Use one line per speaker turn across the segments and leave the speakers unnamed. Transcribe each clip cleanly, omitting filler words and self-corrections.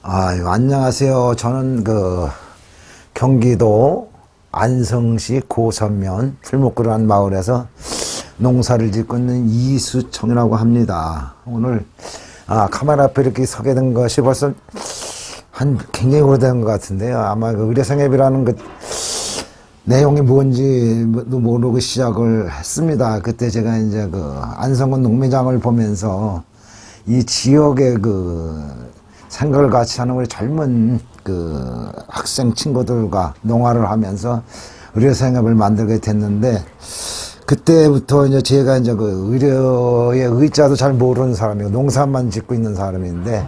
아유, 안녕하세요. 저는 경기도 안성시 고선면 풀목구라는 마을에서 농사를 짓고 있는 이수청이라고 합니다. 오늘 카메라 앞에 이렇게 서게 된 것이 벌써 굉장히 오래된 것 같은데요. 아마 의료생협이라는 내용이 뭔지도 모르고 시작을 했습니다. 그때 제가 이제 안성군 농미장을 보면서 이 지역의 생각을 같이 하는 우리 젊은 학생 친구들과 농화를 하면서 의료생협을 만들게 됐는데, 그때부터 이제 제가 이제 의료의 의자도 잘 모르는 사람이고 농사만 짓고 있는 사람인데,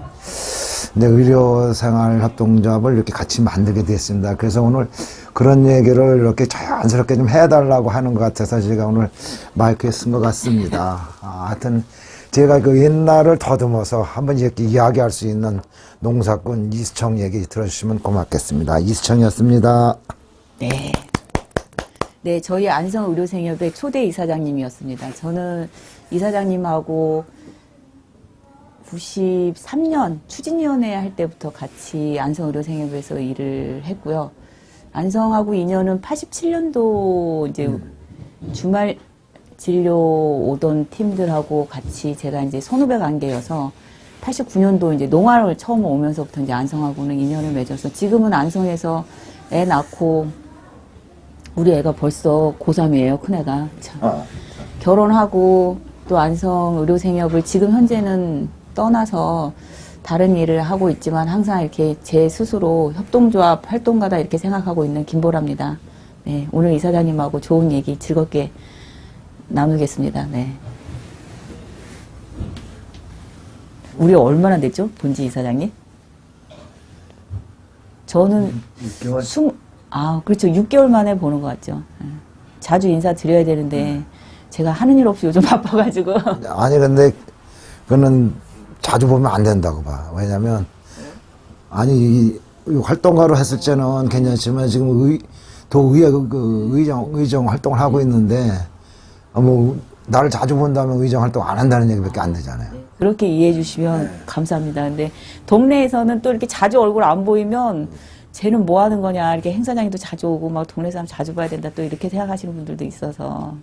이제 의료생활협동조합을 이렇게 같이 만들게 됐습니다. 그래서 오늘 그런 얘기를 이렇게 자연스럽게 좀 해달라고 하는 것 같아서 제가 오늘 마이크에 쓴 것 같습니다. 하여튼 제가 옛날을 더듬어서 한번 이렇게 이야기할 수 있는 농사꾼 이수청 얘기 들어주시면 고맙겠습니다. 이수청이었습니다.
네. 네, 저희 안성의료생협의 초대 이사장님이었습니다. 저는 이사장님하고 93년 추진위원회 할 때부터 같이 안성의료생협에서 일을 했고요. 안성하고 인연은 87년도 이제 주말 진료 오던 팀들하고 같이 제가 이제 선후배 관계여서 89년도 이제 농화를 처음 오면서부터 이제 안성하고는 인연을 맺어서 지금은 안성에서 애 낳고 우리 애가 벌써 고3이에요, 큰애가. 결혼하고 또 안성 의료생협을 지금 현재는 떠나서 다른 일을 하고 있지만 항상 이렇게 제 스스로 협동조합 활동가다 이렇게 생각하고 있는 김보라입니다. 네, 오늘 이사장님하고 좋은 얘기 즐겁게 나누겠습니다. 네. 우리 얼마나 됐죠? 본지 이사장님? 저는
6개월?
그렇죠. 6개월 만에 보는 것 같죠. 자주 인사드려야 되는데 제가 하는 일 없이 요즘 바빠가지고.
아니, 근데 그거는 자주 보면 안 된다고 봐. 왜냐면 이 활동가로 했을 때는 괜찮지만 지금 도의회 의정 활동을 하고 있는데 나를 자주 본다면 의정 활동 안 한다는 얘기밖에 안 되잖아요.
그렇게 이해해 주시면 감사합니다. 근데 동네에서는 또 이렇게 자주 얼굴 안 보이면 쟤는 뭐 하는 거냐, 이렇게 행사장에도 자주 오고 막 동네 사람 자주 봐야 된다, 또 이렇게 생각하시는 분들도 있어서.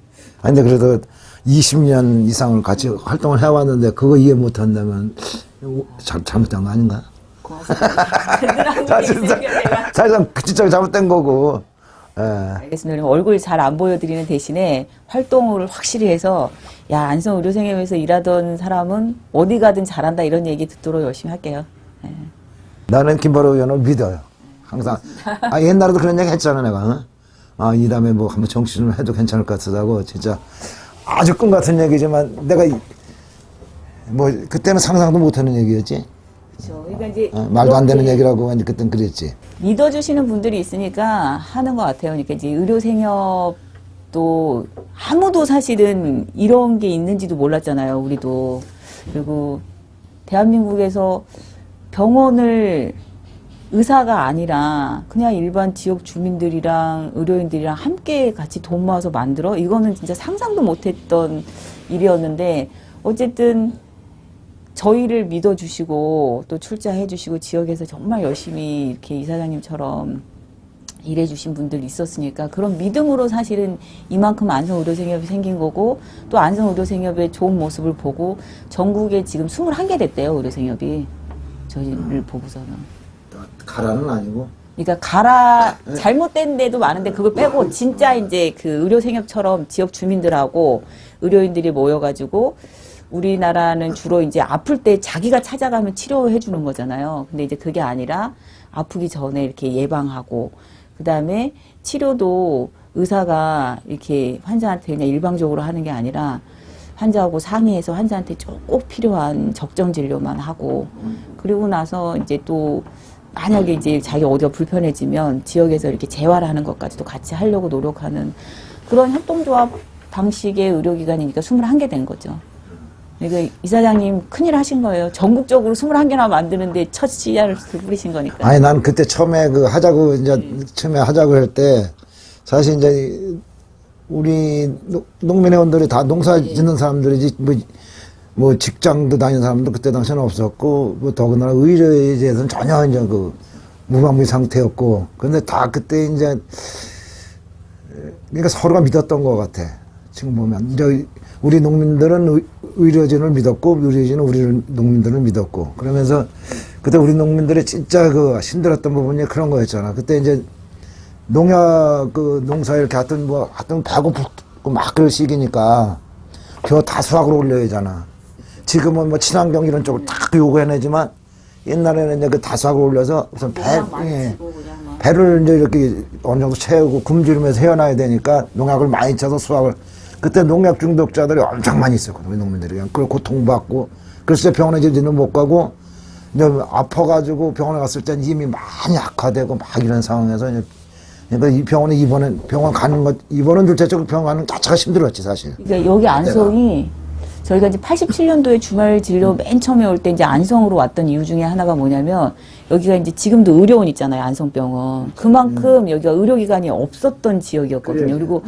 아니, 근데 그래도 20년 이상을 같이 활동을 해왔는데 그거 이해 못 한다면 잘못된 거 아닌가? 사실상 진짜 잘못된 거고. 예.
알겠습니다. 얼굴 잘 안 보여드리는 대신에 활동을 확실히 해서, 야, 안성 의료생협에서 일하던 사람은 어디 가든 잘한다, 이런 얘기 듣도록 열심히 할게요. 예.
나는 김바로 의원을 믿어요. 항상. 옛날에도 그런 얘기 했잖아, 내가. 이 다음에 한번 정치를 해도 괜찮을 것 같다고. 진짜 아주 꿈 같은 얘기지만 내가 그때는 상상도 못하는 얘기였지.
그렇죠. 그러니까 이제
말도 안 되는 얘기라고 그땐 그랬지.
믿어주시는 분들이 있으니까 하는 것 같아요. 그러니까 이제 의료생협도 아무도 사실은 이런 게 있는지도 몰랐잖아요. 우리도. 그리고 대한민국에서 병원을 의사가 아니라 그냥 일반 지역 주민들이랑 의료인들이랑 함께 같이 돈 모아서 만들어? 이거는 진짜 상상도 못했던 일이었는데, 어쨌든 저희를 믿어주시고 또 출자해주시고 지역에서 정말 열심히 이렇게 이사장님처럼 일해주신 분들이 있었으니까 그런 믿음으로 사실은 이만큼 안성의료생협이 생긴 거고, 또 안성의료생협의 좋은 모습을 보고 전국에 지금 21개 됐대요, 의료생협이. 저희를 보고서는.
가라는 아니고.
그러니까 잘못된 데도 많은데 그걸 빼고 진짜 이제 의료생협처럼 지역 주민들하고 의료인들이 모여가지고, 우리나라는 주로 이제 아플 때 자기가 찾아가면 치료해 주는 거잖아요. 근데 이제 그게 아니라 아프기 전에 이렇게 예방하고, 그 다음에 치료도 의사가 이렇게 환자한테 그냥 일방적으로 하는 게 아니라 환자하고 상의해서 환자한테 꼭 필요한 적정 진료만 하고, 그리고 나서 이제 또 만약에 이제 자기 어디가 불편해지면 지역에서 이렇게 재활 하는 것까지도 같이 하려고 노력하는 그런 협동조합 방식의 의료기관이니까 21개 된 거죠. 그러니까 이사장님 큰일 하신 거예요. 전국적으로 21개나 만드는데 첫 씨앗을 뿌리신 거니까.
아니, 난 그때 처음에 처음에 하자고 할 때, 사실 이제 우리 농민회원들이 다 농사 짓는 사람들이지, 뭐 직장도 다니는 사람도 그때 당시에는 없었고, 뭐 더군다나 의료에 대해서는 전혀 이제 그 무방비 상태였고, 근데 다 그때 이제, 그러니까 서로가 믿었던 것 같아. 지금 보면. 이제 우리 농민들은 의료진을 믿었고, 의료진은 우리 농민들을 믿었고, 그러면서 그때 우리 농민들이 진짜 그 힘들었던 부분이 그런 거였잖아. 그때 이제 농약, 그 농사 이렇게 하여튼 배고프고 막 그럴 시기니까 겨우 다 수확을 올려야 하잖아. 지금은 뭐 친환경 이런 쪽을 딱 요구해내지만 옛날에는 이제 그 다수확을 올려서 우선 배를 이제 이렇게 어느 정도 채우고 굶주리면서 헤어나야 되니까 농약을 많이 쳐서 수확을. 그때 농약 중독자들이 엄청 많이 있었거든, 우리 농민들이. 그냥 그걸 고통받고. 그래서 병원에 이제는 못 가고, 이제 아파가지고 병원에 갔을 땐 이미 많이 악화되고 막 이런 상황에서 이제 그러니까 이 병원에 병원 가는 것, 입원은 둘째쪽 병원 가는 자체가 힘들었지, 사실.
그러니까 여기 안성이 저희가 이제 87년도에 주말 진료 맨 처음에 올 때 이제 안성으로 왔던 이유 중에 하나가 뭐냐면 여기가 이제 지금도 의료원 있잖아요, 안성병원. 그만큼 여기가 의료기관이 없었던 지역이었거든요. 그리고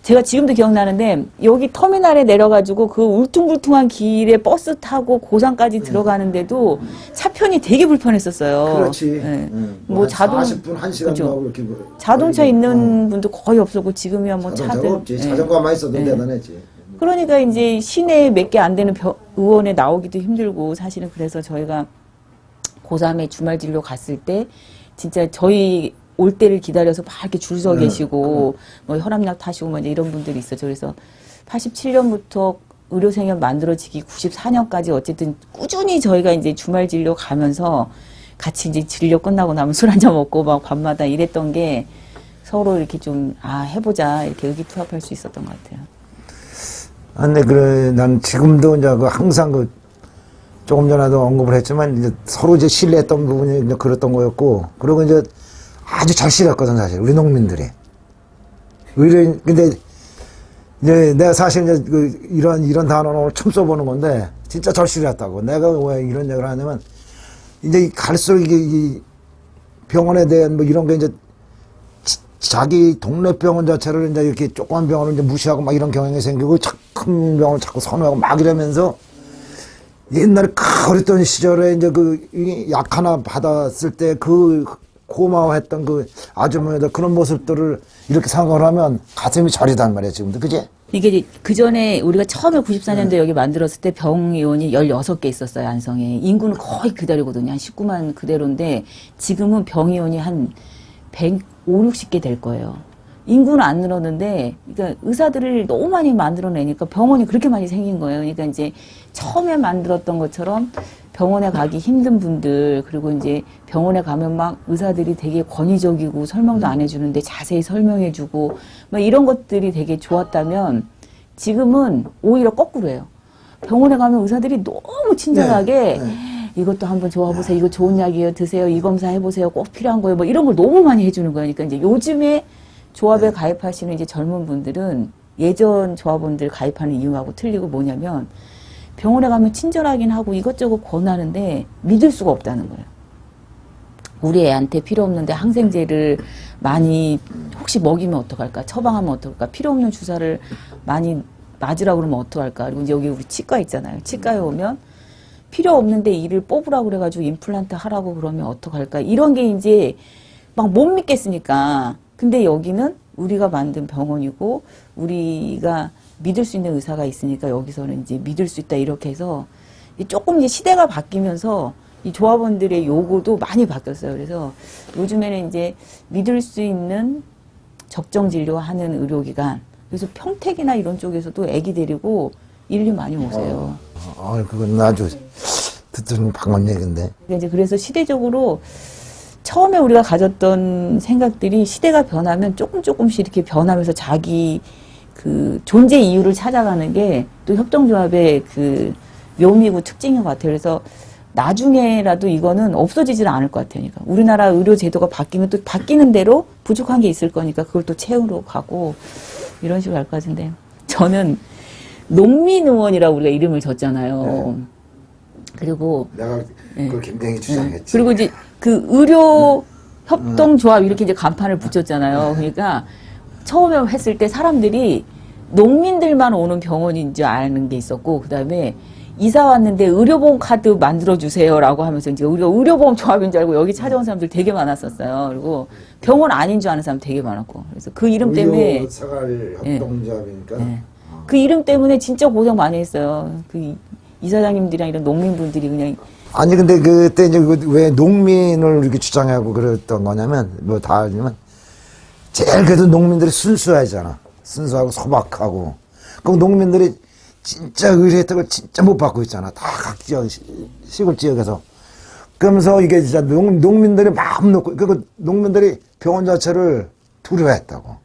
제가 지금도 기억나는데 여기 터미널에 내려가지고 그 울퉁불퉁한 길에 버스 타고 고산까지 들어가는데도 차편이 되게 불편했었어요.
그렇지.
네. 뭐 자동
40분, 1시간
그렇죠.
나오고 이렇게
자동차 있는 분도 거의 없었고 지금이야 뭐
자동차가
차들.
없지.
네.
자전거만 있어도 대단했지.
그러니까 이제 시내에 몇 개 안 되는 의원에 나오기도 힘들고 사실은 그래서 저희가 고3에 주말 진료 갔을 때 진짜 저희 올 때를 기다려서 막 이렇게 줄 서 계시고 뭐 혈압약 타시고 뭐 이제 이런 분들이 있었죠. 그래서 87년부터 의료생협 만들어지기 94년까지 어쨌든 꾸준히 저희가 이제 주말 진료 가면서 같이 이제 진료 끝나고 나면 술 한잔 먹고 막 밤마다 이랬던 게 서로 이렇게 좀 해보자 이렇게 의기투합할 수 있었던 것 같아요.
근데 그래, 난 지금도 이제 그 항상 그 조금 전에도 언급을 했지만 이제 서로 이제 신뢰했던 부분이 이제 그랬던 거였고, 그리고 이제 아주 절실했거든, 사실. 우리 농민들이. 근데 이제 내가 사실 이제 이런 단어는 오늘 처음 써보는 건데, 진짜 절실했다고. 내가 왜 이런 얘기를 하냐면, 이제 갈수록 이 병원에 대한 뭐 이런 게 이제 자기 동네 병원 자체를 이제 이렇게 조그만 병원을 이제 무시하고 막 이런 경향이 생기고 큰 병원을 자꾸 선호하고 막 이러면서 옛날에 어렸던 시절에 이제 약 하나 받았을 때 고마워했던 그 아주머니들 그런 모습들을 이렇게 생각을 하면 가슴이 저리단 말이야, 지금도. 그지?
이게 그 전에 우리가 처음에 94년도에 여기 만들었을 때 병의원이 16개 있었어요, 안성에. 인구는 거의 그대로거든요. 한 19만 그대로인데 지금은 병의원이 한 150, 60개 될 거예요. 인구는 안 늘었는데, 그러니까 의사들을 너무 많이 만들어내니까 병원이 그렇게 많이 생긴 거예요. 그러니까 이제 처음에 만들었던 것처럼 병원에 가기 힘든 분들, 그리고 이제 병원에 가면 막 의사들이 되게 권위적이고 설명도 안 해주는데 자세히 설명해주고, 막 이런 것들이 되게 좋았다면 지금은 오히려 거꾸로예요. 병원에 가면 의사들이 너무 친절하게 이것도 한번 좋아보세요. 이거 좋은 약이에요. 드세요. 이 검사 해보세요. 꼭 필요한 거예요. 뭐 이런 걸 너무 많이 해주는 거예요. 그러니까 이제 요즘에 조합에 가입하시는 이제 젊은 분들은 예전 조합원들 가입하는 이유하고 틀리고 뭐냐면 병원에 가면 친절하긴 하고 이것저것 권하는데 믿을 수가 없다는 거예요. 우리 애한테 필요 없는데 항생제를 많이 혹시 먹이면 어떡할까? 처방하면 어떡할까? 필요 없는 주사를 많이 맞으라고 그러면 어떡할까? 그리고 이제 여기 우리 치과 있잖아요. 치과에 오면 필요 없는데 이를 뽑으라고 그래가지고 임플란트 하라고 그러면 어떡할까? 이런 게 이제 막 못 믿겠으니까. 근데 여기는 우리가 만든 병원이고 우리가 믿을 수 있는 의사가 있으니까 여기서는 이제 믿을 수 있다 이렇게 해서 조금 이제 시대가 바뀌면서 이 조합원들의 요구도 많이 바뀌었어요. 그래서 요즘에는 이제 믿을 수 있는 적정 진료하는 의료기관. 그래서 평택이나 이런 쪽에서도 애기 데리고 일리 많이 오세요.
그건 아주 듣는 반가운 얘기인데.
그래서 시대적으로 처음에 우리가 가졌던 생각들이 시대가 변하면 조금씩 이렇게 변하면서 자기 그 존재 이유를 찾아가는 게 또 협동조합의 그 묘미고 특징인 것 같아요. 그래서 나중에라도 이거는 없어지지는 않을 것 같아요. 그러니까 우리나라 의료 제도가 바뀌면 또 바뀌는 대로 부족한 게 있을 거니까 그걸 또 채우러 가고 이런 식으로 할 것 같은데 저는 농민의원이라고 우리가 이름을 줬잖아요. 그리고
내가 그걸 굉장히 주장했지.
그리고 이제 그 의료 협동조합 이렇게 이제 간판을 붙였잖아요. 그러니까 처음에 했을 때 사람들이 농민들만 오는 병원인 줄 아는 게 있었고, 그 다음에 이사 왔는데 의료보험 카드 만들어주세요라고 하면서 이제 우리가 의료보험 조합인 줄 알고 여기 찾아온 사람들 되게 많았었어요. 그리고 병원 아닌 줄 아는 사람 되게 많았고. 그래서 그 이름 때문에.
사갈 협동조합이니까.
네. 그 이름 때문에 진짜 고생 많이 했어요. 그 이사장님들이랑 이런 농민분들이 그냥.
아니 근데 그때 이제 왜 농민을 이렇게 주장하고 그랬던 거냐면 뭐 다 알지만 제일 그래도 농민들이 순수하잖아. 순수하고 소박하고. 그 농민들이 진짜 의료 혜택을 진짜 못 받고 있잖아. 다 각 지역, 시골 지역에서. 그러면서 이게 진짜 농민들이 마음 놓고, 그 농민들이 병원 자체를 두려워했다고.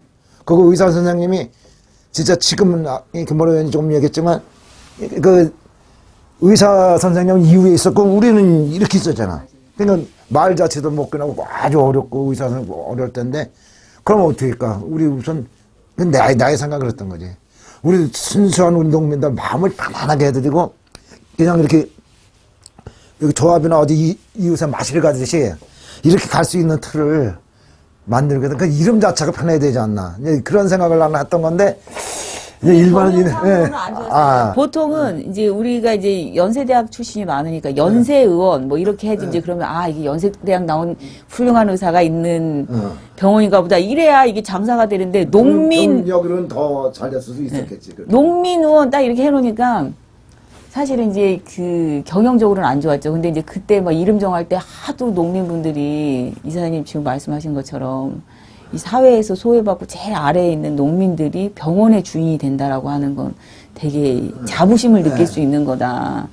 그거 의사 선생님이 진짜 지금은 김보라 의원이 조금 얘기했지만, 그 의사 선생님 이후에 있었고, 우리는 이렇게 있었잖아. 그러니까 말 자체도 못 끝나고 아주 어렵고, 의사 선생님 어려울 텐데, 그럼 어떻게 할까? 우리 우선, 나의 생각을 했던 거지. 우리 순수한 우리 농민들 마음을 편안하게 해드리고 그냥 이렇게 여기 조합이나 어디 이웃에 마실 가듯이 이렇게 갈 수 있는 틀을 만들거든. 그 이름 자체가 편해야 되지 않나. 그런 생각을 나는 했던 건데 일반인
보통은 이제 우리가 이제 연세대학 출신이 많으니까 연세의원 뭐 이렇게 해도 이제 그러면 아 이게 연세대학 나온 훌륭한 의사가 있는 병원인가 보다 이래야 이게 장사가 되는데 농민
여기는 더 잘 됐을 수 있었겠지.
농민의원 딱 이렇게 해놓으니까 사실은 이제 그 경영적으로는 안 좋았죠. 근데 이제 그때 막 이름 정할 때 하도 농민분들이 이사장님 지금 말씀하신 것처럼 이 사회에서 소외받고 제일 아래에 있는 농민들이 병원의 주인이 된다라고 하는 건 되게 자부심을 느낄 수 있는 거다.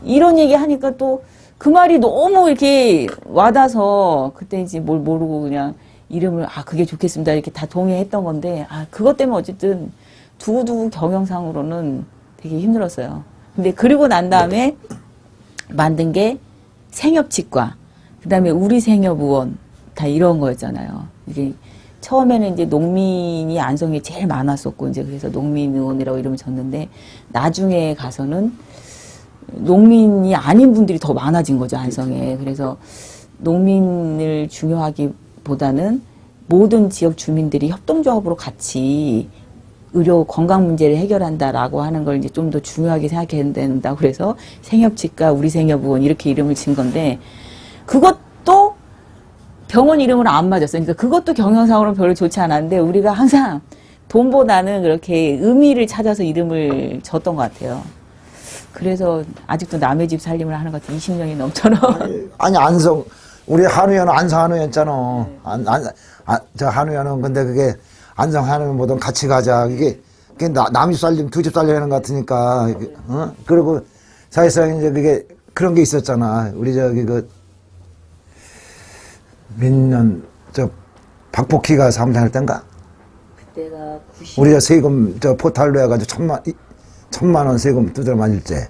이런 얘기 하니까 또 그 말이 너무 이렇게 와닿아서 그때 이제 뭘 모르고 그냥 이름을 그게 좋겠습니다 이렇게 다 동의했던 건데 그것 때문에 어쨌든 두고두고 경영상으로는 되게 힘들었어요. 근데 그리고 난 다음에 만든 게 생협치과, 그 다음에 우리 생협의원 다 이런 거였잖아요. 이게 처음에는 이제 농민이 안성에 제일 많았었고 이제 그래서 농민의원이라고 이름을 졌는데 나중에 가서는 농민이 아닌 분들이 더 많아진 거죠 안성에. 그래서 농민을 중요하기보다는 모든 지역 주민들이 협동조합으로 같이 의료 건강 문제를 해결한다라고 하는 걸 이제 좀 더 중요하게 생각해야 된다. 그래서 생협치과 우리 생협의원 이렇게 이름을 진 건데 그것도 병원 이름으로 안 맞았어요. 그러니까 그것도 경영상으로는 별로 좋지 않았는데 우리가 항상 돈보다는 그렇게 의미를 찾아서 이름을 졌던 것 같아요. 그래서 아직도 남의 집 살림을 하는 것 같아요. 20년이 넘처럼.
아니 안성 우리 한우연은 안성 한우였잖아. 저 한우연은 근데 그게 안성 한우연보다 같이 가자. 이게 남이 살림 두 집 살림하는 것 같으니까. 그리고 사실상 이제 그게 그런 게 있었잖아. 우리 저기 몇 년, 박복희가 사무장할 땐가?
그때가 90.
우리 세금, 포탈로 해가지고 1,000만 원 세금 두드려 맞을 때.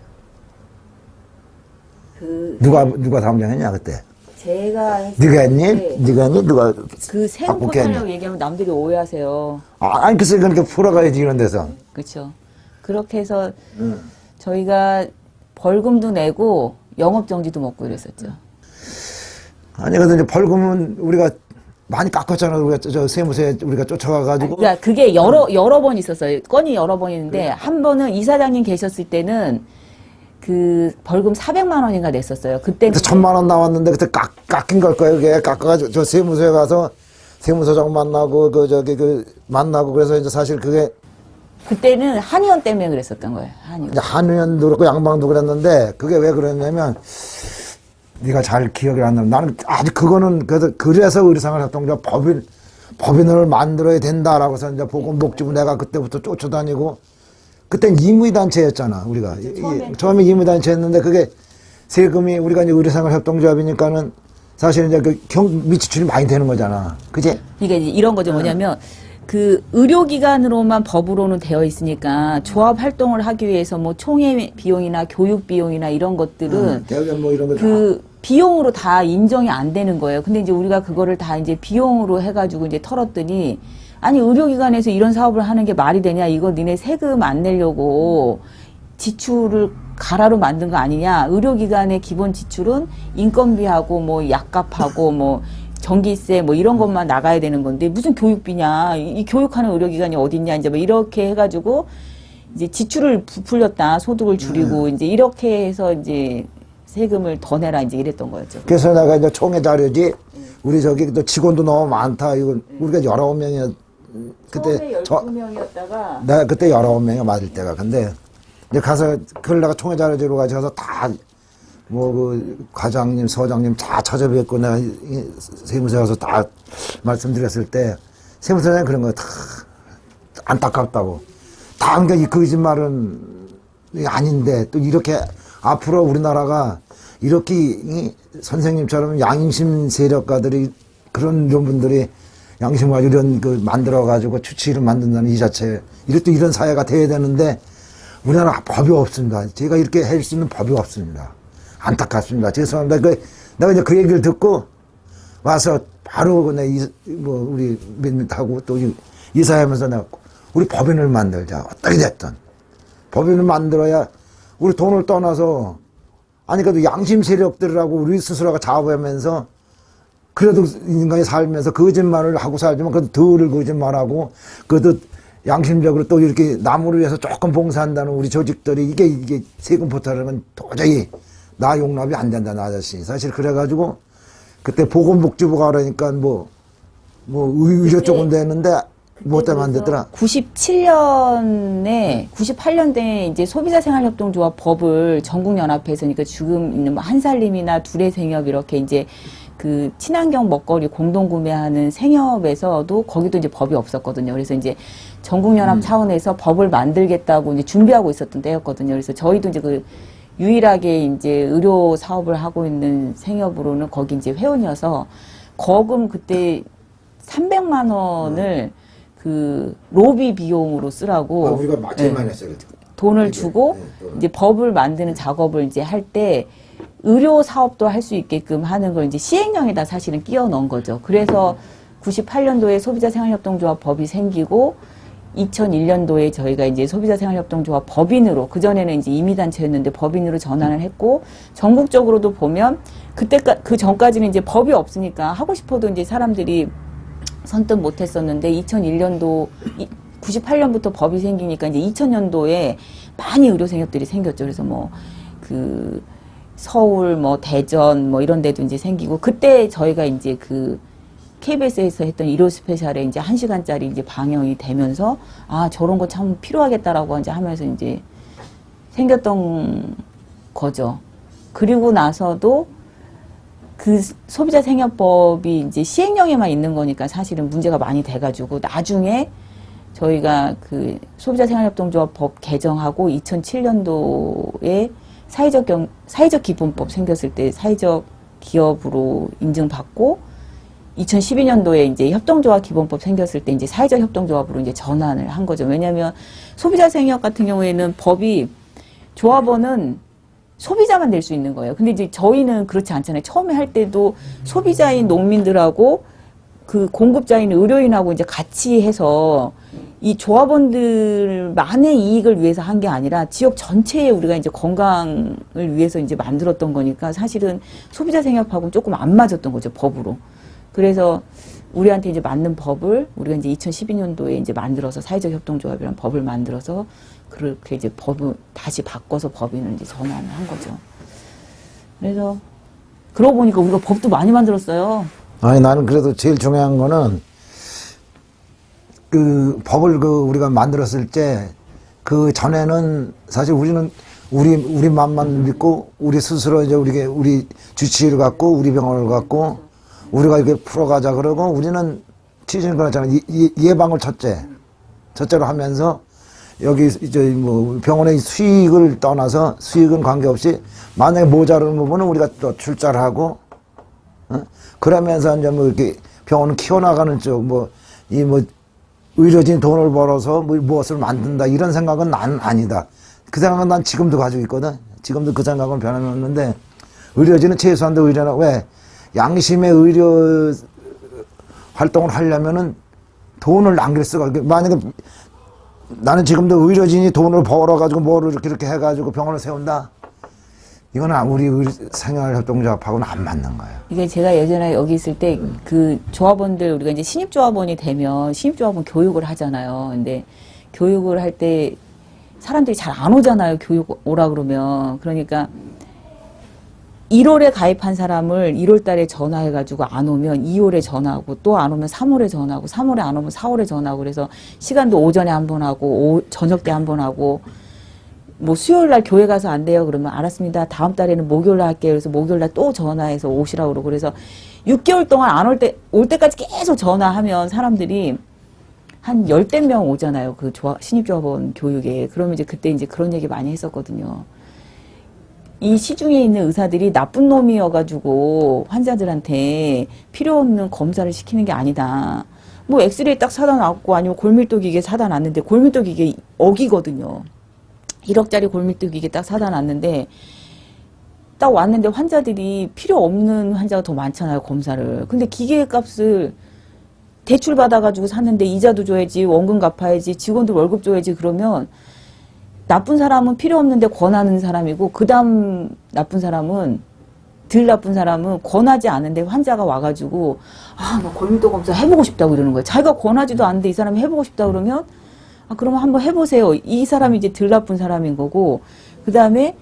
누가 사무장 했냐, 그때?
제가.
네가 했니? 네가 했니? 누가?
그 세금 포탈이라고 얘기하면 남들이 오해하세요.
아니, 글쎄, 그렇게 풀어가야지, 이런 데서.
그렇죠. 그렇게 해서 저희가 벌금도 내고 영업정지도 먹고 이랬었죠.
아니, 근데 이제 벌금은 우리가 많이 깎았잖아. 우리가 저 세무서에 우리가 쫓아가가지고.
그러니까 그게 여러 번 있었어요. 건이 여러 번 있는데 한 번은 이사장님 계셨을 때는 그 벌금 400만 원인가 냈었어요. 그때
1,000만 원 나왔는데 그때 깎인 걸 거예요. 그게 깎아가지고 저 세무서에 가서 세무서장 만나고 만나고 그래서 이제 사실 그게
그때는 한의원 때문에 그랬었던 거예요.
한의원도 그렇고 양방도 그랬는데 그게 왜 그랬냐면 네가 잘 기억이 안 나. 나는 아직 그거는 그래서 의료생활협동조합 법인을 만들어야 된다라고 해서 이제 보건복지부 내가 그때부터 쫓아다니고 그땐 임의단체였잖아 우리가 처음에 임의단체였는데 그게 세금이 우리가 이제 의료생활협동조합이니까는 사실 이제 그 경비 지출이 많이 되는 거잖아, 그지?
그러니까 이제 이런 거죠. 뭐냐면 그 의료기관으로만 법으로는 되어 있으니까 조합 활동을 하기 위해서 뭐 총회 비용이나 교육 비용이나 이런 것들은
대학원 뭐 이런 거
그 비용으로 다 인정이 안 되는 거예요. 근데 이제 우리가 그거를 다 이제 비용으로 해가지고 이제 털었더니 아니 의료기관에서 이런 사업을 하는 게 말이 되냐? 이거 니네 세금 안 내려고 지출을 가라로 만든 거 아니냐? 의료기관의 기본 지출은 인건비하고 뭐 약값하고 뭐 전기세 뭐 이런 것만 나가야 되는 건데 무슨 교육비냐? 이 교육하는 의료기관이 어딨냐? 이제 뭐 이렇게 해가지고 이제 지출을 부풀렸다, 소득을 줄이고 이제 이렇게 해서 이제 세금을 더 내라 이제 이랬던 거였죠.
그래서 내가 이제 총회 자료지, 우리 저기 또 직원도 너무 많다. 이거 우리가 19명이었, 그때
처음에 12명이었다가
내가 그때 19명이 맞을 때가. 근데 이제 가서 그걸 내가 총회 자료지로 가서 다 뭐 그 과장님, 서장님 다 찾아뵙고 내가 세무서에 가서 다 말씀드렸을 때 세무서장이 그런 거 다 안타깝다고. 다 그러니까 이 거짓말은 아닌데 또 이렇게 앞으로 우리나라가 이렇게 이 선생님처럼 양심 세력가들이 그런 분들이 양심 가지고 이런 그 만들어 가지고 추치를 만든다는 이 자체 이런 사회가 돼야 되는데 우리나라 법이 없습니다. 제가 이렇게 할 수 있는 법이 없습니다. 안타깝습니다. 죄송합니다. 내가 이제 그 얘기를 듣고 와서 바로 뭐 우리 민민하고 또 이사하면서 내가 우리 법인을 만들자. 어떻게 됐든 법인을 만들어야 우리 돈을 떠나서 아니 그래도 양심 세력들하고 우리 스스로가 작업하면서 그래도 인간이 살면서 거짓말을 하고 살지만 그래도 덜을 거짓말하고 그래도 양심적으로 또 이렇게 남을 위해서 조금 봉사한다는 우리 조직들이 이게 세금 포탈하면 도저히 나 용납이 안 된다는 아저씨. 사실 그래가지고 그때 보건복지부가 그러니까 뭐 의료 쪽은 됐는데 뭐 때문에 안 됐더라.
98년대에 이제 소비자생활협동조합 법을 전국연합회에서 그러니까 지금 있는 뭐 한살림이나 두레생협 이렇게 이제 그 친환경 먹거리 공동 구매하는 생협에서도 거기도 이제 법이 없었거든요. 그래서 이제 전국연합 차원에서 법을 만들겠다고 이제 준비하고 있었던 때였거든요. 그래서 저희도 이제 그 유일하게 이제 의료 사업을 하고 있는 생협으로는 거기 이제 회원이어서 거금 그때 300만 원을 그 로비 비용으로 쓰라고
우리가 제일 많이 했어요.
돈을 주고 이제 법을 만드는 작업을 이제 할 때 의료 사업도 할 수 있게끔 하는 걸 이제 시행령에다 사실은 끼워 넣은 거죠. 그래서 98년도에 소비자생활협동조합 법이 생기고 2001년도에 저희가 이제 소비자생활협동조합 법인으로, 그전에는 이제 임의단체였는데 법인으로 전환을 했고, 전국적으로도 보면, 그 전까지는 이제 법이 없으니까 하고 싶어도 이제 사람들이 선뜻 못 했었는데, 2001년도, 98년부터 법이 생기니까 이제 2000년도에 많이 의료생협들이 생겼죠. 그래서 뭐, 서울, 뭐, 대전, 뭐, 이런 데도 이제 생기고, 그때 저희가 이제 KBS에서 했던 일요 스페셜에 이제 1시간짜리 이제 방영이 되면서, 아, 저런 거 참 필요하겠다라고 이제 하면서 이제 생겼던 거죠. 그리고 나서도 그 소비자 생협법이 이제 시행령에만 있는 거니까 사실은 문제가 많이 돼가지고 나중에 저희가 그 소비자 생활협동조합 법 개정하고 2007년도에 사회적 기본법 생겼을 때 사회적 기업으로 인증받고 2012년도에 이제 협동조합 기본법 생겼을 때 이제 사회적 협동조합으로 이제 전환을 한 거죠. 왜냐하면 소비자 생협 같은 경우에는 법이 조합원은 소비자만 낼 수 있는 거예요. 근데 이제 저희는 그렇지 않잖아요. 처음에 할 때도 소비자인 농민들하고 그 공급자인 의료인하고 이제 같이 해서 이 조합원들만의 이익을 위해서 한 게 아니라 지역 전체에 우리가 이제 건강을 위해서 이제 만들었던 거니까 사실은 소비자 생협하고는 조금 안 맞았던 거죠, 법으로. 그래서 우리한테 이제 맞는 법을 우리가 이제 2012년도에 이제 만들어서 사회적 협동조합이라는 법을 만들어서 그렇게 이제 법을 다시 바꿔서 법인을 이제 전환을 한 거죠. 그래서 그러고 보니까 우리가 법도 많이 만들었어요.
아니 나는 그래도 제일 중요한 거는 그 법을 우리가 만들었을 때 그 전에는 사실 우리는 우리 맘만 믿고 우리 스스로 이제 우리 주치의를 갖고 우리 병원을 갖고 우리가 이렇게 풀어가자 그러고 우리는 취지는 그렇잖아요. 예방을 첫째로 하면서 여기 이제 뭐 병원의 수익을 떠나서 수익은 관계없이 만약에 모자르는 부분은 우리가 또 출자를 하고 그러면서 이제 뭐 이렇게 병원을 키워나가는 쪽 의료진 돈을 벌어서 무엇을 만든다 이런 생각은 난 아니다. 그 생각은 난 지금도 가지고 있거든. 지금도 그 생각은 변함이 없는데 의료진은 최소한도 왜 양심의 의료 활동을 하려면은 돈을 남길 수가, 만약에 나는 지금도 의료진이 돈을 벌어가지고 뭐를 이렇게 해가지고 병원을 세운다? 이거는 우리 생활협동조합하고는 안 맞는 거예요.
이게 제가 예전에 여기 있을 때 그 조합원들, 우리가 이제 신입조합원이 되면 신입조합원 교육을 하잖아요. 근데 교육을 할 때 사람들이 잘 안 오잖아요. 교육 오라 그러면. 그러니까 1월에 가입한 사람을 1월 달에 전화해가지고 안 오면 2월에 전화하고 또 안 오면 3월에 전화하고 3월에 안 오면 4월에 전화하고 그래서 시간도 오전에 한 번 하고 저녁 때 한 번 하고 뭐 수요일 날 교회 가서 안 돼요. 그러면 알았습니다. 다음 달에는 목요일 날 할게요. 그래서 목요일 날 또 전화해서 오시라고 그러고 그래서 6개월 동안 안 올 때까지 계속 전화하면 사람들이 한 10대 명 오잖아요. 그 신입조합원 교육에. 그러면 이제 그때 이제 그런 얘기 많이 했었거든요. 이 시중에 있는 의사들이 나쁜 놈이어가지고 환자들한테 필요 없는 검사를 시키는 게 아니다. 뭐 엑스레이 딱 사다 놨고 아니면 골밀도 기계 사다 놨는데 골밀도 기계 억이거든요. 1억짜리 골밀도 기계 딱 사다 놨는데 딱 왔는데 환자들이 필요 없는 환자가 더 많잖아요. 검사를. 근데 기계 값을 대출 받아가지고 샀는데 이자도 줘야지 원금 갚아야지 직원들 월급 줘야지 그러면 나쁜 사람은 필요 없는데 권하는 사람이고 그 다음 나쁜 사람은 덜 나쁜 사람은 권하지 않은데 환자가 와가지고 나 골밀도 검사 해보고 싶다고 이러는 거예요. 자기가 권하지도 않는데 이 사람이 해보고 싶다 그러면 그러면 한번 해보세요. 이 사람이 이제 덜 나쁜 사람인 거고 그 다음에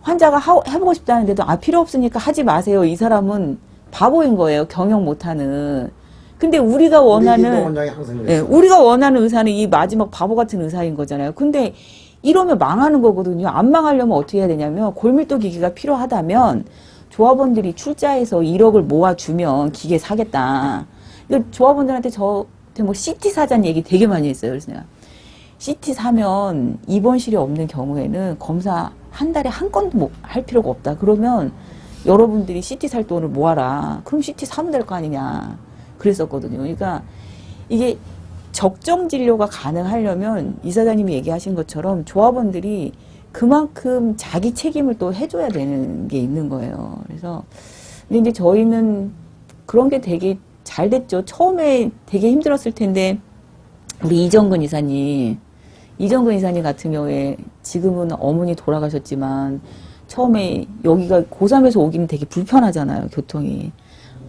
환자가 해보고 싶다는데도 필요 없으니까 하지 마세요. 이 사람은 바보인 거예요. 경영 못하는. 근데 우리가 원하는 우리가 원하는 의사는 이 마지막 바보 같은 의사인 거잖아요. 근데 이러면 망하는 거거든요. 안 망하려면 어떻게 해야 되냐면 골밀도 기계가 필요하다면 조합원들이 출자해서 1억을 모아주면 기계 사겠다. 조합원들한테 저한테 뭐 CT 사자는 얘기 되게 많이 했어요. 그래서 내가 CT 사면 입원실이 없는 경우에는 검사 한 달에 한 건도 뭐 할 필요가 없다. 그러면 여러분들이 CT 살 돈을 모아라. 그럼 CT 사면 될 거 아니냐. 그랬었거든요. 그러니까 이게 적정 진료가 가능하려면 이사장님이 얘기하신 것처럼 조합원들이 그만큼 자기 책임을 또 해줘야 되는 게 있는 거예요. 그래서 근데 이제 저희는 그런 게 되게 잘 됐죠. 처음에 되게 힘들었을 텐데 우리 이정근 이사님 같은 경우에 지금은 어머니 돌아가셨지만 처음에 여기가 고3에서 오기는 되게 불편하잖아요. 교통이.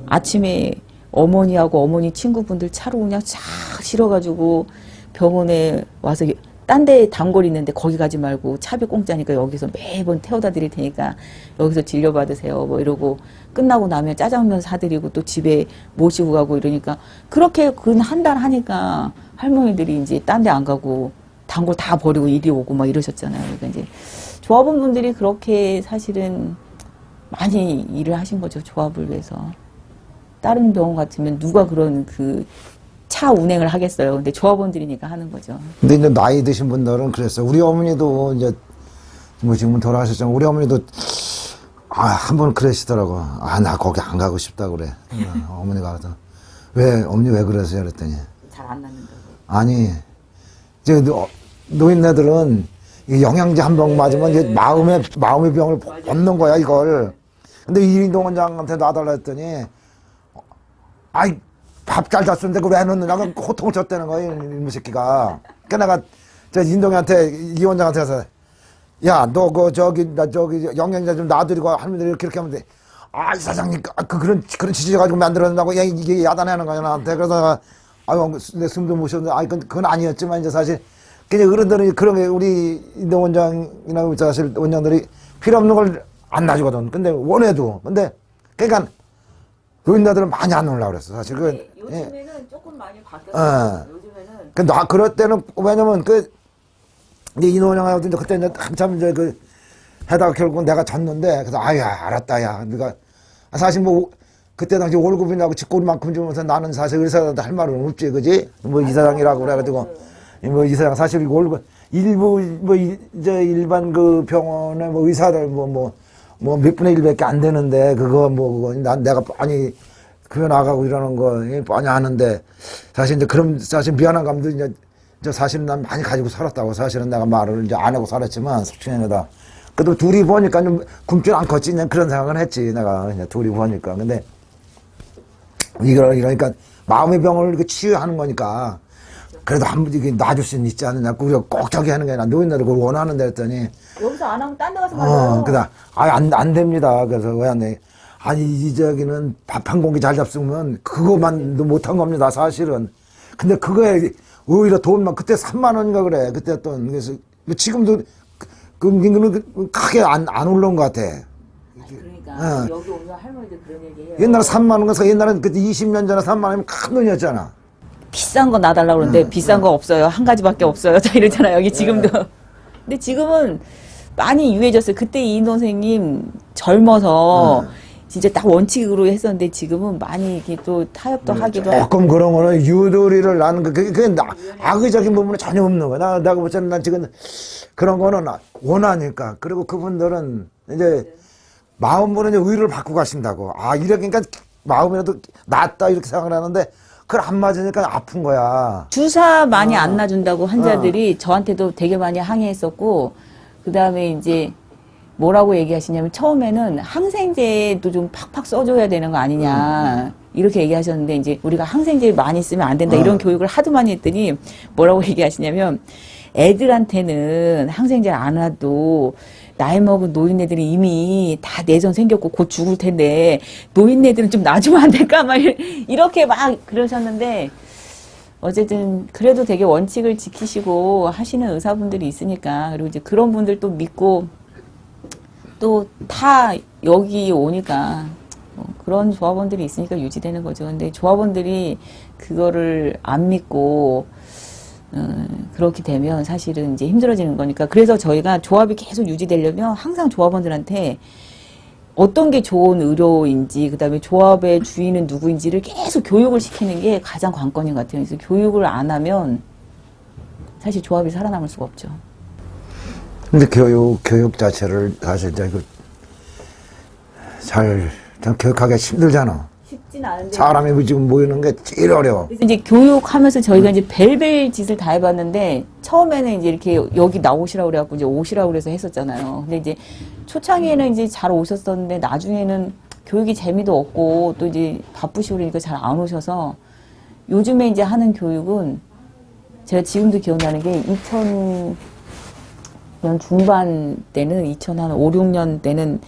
아침에 어머니하고 어머니 친구분들 차로 그냥 쫙 실어가지고 병원에 와서 딴 데 단골 있는데 거기 가지 말고 차비 공짜니까 여기서 매번 태워다 드릴 테니까 여기서 진료 받으세요. 뭐 이러고 끝나고 나면 짜장면 사드리고 또 집에 모시고 가고 이러니까 그렇게 근 한 달 하니까 할머니들이 이제 딴 데 안 가고 단골 다 버리고 이리 오고 막 이러셨잖아요. 그러니까 이제 조합원분들이 그렇게 사실은 많이 일을 하신 거죠. 조합을 위해서. 다른 병원 같으면 누가 그런 그 차 운행을 하겠어요. 근데 조합원들이니까 하는 거죠.
근데 이제 나이 드신 분들은 그랬어요. 우리 어머니도 이제 뭐 지금은 돌아가셨지만 우리 어머니도 한 번 그러시더라고. 나 거기 안 가고 싶다 그래. 어머니가 그래서 어머니 왜 그러세요? 그랬더니
잘 안 낫는다고.
아니 이제 노인네들은 이 영양제 한 병 맞으면 이제 마음의 병을 얻는 거야 이걸. 근데 이인동 원장한테 놔달라 했더니 밥 잘 잤는데 그거 왜 넣느냐고 호통을 쳤다는 거야 이놈의 새끼가. 그러니까 내가 저 인동이한테 이 원장한테 가서 야 너 저기 영양제 좀 놔드리고 할머니들 이렇게 하면 돼. 이 사장님 그런 지지 가지고 만들어낸다고 이게 야단하는 거야 나한테. 그래서 내 숨도 못 쉬었는데 그건 아니었지만 이제 사실 그냥 어른들은 그런 게 우리 인동 원장이나 사실 원장들이 필요 없는 걸 안 놔주거든. 근데 원해도 근데 그러니까 노인네들은 많이 안 오려고 그랬어 사실.
요즘에는 조금 많이 바뀌었어요. 요즘에는
그럴 때는 왜냐면 이제 인원영하고 이제 그때 이제 한참 이제 해다가 결국 내가 졌는데 그래서 알았다 야 네가 사실 뭐 그때 당시 월급이냐고 직고만큼 주면서 나는 사실 의사한테 할 말은 없지 그지 뭐 이사장이라고 그래가지고 뭐 이사장 사실 월급 일부 뭐 이제 일반 그 병원에 뭐 의사들 뭐 몇 분의 1밖에 안 되는데 그거 내가 뻔히 그거 나가고 이러는 거 뻔히 아는데 사실 이제 그럼 사실 미안한 감도 이제 사실은 난 많이 가지고 살았다고 사실은 내가 말을 이제 안 하고 살았지만 솔직히다 그래도 둘이 보니까 좀 굶진 않겠지 그냥 그런 생각은 했지 내가 그냥 둘이 보니까. 근데 이러니까 마음의 병을 이렇게 치유하는 거니까 그래도 한번 이게 놔줄 수는 있지 않느냐. 우리가 꼭 저기 하는 게 아니라 노인네들 그걸 원하는데 했더니
여기서 안 하면 딴 데 가서 받아요.
그다 안 됩니다. 그래서 왜 안 돼? 이 저기는 밥 한 공기 잘 잡수면 그거만도 못한 겁니다 사실은. 근데 그거에 오히려 돈만 그때 3만 원인가 그래 그때 그래서 뭐 지금도 그 임금은 크게 안 올라온 것 같아.
그러니까 여기 오는 할머니들 그런 얘기해요.
옛날에 3만 원 가서 옛날에 그때 20년 전에 3만 원이면 큰 돈이었잖아.
비싼 거 놔달라고 그러는데 비싼 거 없어요. 한 가지밖에 없어요. 자 이러잖아요. 여기 지금도. 근데 지금은 많이 유해졌어요. 그때 이인 선생님 젊어서 진짜 딱 원칙으로 했었는데 지금은 많이 이렇게 또 타협도 하기도 하고.
조금 그런 거는 유도리를 나는 그게 악의적인 부분은 전혀 없는 거야. 내가 볼 때는 난 지금 그런 거는 원하니까. 그리고 그분들은 이제 마음으로 이제 의를 받고 가신다고. 아, 이러니까 마음이라도 낫다 이렇게 생각을 하는데 그걸 안 맞으니까 아픈 거야.
주사 많이 안 놔준다고 환자들이 저한테도 되게 많이 항의했었고, 그 다음에 이제 뭐라고 얘기하시냐면 처음에는 항생제도 좀 팍팍 써줘야 되는 거 아니냐. 이렇게 얘기하셨는데 이제 우리가 항생제 많이 쓰면 안 된다 이런 교육을 하도 많이 했더니 뭐라고 얘기하시냐면 애들한테는 항생제를 안 놔도 나이 먹은 노인네들이 이미 다 내전 생겼고 곧 죽을 텐데 노인네들은 좀 놔주면 안 될까 막 이렇게 막 그러셨는데 어쨌든 그래도 되게 원칙을 지키시고 하시는 의사분들이 있으니까 그리고 이제 그런 분들 또 믿고 또 다 여기 오니까 그런 조합원들이 있으니까 유지되는 거죠. 근데 조합원들이 그거를 안 믿고 그렇게 되면 사실은 이제 힘들어지는 거니까. 그래서 저희가 조합이 계속 유지되려면 항상 조합원들한테 어떤 게 좋은 의료인지, 그 다음에 조합의 주인은 누구인지를 계속 교육을 시키는 게 가장 관건인 것 같아요. 그래서 교육을 안 하면 사실 조합이 살아남을 수가 없죠.
근데 교육 자체를 사실 잘 교육하기가 힘들잖아.
쉽진 않은데.
사람이 지금 모이는 게 제일 어려워.
그래서 이제 교육하면서 저희가 이제 벨벨 짓을 다 해봤는데 처음에는 이제 이렇게 여기 나오시라고 그래갖고 이제 오시라고 그래서 했었잖아요. 근데 이제 초창기에는 이제 잘 오셨었는데 나중에는 교육이 재미도 없고 또 이제 바쁘시고 그러니까 잘 안 오셔서 요즘에 이제 하는 교육은 제가 지금도 기억나는 게 2000년 중반 때는 2005, 6년 때는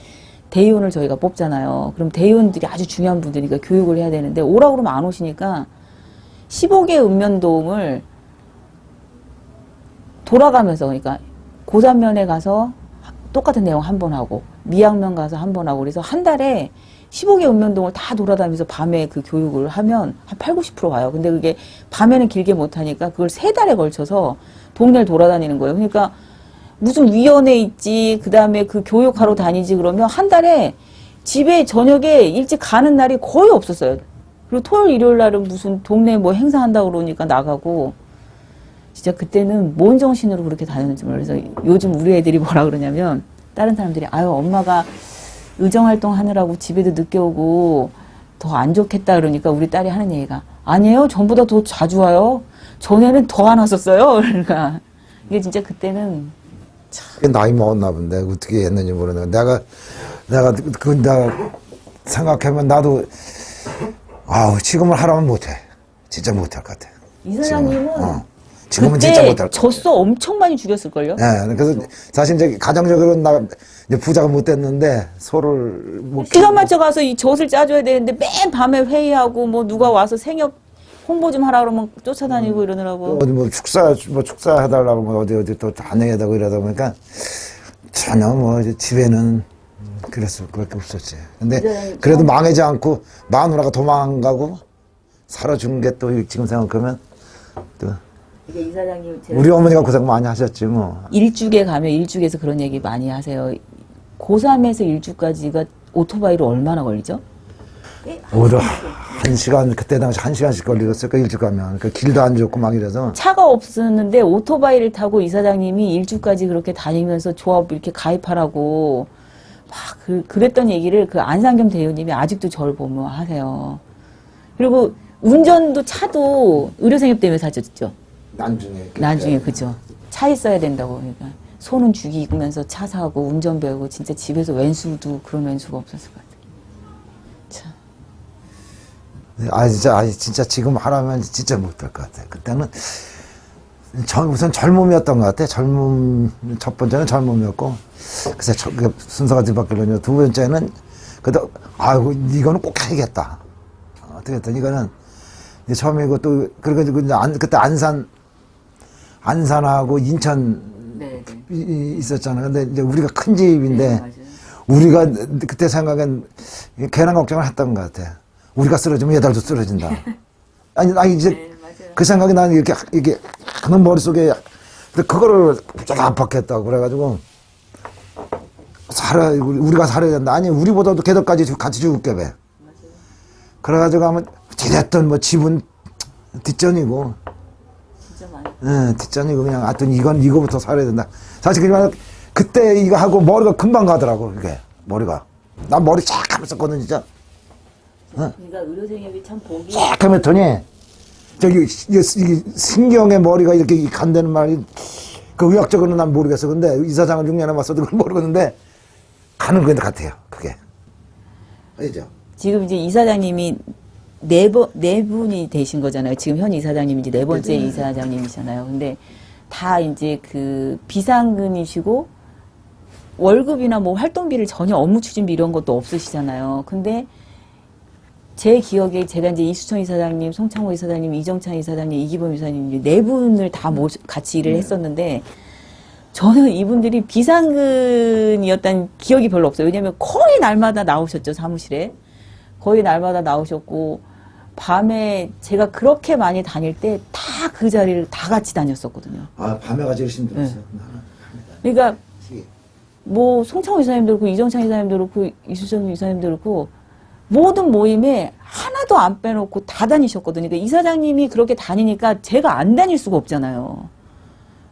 대의원을 저희가 뽑잖아요. 그럼 대의원들이 아주 중요한 분들이니까 교육을 해야 되는데 오라고 그러면 안 오시니까 15개 읍면동을 돌아가면서 그러니까 고산면에 가서 똑같은 내용 한 번 하고 미양면 가서 한 번 하고 그래서 한 달에 15개 읍면동을 다 돌아다니면서 밤에 그 교육을 하면 한 8, 90% 와요. 근데 그게 밤에는 길게 못 하니까 그걸 3달에 걸쳐서 동네를 돌아다니는 거예요. 그러니까 무슨 위원회 있지, 그 다음에 그 교육하러 다니지 그러면 한 달에 집에 저녁에 일찍 가는 날이 거의 없었어요. 그리고 토요일, 일요일 날은 무슨 동네 뭐 행사한다고 그러니까 나가고 진짜 그때는 뭔 정신으로 그렇게 다녔는지 몰라서 요즘 우리 애들이 뭐라 그러냐면 다른 사람들이 아유 엄마가 의정활동 하느라고 집에도 늦게 오고 더 안 좋겠다 그러니까 우리 딸이 하는 얘기가 아니에요. 전보다 더 자주 와요. 전에는 더 안 왔었어요. 그러니까 이게 진짜 그때는
나이 먹었나 본데 어떻게 했는지 모르는데 내가 생각하면 나도 아우 지금은 하라면 못해. 진짜 못할 것 같아.
이 사장님은
지금은 진짜 못할 것 같아.
젖소 엄청 많이 죽였을걸요?
네, 그래서 사실 이제 가정적으로 나 이제 부자가 못 됐는데 소를 못
시간 맞춰 가서 이 젖을 짜줘야 되는데 맨 밤에 회의하고 뭐 누가 와서 생협 홍보 좀 하라 그러면 쫓아다니고 이러느라고.
어디 뭐 축사 해달라고 뭐 어디 또 다녀야 되고 이러다 보니까 전혀 뭐 이제 집에는 그랬을 그밖에 없었지. 근데 그래도 망하지 않고 마누라가 도망가고 살아준 게 또 지금 생각하면 또
이게 이 사장님
우리 어머니가 고생 많이 하셨지 뭐.
일죽에 가면 일죽에서 그런 얘기 많이 하세요. 고3에서 일죽까지가 오토바이로 얼마나 걸리죠?
오히려 1시간 그때 당시 1시간씩 걸리겠을까 일찍 가면 그 길도 안 좋고 막 이래서
차가 없었는데 오토바이를 타고 이 사장님이 일주까지 그렇게 다니면서 조합 이렇게 가입하라고 막 그랬던 얘기를 그 안상겸 대표님이 아직도 저를 보면 하세요. 그리고 운전도 차도 의료생협 때문에 사줬죠. 나중에 그죠. 차 있어야 된다고 그러니까 손은 죽이면서 차 사고 운전 배우고 진짜 집에서 웬수도 그런 웬수가 없었을 것 같아요. 참.
진짜 지금 하라면 진짜 못할 것 같아. 그때는 우선 젊음이었던 것 같아. 첫 번째는 젊음이었고, 그래서 순서가 뒤바뀌거든요. 두 번째는, 그래도, 아이고, 이거는 꼭 해야겠다. 어떻게 했더니, 이거는, 이제 처음이고 또, 그래가지고, 그때 안산하고 인천,
네.
있었잖아. 근데 이제 우리가 큰 집인데,
네, 맞아요.
우리가 그때 생각엔 괜한 걱정을 했던 것 같아. 우리가 쓰러지면 얘들도 쓰러진다. 아니, 이제
네, 맞아요.
그 생각이 나는 이게, 그런 머릿속에, 근데 그거를 갑자기 압박했다고. 그래가지고, 우리가 살아야 된다. 아니, 우리보다도 걔들까지 같이 죽을게, 왜. 그래가지고 하면, 어찌됐든 뭐 집은 뒷전이고,
진짜 많이.
뒷전이고, 그냥, 하여튼 이거부터 살아야 된다. 사실 그냥, 그때 이거 하고 머리가 금방 가더라고, 이게. 머리가. 난 머리 쫙 하고 있었거든, 진짜.
그러니까 의료생협이 참 보기.
쫙 하면더니, 저기, 이게 신경의 머리가 이렇게 간다는 말이, 그 의학적으로는 난 모르겠어. 근데 이사장을 6년에 왔어도 그걸 모르겠는데, 가는 것 같아요, 그게. 알죠?
지금 이제 이사장님이 네 분이 되신 거잖아요. 지금 현 이사장님이 이제 네 번째
네.
이사장님이잖아요. 근데 다 이제 그 비상근이시고 월급이나 뭐 활동비를 전혀 업무 추진비 이런 것도 없으시잖아요. 근데 제 기억에 제가 이제 이수천 이사장님, 송창호 이사장님, 이정찬 이사장님, 이기범 이사장님 이제 네 분을 다 같이 일을 했었는데 저는 이분들이 비상근이었다는 기억이 별로 없어요. 왜냐면 거의 날마다 나오셨죠, 사무실에. 거의 날마다 나오셨고 밤에 제가 그렇게 많이 다닐 때 다 그 자리를 다 같이 다녔었거든요.
아, 밤에가 제일 힘들었어요.
그러니까 뭐 송창호 이사님도 그렇고 이정찬 이사님도 그렇고 이수정 이사님도 그렇고 모든 모임에 하나도 안 빼놓고 다 다니셨거든요. 그러니까 이사장님이 그렇게 다니니까 제가 안 다닐 수가 없잖아요.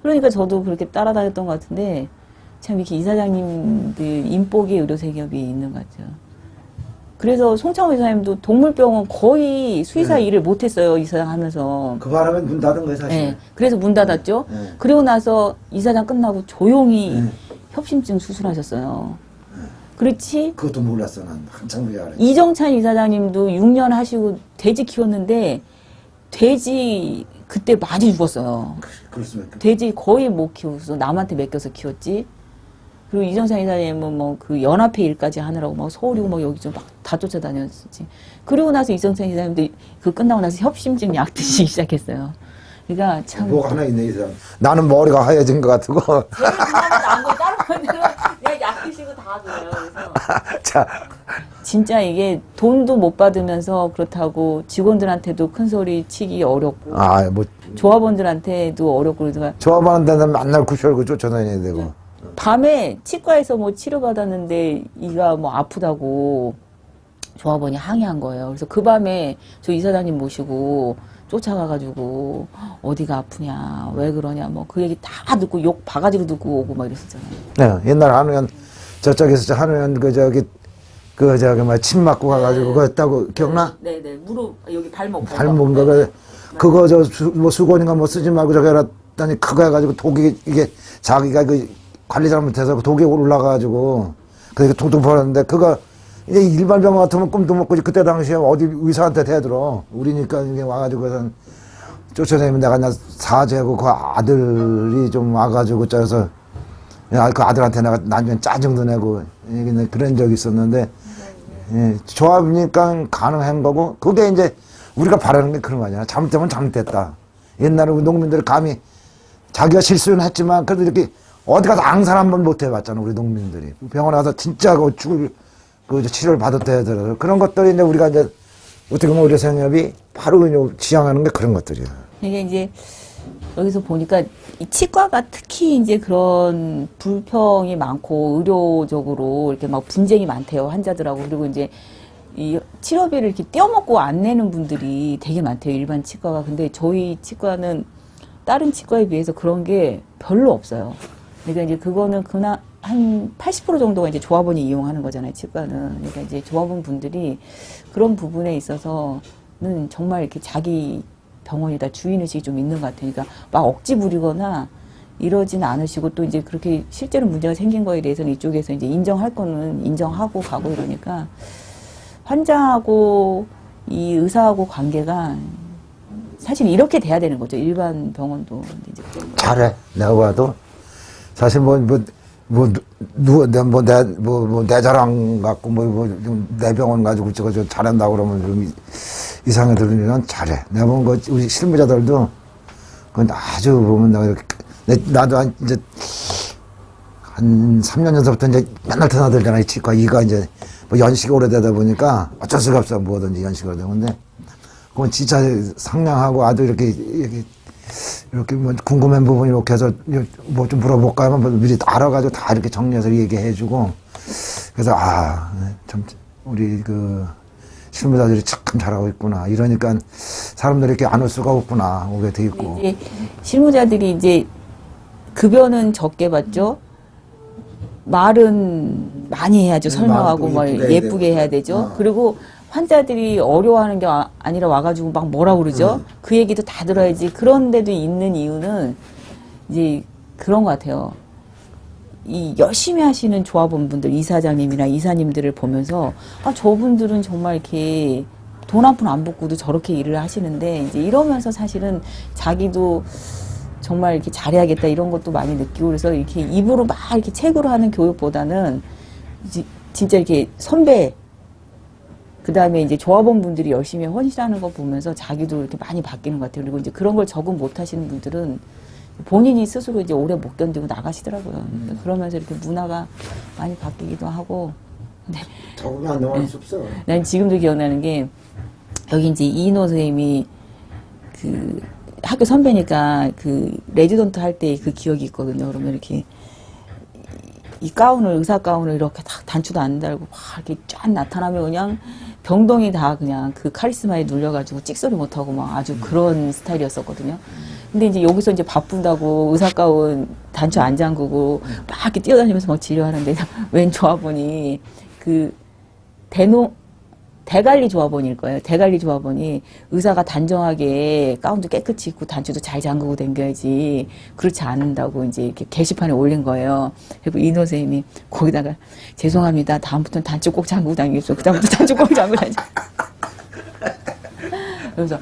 그러니까 저도 그렇게 따라다녔던 것 같은데 참 이렇게 이사장님들 인복의 의료생협이 있는 것 같아요. 그래서 송창호 이사님도 동물병원 거의 수의사 일을 못했어요. 이사장 하면서.
그 바람에 문 닫은 거예요, 사실.
네, 그래서 문 닫았죠.
네.
그리고 나서 이사장 끝나고 조용히
네.
협심증 수술하셨어요. 그렇지.
그것도 몰랐어, 난. 한참 후에 알았지.
이정찬 이사장님도 6년 하시고 돼지 키웠는데 돼지 그때 많이 죽었어요.
그럴 수밖에.
돼지 거의 못 키워서 남한테 맡겨서 키웠지. 그리고 이정찬 이사장님은 뭐 그 연합회 일까지 하느라고 막 서울이고 막 여기저기 막 다 쫓아다녔지. 그리고 나서 이정찬 이사장님도 그 끝나고 나서 협심증 약 드시기 시작했어요. 그러니까 참.
뭐가 하나 있네, 이 사람. 나는 머리가 하얘진 것 같고.
제일 나은 거 다른 분들은 그냥 약 드시고 다 그래요. 그래서.
자,
진짜 이게 돈도 못 받으면서 그렇다고 직원들한테도 큰 소리 치기 어렵고
뭐,
조합원들한테도 어렵고 그러다가
조합하는 데는 맨날 구설고 쫓아다녀야 되고.
밤에 치과에서 뭐 치료받았는데 이가 뭐 아프다고 조합원이 항의한 거예요. 그래서 그 밤에 저 이사장님 모시고 쫓아가가지고 어디가 아프냐 왜 그러냐 뭐 그 얘기 다 듣고 욕 바가지로 듣고 오고 막 이랬었잖아요.
네, 옛날 한우연, 저쪽에서 한우연 침 맞고 가가지고 그거 했다고 기억나?
네네 무릎 여기 발목
발목인가 그거 뭐 수건인가 뭐 쓰지 말고 저기 해놨더니 그거 해가지고 독이 이게 자기가 그 관리 잘못해서 그 독이 올라가가지고 그게 퉁퉁 벌었는데 그거 이제 일반 병원 같으면 꿈도 못 꾸지. 그때 당시에 어디 의사한테 대들어. 우리니까 이게 와가지고선 쫓아다니면 내가 그냥 사죄하고 그 아들이 좀 와가지고 짜서 그 아들한테 내가 나중에 짜증도 내고 그런 적이 있었는데 예, 조합이니까 가능한 거고 그게 이제 우리가 바라는 게 그런 거 아니야. 잘못되면 잘못됐다. 옛날에 우리 농민들이 감히 자기가 실수는 했지만 그래도 이렇게 어디 가서 앙살 한번 못 해봤잖아. 우리 농민들이 병원에 가서 진짜 그 치료를 받았다 하더라도 그런 것들이 이제 우리가 이제 어떻게 보면 의료생협이 바로 지향하는 게 그런 것들이야.
이게 이제 여기서 보니까 이 치과가 특히 이제 그런 불평이 많고 의료적으로 이렇게 막 분쟁이 많대요 환자들하고. 그리고 이제 이 치료비를 이렇게 떼어먹고 안 내는 분들이 되게 많대요 일반 치과가. 근데 저희 치과는 다른 치과에 비해서 그런 게 별로 없어요. 그러니까 이제 그거는 그나 한 80% 정도가 이제 조합원이 이용하는 거잖아요 치과는. 그러니까 이제 조합원 분들이 그런 부분에 있어서는 정말 이렇게 자기 병원이다 주인의식이 좀 있는 것 같아요. 그러니까 막 억지 부리거나 이러진 않으시고 또 이제 그렇게 실제로 문제가 생긴 거에 대해서는 이쪽에서 이제 인정할 거는 인정하고 가고 이러니까 환자하고 이 의사하고 관계가 사실 이렇게 돼야 되는 거죠. 일반 병원도. 이제
잘해. 내가 봐도 사실 내 자랑 갖고 내 병원 가지고 저거 잘한다고 그러면 좀 이상해 들으면 잘해. 내가 보면 우리 실무자들도 그건 아주 보면 내가 이렇게 나도 이제 한 3년 전부터 이제 맨날 드나들잖아. 이 치과 이가 이제 뭐 연식이 오래되다 보니까 어쩔 수가 없어. 뭐든지 연식이 오래되면. 근데 그건 진짜 상냥하고 아주 이렇게 뭐 궁금한 부분 이렇게 해서 뭐 좀 물어볼까 하면 미리 알아가지고 다 이렇게 정리해서 얘기해주고. 그래서 참 우리 그 실무자들이 참 잘하고 있구나. 이러니까 사람들이 이렇게 안 올 수가 없구나. 오게 돼 있고.
이제 실무자들이 이제 급여는 적게 받죠. 말은 많이 해야죠. 설명하고 뭐 예쁘게 해야 되죠. 그리고 환자들이 어려워하는 게 아니라 와가지고 막 뭐라 그러죠. 그 얘기도 다 들어야지. 그런 데도 있는 이유는 이제 그런 것 같아요. 이 열심히 하시는 조합원분들, 이사장님이나 이사님들을 보면서 저분들은 정말 이렇게 돈 한 푼 안 받고도 저렇게 일을 하시는데 이제 이러면서 사실은 자기도 정말 이렇게 잘해야겠다 이런 것도 많이 느끼고 그래서 이렇게 입으로 막 이렇게 책으로 하는 교육보다는 진짜 이렇게 선배 그 다음에 이제 조합원분들이 열심히 헌신하는 거 보면서 자기도 이렇게 많이 바뀌는 것 같아요. 그리고 이제 그런 걸 적응 못 하시는 분들은 본인이 스스로 이제 오래 못 견디고 나가시더라고요. 그러면서 이렇게 문화가 많이 바뀌기도 하고.
적응이 안 되면 수 없어.
난 지금도 기억나는 게 여기 이제 이인호 선생님이 그 학교 선배니까 그 레지던트 할 때 그 기억이 있거든요. 그러면 이렇게 이 가운을 의사 가운을 이렇게 딱 단추도 안 달고 막 이렇게 쫙 나타나면 그냥 병동이 다 그냥 그 카리스마에 눌려가지고 찍소리 못하고 막 아주 그런 스타일이었었거든요. 근데 이제 여기서 이제 바쁜다고 의사 가운 단추 안 잠그고 막 이렇게 뛰어다니면서 막 진료하는데 웬 조합원이 그 대관리 조합원일 거예요. 대관리 조합원이 의사가 단정하게 가운도 깨끗이 입고 단추도 잘 잠그고 댕겨야지 그렇지 않는다고 이제 이렇게 게시판에 올린 거예요. 그리고 이 선생님이 거기다가 죄송합니다. 다음부터는 단추 꼭 잠그고 다니겠어. 그다음부터 단추 꼭 잠그고 다니죠. 그래서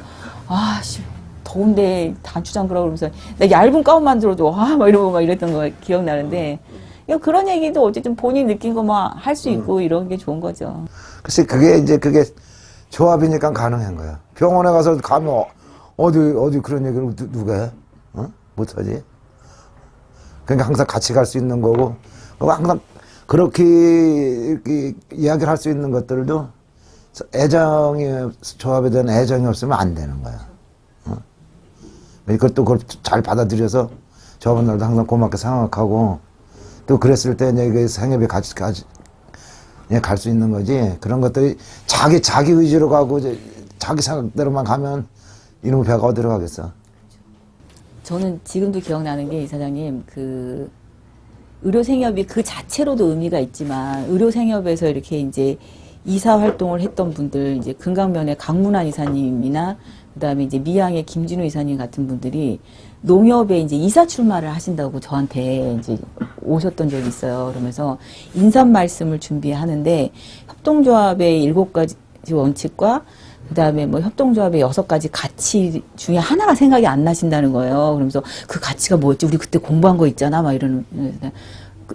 더운데 단추 잠그라고 그러면서 나 얇은 가운 만들어줘. 막 이러고 막 이랬던 거 기억나는데 그런 얘기도 어쨌든 본인 느낀 거 뭐 할 수 있고 이런 게 좋은 거죠.
글쎄, 그게 조합이니까 가능한 거야. 병원에 가서 가면 어디 그런 얘기를 누가 해? 못하지? 그러니까 항상 같이 갈 수 있는 거고, 항상 그렇게 이렇게 이야기를 할 수 있는 것들도 조합에 대한 애정이 없으면 안 되는 거야. 그것도 그걸 잘 받아들여서 조합원들도 항상 고맙게 생각하고, 또 그랬을 때 이제 생협에 같이 갈 수 있는 거지. 그런 것들이 자기 의지로 가고 이제 자기 생각대로만 가면 이놈의 배가 어디로 가겠어.
저는 지금도 기억나는 게 이사장님 그 의료생협이 그 자체로도 의미가 있지만 의료생협에서 이렇게 이제 이사 활동을 했던 분들 이제 금강면의 강문환 이사님이나 그다음에 이제 미양의 김진우 이사님 같은 분들이 농협에 이제 이사 출마를 하신다고 저한테 이제 오셨던 적이 있어요. 그러면서 인사 말씀을 준비하는데 협동조합의 7가지 원칙과 그다음에 뭐 협동조합의 6가지 가치 중에 하나가 생각이 안 나신다는 거예요. 그러면서 그 가치가 뭐였지? 우리 그때 공부한 거 있잖아. 막 이러는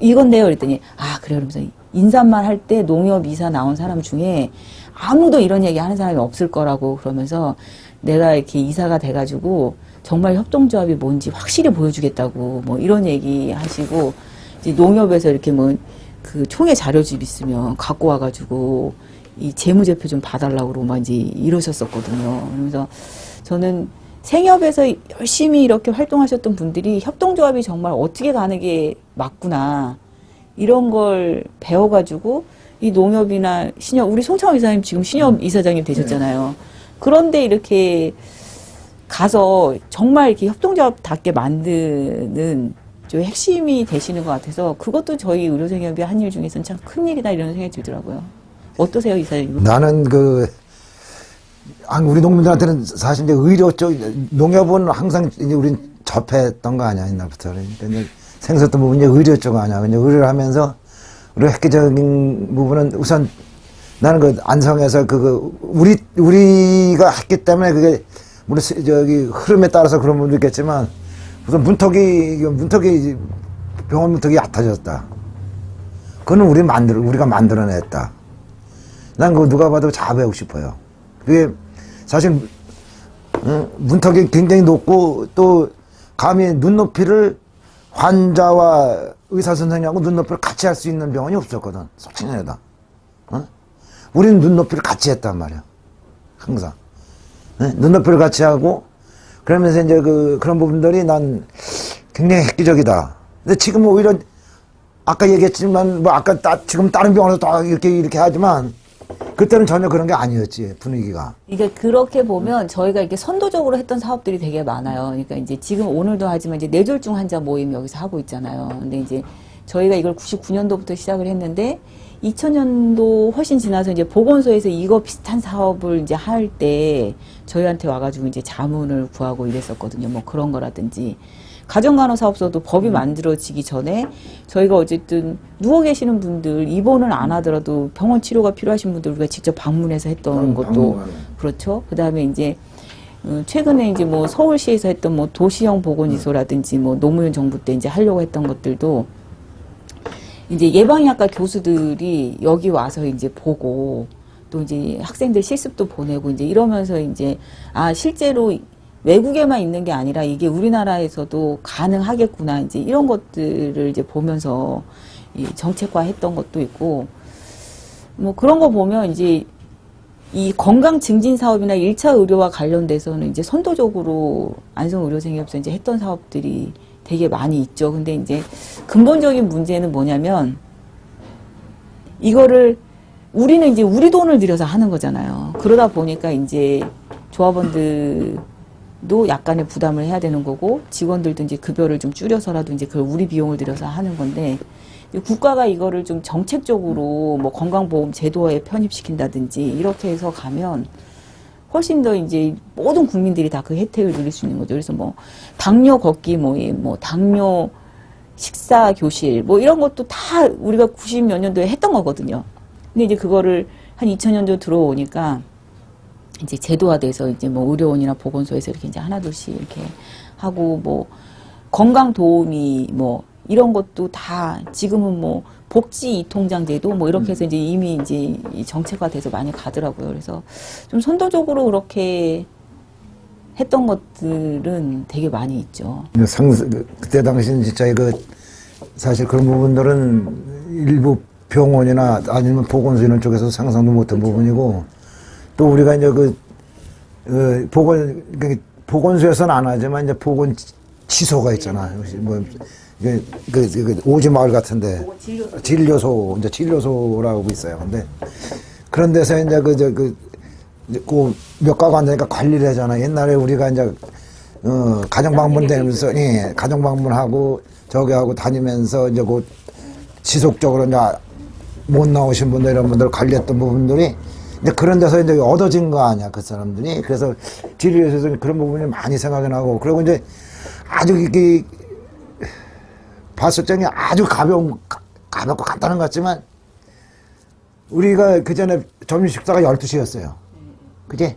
이건데요. 그랬더니 그래요. 그러면서 인사말 할 때 농협 이사 나온 사람 중에 아무도 이런 얘기 하는 사람이 없을 거라고 그러면서 내가 이렇게 이사가 돼가지고 정말 협동조합이 뭔지 확실히 보여주겠다고 뭐 이런 얘기 하시고 이제 농협에서 이렇게 뭐 그 총회 자료집 있으면 갖고 와가지고 이 재무제표 좀 봐달라고 그러고 막 이제 이러셨었거든요. 그러면서 저는 생협에서 열심히 이렇게 활동하셨던 분들이 협동조합이 정말 어떻게 가는 게 맞구나 이런 걸 배워가지고 이 농협이나 신협 우리 송창호 이사님 지금 신협 이사장님 되셨잖아요. 그런데 이렇게 가서 정말 이렇게 협동조합답게 만드는 좀 핵심이 되시는 것 같아서 그것도 저희 의료생협이 한 일 중에서는 참 큰일이다 이런 생각이 들더라고요. 어떠세요, 이사장님?
나는 우리 농민들한테는 사실 이제 의료 쪽, 농협은 항상 이제 우린 접했던 거 아니야, 옛날부터. 그러니까 이제 생겼던 부분이 의료 쪽 아니야. 근데 의료를 하면서 의료 획기적인 부분은 우선 나는 그 안성에서 우리가 했기 때문에 그게 물론 흐름에 따라서 그런 분도 있겠지만 우선 병원 문턱이 얕아졌다. 그거는 우리가 만들어냈다. 난 그거 누가 봐도 자배우고 싶어요. 그게 사실 문턱이 굉장히 높고 또 감히 눈높이를 환자와 의사 선생님하고 눈높이를 같이 할 수 있는 병원이 없었거든. 솔직히 말해다. 어? 우리는 눈높이를 같이 했단 말이야. 항상. 네? 눈높이를 같이 하고, 그러면서 이제 그런 부분들이 난 굉장히 획기적이다. 근데 지금은 오히려, 아까 얘기했지만, 뭐, 아까 지금 다른 병원에서 다 이렇게 하지만, 그때는 전혀 그런 게 아니었지, 분위기가.
그러니까 그렇게 보면 저희가 이렇게 선도적으로 했던 사업들이 되게 많아요. 그러니까 이제 지금 오늘도 하지만 이제 뇌졸중 환자 모임 여기서 하고 있잖아요. 근데 이제 저희가 이걸 99년도부터 시작을 했는데 2000년도 훨씬 지나서 이제 보건소에서 이거 비슷한 사업을 이제 할 때 저희한테 와가지고 이제 자문을 구하고 이랬었거든요. 뭐 그런 거라든지. 가정간호사업소도 법이 만들어지기 전에 저희가 어쨌든 누워 계시는 분들 입원을 안 하더라도 병원 치료가 필요하신 분들 우리가 직접 방문해서 했던 것도 그렇죠. 그 다음에 이제 최근에 이제 뭐 서울시에서 했던 뭐 도시형 보건시설라든지 뭐 노무현 정부 때 이제 하려고 했던 것들도 이제 예방의학과 교수들이 여기 와서 이제 보고 또 이제 학생들 실습도 보내고 이제 이러면서 이제 아 실제로 외국에만 있는 게 아니라 이게 우리나라에서도 가능하겠구나 이제 이런 것들을 이제 보면서 이 정책화했던 것도 있고 뭐 그런 거 보면 이제 이 건강 증진 사업이나 1차 의료와 관련돼서는 이제 선도적으로 안성의료생협에서 이제 했던 사업들이 되게 많이 있죠. 근데 이제 근본적인 문제는 뭐냐면 이거를 우리는 이제 우리 돈을 들여서 하는 거잖아요. 그러다 보니까 이제 조합원들도 약간의 부담을 해야 되는 거고 직원들도 이제 급여를 좀 줄여서라도 이제 그걸 우리 비용을 들여서 하는 건데 국가가 이거를 좀 정책적으로 뭐 건강보험 제도에 편입시킨다든지 이렇게 해서 가면 훨씬 더 이제 모든 국민들이 다 그 혜택을 누릴 수 있는 거죠. 그래서 뭐 당뇨 걷기 모임, 뭐 당뇨 식사 교실, 뭐 이런 것도 다 우리가 90 몇 년도에 했던 거거든요. 근데 이제 그거를 한 2000년도 들어오니까 이제 제도화돼서 이제 뭐 의료원이나 보건소에서 이렇게 이제 하나둘씩 이렇게 하고 뭐 건강 도우미 뭐 이런 것도 다 지금은 뭐 복지 통장 제도 뭐 이렇게 해서 이제 이미 이제 정책화돼서 많이 가더라고요. 그래서 좀 선도적으로 그렇게 했던 것들은 되게 많이 있죠.
그때 당시는 진짜 사실 그런 부분들은 일부 병원이나 아니면 보건소 이런 쪽에서 상상도 못한 부분이고 또 우리가 이제 보건소에서는 안 하지만 이제 보건지소가 있잖아. 뭐 오지 마을 같은데 진료소 이제 진료소라고 있어요. 근데 그런 데서 이제 몇 가구 안 되니까 관리를 하잖아. 옛날에 우리가 이제 가정 방문되면서 예, 가정 방문하고 저기 하고 다니면서 이제 지속적으로 이제 못 나오신 분들 이런 분들 관리했던 부분들이 이제 그런 데서 이제 얻어진 거 아니야 그 사람들이. 그래서 진료소에서 그런 부분이 많이 생각이 나고 그리고 이제 아주 이게 봤을 적에 아주 가볍고 간단한 것 같지만 우리가 그 전에 점심 식사가 12시였어요. 그지?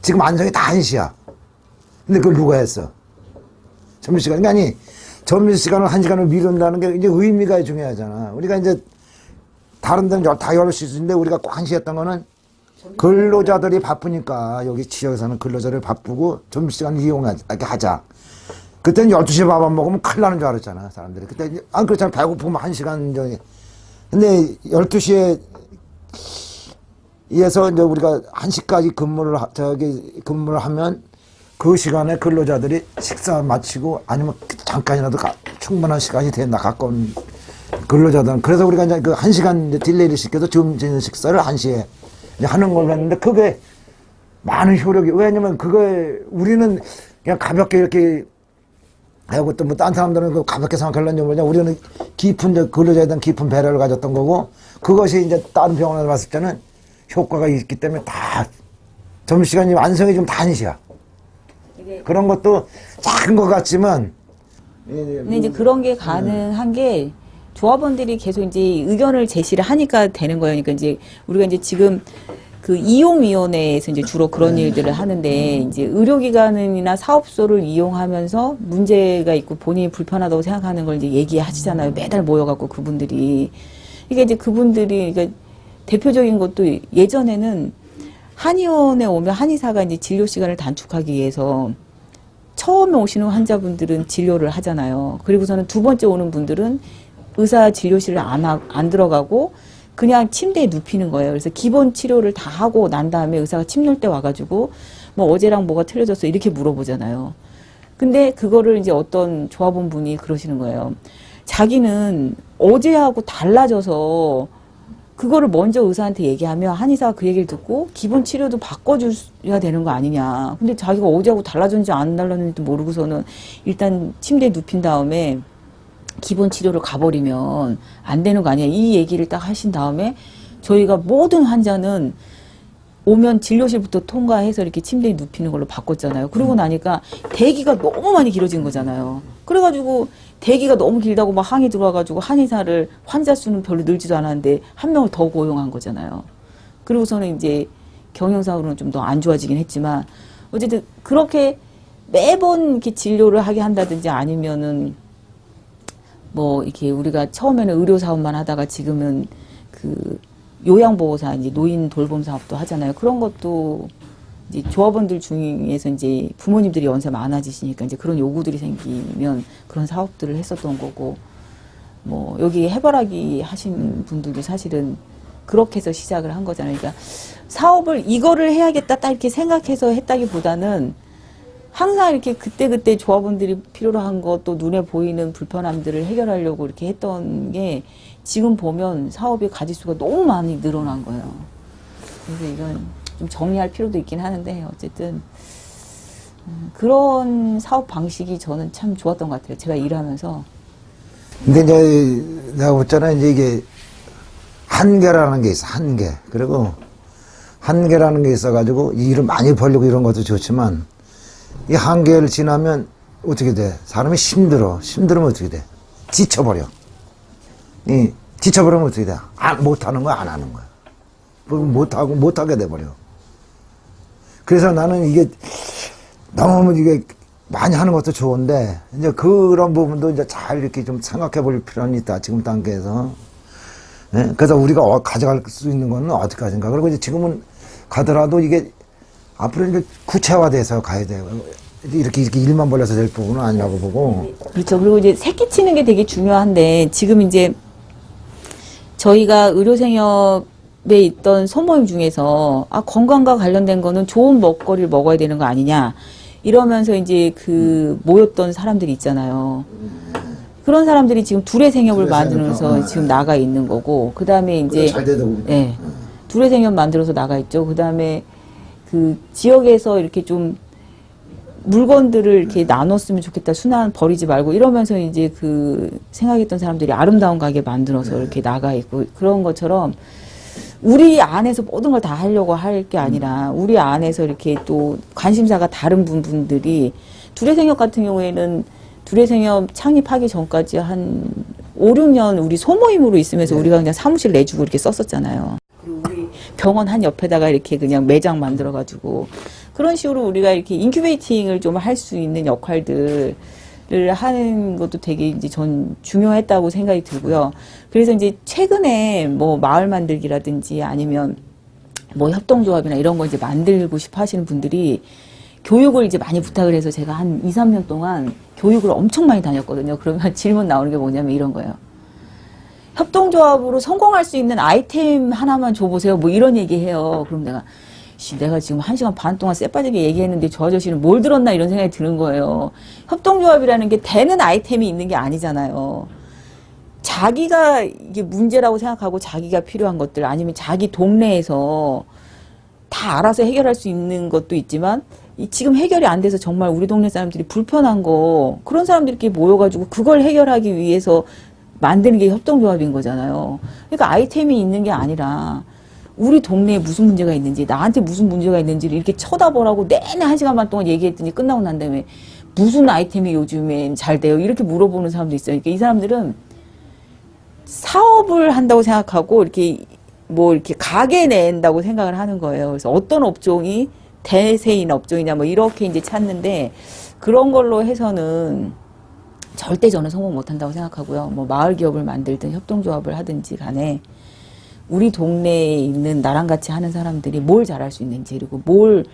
지금 안성이 다 1시야. 근데 그걸 누가 했어? 점심시간. 아니, 점심시간을 1시간을 미룬다는 게 이제 의미가 중요하잖아. 우리가 이제 다른 데는 다 10시인데 우리가 꼭 1시 했던 거는 근로자들이 바쁘니까 여기 지역에서는 근로자들이 바쁘고 점심시간 이렇게 하자. 그때는 12시에 밥 안 먹으면 큰일 나는 줄 알았잖아, 사람들이. 그때, 안 그렇잖아. 배고프면 1시간 전에. 근데 12시에 에서 이제 우리가 1시까지 근무를 하면 그 시간에 근로자들이 식사 마치고 아니면 잠깐이라도 충분한 시간이 된다. 가까운 근로자들은. 그래서 우리가 이제 그 1시간 이제 딜레이를 시켜서 점심 식사를 1시에 이제 하는 걸로 했는데 그게 많은 효력이, 왜냐면 그거에 우리는 그냥 가볍게 이렇게 하고 또 뭐 딴 사람들은 그 가볍게 생각하려는 뭐냐. 우리는 깊은 근로자에 대한 깊은 배려를 가졌던 거고 그것이 이제 다른 병원에서 봤을 때는 효과가 있기 때문에 다 점심시간이 완성이 좀 단시야. 그런 것도 작은 것 같지만
근데 이제 그런 게 가능한 게 조합원들이 계속 이제 의견을 제시를 하니까 되는 거예요. 그러니까 이제 우리가 이제 지금 그 이용위원회에서 이제 주로 그런 일들을 하는데 이제 의료기관이나 사업소를 이용하면서 문제가 있고 본인이 불편하다고 생각하는 걸 이제 얘기하시잖아요. 매달 모여갖고 그분들이. 이게 이제 그분들이 그러니까 대표적인 것도 예전에는 한의원에 오면 한의사가 이제 진료 시간을 단축하기 위해서 처음에 오시는 환자분들은 진료를 하잖아요. 그리고서는 두 번째 오는 분들은 의사 진료실을 안 들어가고 그냥 침대에 눕히는 거예요. 그래서 기본 치료를 다 하고 난 다음에 의사가 침 놓을 때 와가지고 뭐 어제랑 뭐가 틀려졌어 이렇게 물어보잖아요. 근데 그거를 이제 어떤 조합원 분이 그러시는 거예요. 자기는 어제하고 달라져서 그거를 먼저 의사한테 얘기하면 한의사가 그 얘기를 듣고 기본 치료도 바꿔줘야 되는 거 아니냐. 근데 자기가 어제하고 달라졌는지 안 달라졌는지도 모르고서는 일단 침대에 눕힌 다음에 기본 치료를 가버리면 안 되는 거 아니야. 이 얘기를 딱 하신 다음에 저희가 모든 환자는 오면 진료실부터 통과해서 이렇게 침대에 눕히는 걸로 바꿨잖아요. 그러고 나니까 대기가 너무 많이 길어진 거잖아요. 그래가지고 대기가 너무 길다고 막 항의 들어와가지고 한의사를 환자 수는 별로 늘지도 않았는데 한 명을 더 고용한 거잖아요. 그리고서는 이제 경영상으로는 좀 더 안 좋아지긴 했지만 어쨌든 그렇게 매번 이렇게 진료를 하게 한다든지 아니면은 뭐 이렇게 우리가 처음에는 의료 사업만 하다가 지금은 그 요양보호사 이제 노인 돌봄 사업도 하잖아요. 그런 것도 이제 조합원들 중에서 이제 부모님들이 연세 많아지시니까 이제 그런 요구들이 생기면 그런 사업들을 했었던 거고 뭐 여기 해바라기 하신 분들도 사실은 그렇게 해서 시작을 한 거잖아요. 그러니까 사업을 이거를 해야겠다 딱 이렇게 생각해서 했다기보다는 항상 이렇게 그때그때 조합원들이 필요로 한 것 또 눈에 보이는 불편함들을 해결하려고 이렇게 했던 게 지금 보면 사업의 가지수가 너무 많이 늘어난 거예요. 그래서 이건 좀 정리할 필요도 있긴 하는데 어쨌든 그런 사업 방식이 저는 참 좋았던 것 같아요. 제가 일하면서.
근데 이제 내가 봤잖아. 이제 이게 한계라는 게 있어. 한계. 그리고 한계라는 게 있어가지고 일을 많이 벌리고 이런 것도 좋지만 이 한계를 지나면 어떻게 돼? 사람이 힘들으면 어떻게 돼? 지쳐버려. 지쳐버리면 어떻게 돼? 못하는 거야, 안 하는 거야. 못하게 돼버려. 그래서 나는 이게 너무 이게 많이 하는 것도 좋은데, 이제 그런 부분도 이제 잘 이렇게 좀 생각해 볼 필요는 있다, 지금 단계에서. 예? 그래서 우리가 가져갈 수 있는 거는 어디까지인가. 그리고 이제 지금은 가더라도 이게 앞으로 이제 구체화돼서 가야 돼요. 이렇게 일만 벌려서 될 부분은 아니라고 보고.
그렇죠. 그리고 이제 새끼 치는 게 되게 중요한데 지금 이제 저희가 의료생협에 있던 소모임 중에서 건강과 관련된 거는 좋은 먹거리를 먹어야 되는 거 아니냐 이러면서 이제 그 모였던 사람들이 있잖아요. 그런 사람들이 지금 둘의 생협을 만들면서 지금 나가 있는 거고 그 다음에 이제
잘 되다 보니까.
네, 둘의 생협 만들어서 나가 있죠. 그 다음에 그 지역에서 이렇게 좀 물건들을 이렇게 나눴으면 좋겠다. 순환 버리지 말고 이러면서 이제 그 생각했던 사람들이 아름다운 가게 만들어서 이렇게 나가 있고 그런 것처럼 우리 안에서 모든 걸 다 하려고 할 게 아니라 우리 안에서 이렇게 또 관심사가 다른 분들이 두레생협 같은 경우에는 두레생협 창립하기 전까지 한 5, 6년 우리 소모임으로 있으면서 우리가 그냥 사무실 내주고 이렇게 썼었잖아요. 그리고 우리 병원 한 옆에다가 이렇게 그냥 매장 만들어가지고 그런 식으로 우리가 이렇게 인큐베이팅을 좀 할 수 있는 역할들을 하는 것도 되게 이제 전 중요했다고 생각이 들고요. 그래서 이제 최근에 뭐 마을 만들기라든지 아니면 뭐 협동조합이나 이런 거 이제 만들고 싶어 하시는 분들이 교육을 이제 많이 부탁을 해서 제가 한 2, 3년 동안 교육을 엄청 많이 다녔거든요. 그러면 질문 나오는 게 뭐냐면 이런 거예요. 협동조합으로 성공할 수 있는 아이템 하나만 줘보세요. 뭐 이런 얘기 해요. 그럼 내가 지금 1시간 반 동안 쎄빠지게 얘기했는데 저 아저씨는 뭘 들었나 이런 생각이 드는 거예요. 협동조합이라는 게 되는 아이템이 있는 게 아니잖아요. 자기가 이게 문제라고 생각하고 자기가 필요한 것들 아니면 자기 동네에서 다 알아서 해결할 수 있는 것도 있지만 지금 해결이 안 돼서 정말 우리 동네 사람들이 불편한 거 그런 사람들끼리 모여가지고 그걸 해결하기 위해서 만드는 게 협동조합인 거잖아요. 그러니까 아이템이 있는 게 아니라 우리 동네에 무슨 문제가 있는지 나한테 무슨 문제가 있는지를 이렇게 쳐다보라고 내내 1시간 반 동안 얘기했더니 끝나고 난 다음에 무슨 아이템이 요즘엔 잘 돼요 이렇게 물어보는 사람도 있어요. 그러니까 이 사람들은 사업을 한다고 생각하고 이렇게 뭐 이렇게 가게 낸다고 생각을 하는 거예요. 그래서 어떤 업종이 대세인 업종이냐 뭐 이렇게 이제 찾는데 그런 걸로 해서는 절대 저는 성공 못 한다고 생각하고요. 뭐 마을 기업을 만들든 협동조합을 하든지 간에 우리 동네에 있는 나랑 같이 하는 사람들이 뭘 잘할 수 있는지 그리고 뭘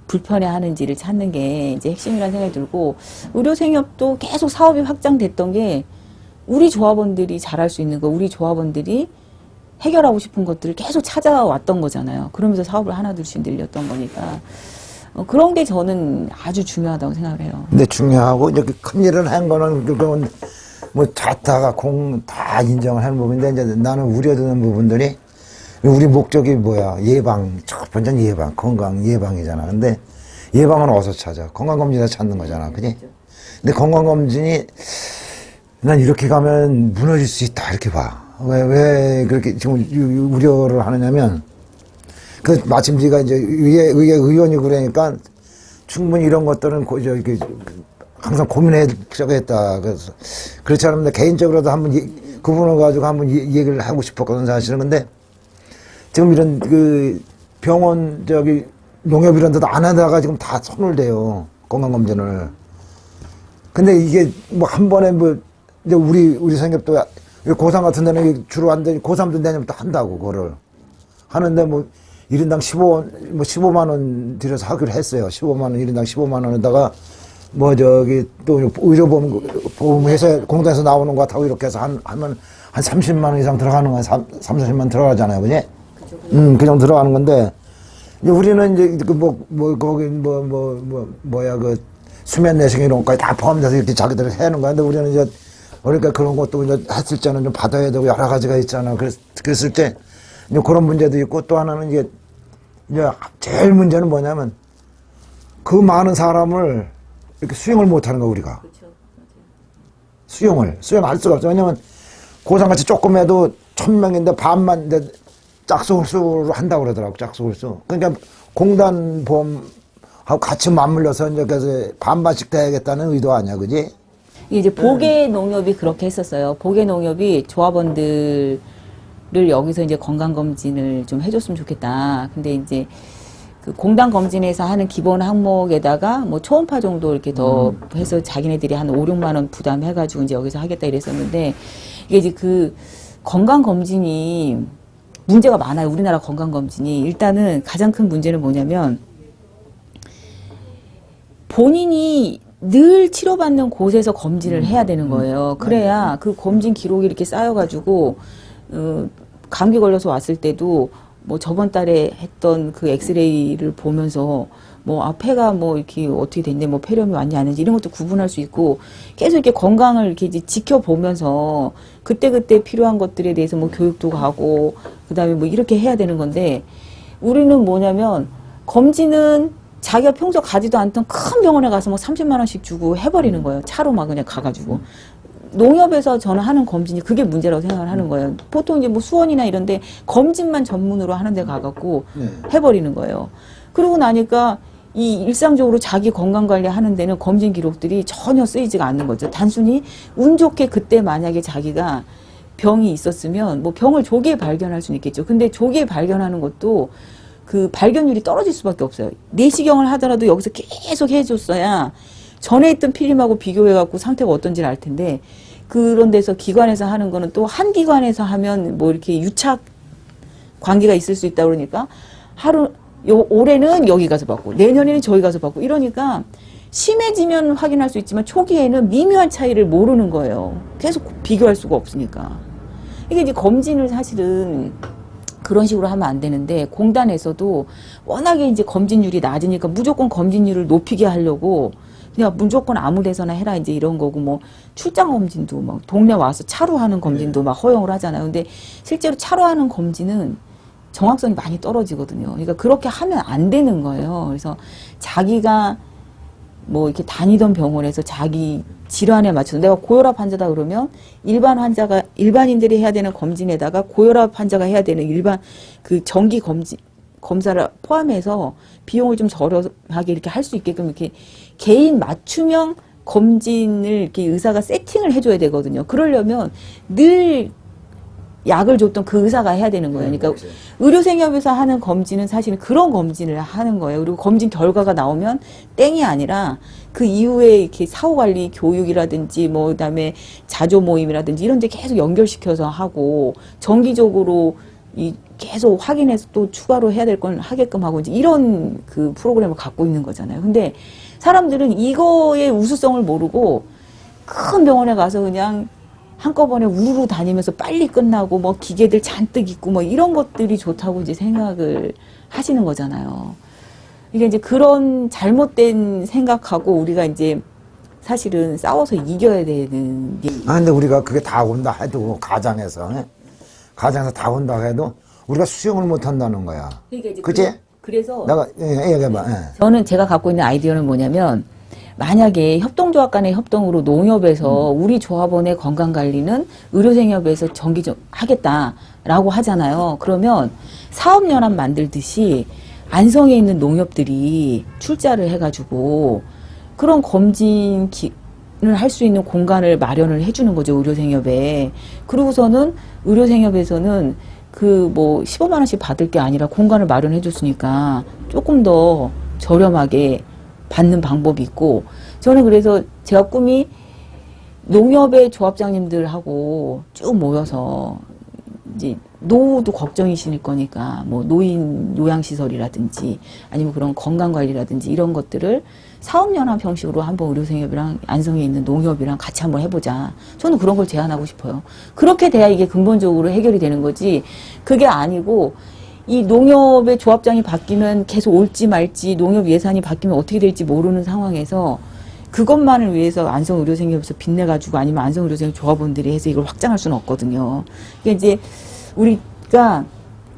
불편해하는지를 찾는 게 이제 핵심이라는 생각이 들고, 의료생협도 계속 사업이 확장됐던 게 우리 조합원들이 잘할 수 있는 거, 우리 조합원들이 해결하고 싶은 것들을 계속 찾아왔던 거잖아요. 그러면서 사업을 하나둘씩 늘렸던 거니까 그런 게 저는 아주 중요하다고 생각을 해요.
근데 중요하고 이제 큰 일을 한 거는 그건 뭐 좌타가 공 다 인정을 하는 부분인데, 이제 나는 우려되는 부분들이 우리 목적이 뭐야? 예방, 첫 번째는 예방, 건강 예방이잖아. 근데 예방은 어디서 찾아? 건강검진에서 찾는 거잖아, 그지? 근데 건강검진이 난 이렇게 가면 무너질 수 있다 이렇게 봐. 왜 그렇게 지금 우려를 하느냐면, 그 마침 네가 이제 의회 의원이 그러니까 충분히 이런 것들은 항상 고민해 필요했다. 그래서 그렇지 않으면 개인적으로도 한번 그 부분을 가지고 한번 얘기를 하고 싶었거든 사실은. 근데 지금 이런 그 병원 농협 이런 데도 안 하다가 지금 다 손을 대요, 건강검진을. 근데 이게 뭐 한 번에 뭐 이제 우리 생각도 고3 같은 데는 주로 한데 고3도 내년부터 한다고 그거를 하는데, 뭐 1인당 15만 원 들여서 하기로 했어요. 15만 원, 1인당 15만 원에다가 뭐 또 의료보험회사 공단에서 나오는 거 같다고 이렇게 해서 하면 한 30만 원 이상 들어가는 거야. 40만 원 들어가잖아요, 그지? 그 정도 들어가는 건데, 이제 우리는 이제 그 수면 내시경 이런 것까지 다 포함돼서 이렇게 자기들이 해는 거야. 근데 우리는 이제 그러니까 그런 것도 이제 했을 때는 좀 받아야 되고 여러 가지가 있잖아. 그랬을 때 이제 그런 문제도 있고, 또 하나는 이제 제일 문제는 뭐냐면 그 많은 사람을 이렇게 수용을 못하는 거, 우리가. 수용할 수가 없어. 왜냐면 고상같이 조금 해도 1000명인데 반만 짝수홀수로 한다고 그러더라고, 짝수홀수. 그러니까 공단 보험하고 같이 맞물려서 이제 그래서 반반씩 돼야겠다는 의도 아니야, 그지?
이제 보계농협이 그렇게 했었어요. 보계농협이 조합원들을 여기서 이제 건강검진을 좀 해줬으면 좋겠다. 근데 이제 그 공단 검진에서 하는 기본 항목에다가 뭐 초음파 정도 이렇게 더 해서 자기네들이 한 5, 6만 원 부담해가지고 이제 여기서 하겠다 이랬었는데, 이게 이제 그 건강검진이 문제가 많아요. 우리나라 건강검진이. 일단은 가장 큰 문제는 뭐냐면, 본인이 늘 치료받는 곳에서 검진을 해야 되는 거예요. 그래야 그 검진 기록이 이렇게 쌓여가지고, 감기 걸려서 왔을 때도 뭐 저번 달에 했던 그 엑스레이를 보면서 뭐 폐가 뭐 이렇게 어떻게 됐네, 뭐 폐렴이 왔냐 안 했는지 이런 것도 구분할 수 있고, 계속 이렇게 건강을 이렇게 이제 지켜보면서 그때그때 필요한 것들에 대해서 뭐 교육도 가고 그다음에 뭐 이렇게 해야 되는 건데, 우리는 뭐냐면 검진은 자기가 평소 가지도 않던 큰 병원에 가서 뭐 30만 원씩 주고 해버리는 거예요. 차로 막 그냥 가가지고. 농협에서 저는 하는 검진이 그게 문제라고 생각을 하는 거예요. 보통 이제 뭐 수원이나 이런데 검진만 전문으로 하는 데 가갖고 해버리는 거예요. 그러고 나니까 이 일상적으로 자기 건강관리 하는 데는 검진 기록들이 전혀 쓰이지가 않는 거죠. 단순히 운 좋게 그때 만약에 자기가 병이 있었으면 뭐 병을 조기에 발견할 수는 있겠죠. 근데 조기에 발견하는 것도 그 발견율이 떨어질 수밖에 없어요. 내시경을 하더라도 여기서 계속 해줬어야 전에 있던 필름하고 비교해갖고 상태가 어떤지를 알 텐데, 그런 데서 기관에서 하는 거는 또 한 기관에서 하면 뭐 이렇게 유착 관계가 있을 수 있다 그러니까 올해는 여기 가서 받고 내년에는 저기 가서 받고 이러니까 심해지면 확인할 수 있지만 초기에는 미묘한 차이를 모르는 거예요. 계속 비교할 수가 없으니까. 이게 이제 검진을 사실은 그런 식으로 하면 안 되는데, 공단에서도 워낙에 이제 검진율이 낮으니까 무조건 검진율을 높이게 하려고 그냥 무조건 아무 데서나 해라 이제 이런 거고, 뭐 출장 검진도 막 동네 와서 차로 하는 검진도 막 허용을 하잖아요. 근데 실제로 차로 하는 검진은 정확성이 많이 떨어지거든요. 그러니까 그렇게 하면 안 되는 거예요. 그래서 자기가 뭐 이렇게 다니던 병원에서 자기 질환에 맞춰서, 내가 고혈압 환자다 그러면 일반인들이 해야 되는 검진에다가 고혈압 환자가 해야 되는 일반 그 정기 검사를 포함해서 비용을 좀 저렴하게 이렇게 할 수 있게끔 이렇게 개인 맞춤형 검진을 이렇게 의사가 세팅을 해줘야 되거든요. 그러려면 늘 약을 줬던 그 의사가 해야 되는 거예요. 그러니까 의료생협에서 하는 검진은 사실은 그런 검진을 하는 거예요. 그리고 검진 결과가 나오면 땡이 아니라 그 이후에 이렇게 사후관리 교육이라든지 뭐 그다음에 자조 모임이라든지 이런 데 계속 연결시켜서 하고, 정기적으로 이 계속 확인해서 또 추가로 해야 될 건 하게끔 하고 이제 이런 그 프로그램을 갖고 있는 거잖아요. 근데 사람들은 이거의 우수성을 모르고 큰 병원에 가서 그냥 한꺼번에 우르르 다니면서 빨리 끝나고 뭐 기계들 잔뜩 있고 뭐 이런 것들이 좋다고 이제 생각을 하시는 거잖아요. 이게 이제 그런 잘못된 생각하고 우리가 이제 사실은 싸워서 이겨야 되는 게.
근데 우리가 그게 다 온다 해도 가장에서 다 온다 해도 우리가 수용을 못 한다는 거야.
그러니까 이제
그치?
그래서
내가 얘기해봐.
저는 제가 갖고 있는 아이디어는 뭐냐면 만약에 협동조합 간의 협동으로 농협에서 우리 조합원의 건강관리는 의료생협에서 하겠다라고 하잖아요. 그러면 사업연합 만들듯이 안성에 있는 농협들이 출자를 해가지고 그런 검진을 할 수 있는 공간을 마련을 해주는 거죠. 의료생협에. 그러고서는 의료생협에서는 그 뭐 15만 원씩 받을 게 아니라 공간을 마련해 줬으니까 조금 더 저렴하게 받는 방법이 있고, 저는 그래서 제가 꿈이 농협의 조합장님들하고 쭉 모여서 이제 노후도 걱정이실 거니까 뭐 노인 요양시설이라든지 아니면 그런 건강관리라든지 이런 것들을 사업연합 형식으로 한번 의료생협이랑 안성에 있는 농협이랑 같이 한번 해보자. 저는 그런 걸 제안하고 싶어요. 그렇게 돼야 이게 근본적으로 해결이 되는 거지. 그게 아니고 이 농협의 조합장이 바뀌면 계속 올지 말지, 농협 예산이 바뀌면 어떻게 될지 모르는 상황에서 그것만을 위해서 안성의료생협에서 빚내가지고 아니면 안성의료생협 조합원들이 해서 이걸 확장할 수는 없거든요. 그러니까 이제 우리가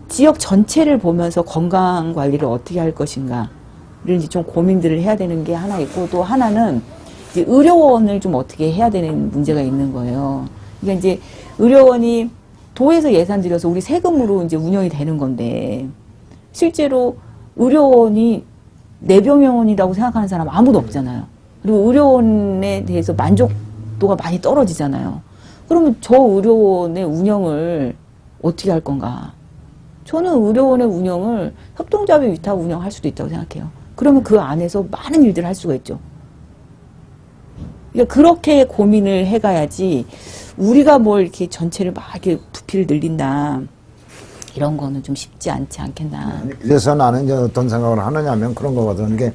지역 전체를 보면서 건강 관리를 어떻게 할 것인가를 이제 좀 고민들을 해야 되는 게 하나 있고, 또 하나는 이제 의료원을 좀 어떻게 해야 되는 문제가 있는 거예요. 그러니까 이제 의료원이 도에서 예산 들여서 우리 세금으로 이제 운영이 되는 건데, 실제로 의료원이 내병원이라고 생각하는 사람 아무도 없잖아요. 그리고 의료원에 대해서 만족도가 많이 떨어지잖아요. 그러면 저 의료원의 운영을 어떻게 할 건가? 저는 의료원의 운영을 협동조합의 위탁 운영할 수도 있다고 생각해요. 그러면 그 안에서 많은 일들을 할 수가 있죠. 그러니까 그렇게 고민을 해가야지 우리가 뭘 이렇게 전체를 막 이렇게 부피를 늘린다, 이런 거는 좀 쉽지 않지 않겠나.
그래서 나는 이제 어떤 생각을 하느냐면 그런 거거든. 이게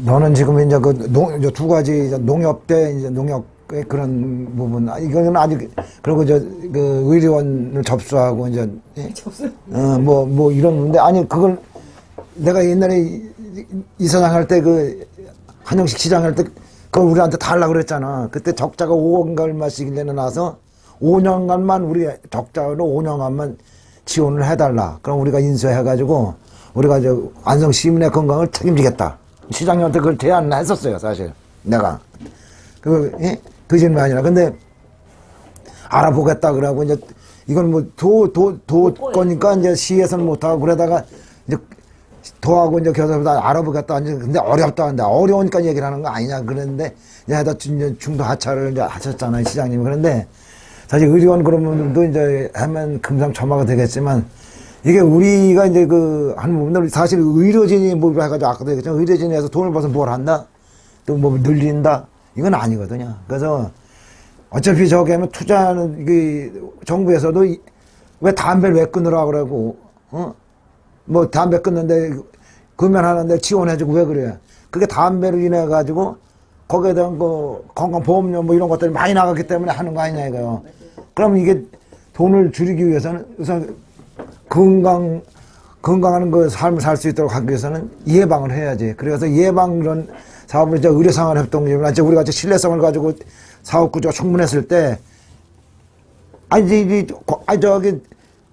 너는 지금 이제 이제 두 가지 이제 농협 때 이제 농협의 그런 부분, 이거는 아직, 그리고 그 의료원을 접수하고 이제 뭐 이런 건데, 아니 그걸 내가 옛날에 이사장 할 때 그 한영식 시장 할 때 그걸 우리한테 달라고 그랬잖아. 그때 적자가 5억인가 얼마씩 내놔서 5년간만 우리 적자로 5년간만 지원을 해달라. 그럼 우리가 인수해가지고 우리가 안성 시민의 건강을 책임지겠다. 시장님한테 그걸 제안을 했었어요, 사실. 내가. 그 질문이 아니라. 근데 알아보겠다 그러고 이제 이건 뭐 도 거니까 이제 시에서는 못하고 그러다가 이제 도하고 이제 교섭보다 알아보겠다. 근데 어렵다. 근데 어려우니까 얘기를 하는 거 아니냐 그랬는데, 야다 중도 하차를 이제 하셨잖아요, 시장님이. 그런데 사실 의료원 그런 분들도 이제 하면 금상첨화가 되겠지만, 이게 우리가 이제 하는 부분들, 사실 의료진이 뭐 해가지고 아까도 얘기했지만 의료진에서 돈을 벌어서 뭘 한다? 또 뭐 늘린다? 이건 아니거든요. 그래서 어차피 저기 하면 투자하는, 정부에서도 왜 담배를 왜 끊으라고 그러고, 뭐 담배 끊는데 금연하는데 지원해주고 왜 그래요? 그게 담배로 인해 가지고 거기에 대한 건강보험료 뭐 이런 것들이 많이 나갔기 때문에 하는 거 아니냐 이거요. 그럼 이게 돈을 줄이기 위해서는 우선 건강한 그 삶을 살 수 있도록 하기 위해서는 예방을 해야지. 그래서 예방 그런 사업을 이제 의료생활협동조합이나 이제 우리가 신뢰성을 가지고 사업 구조가 충분했을 때, 저기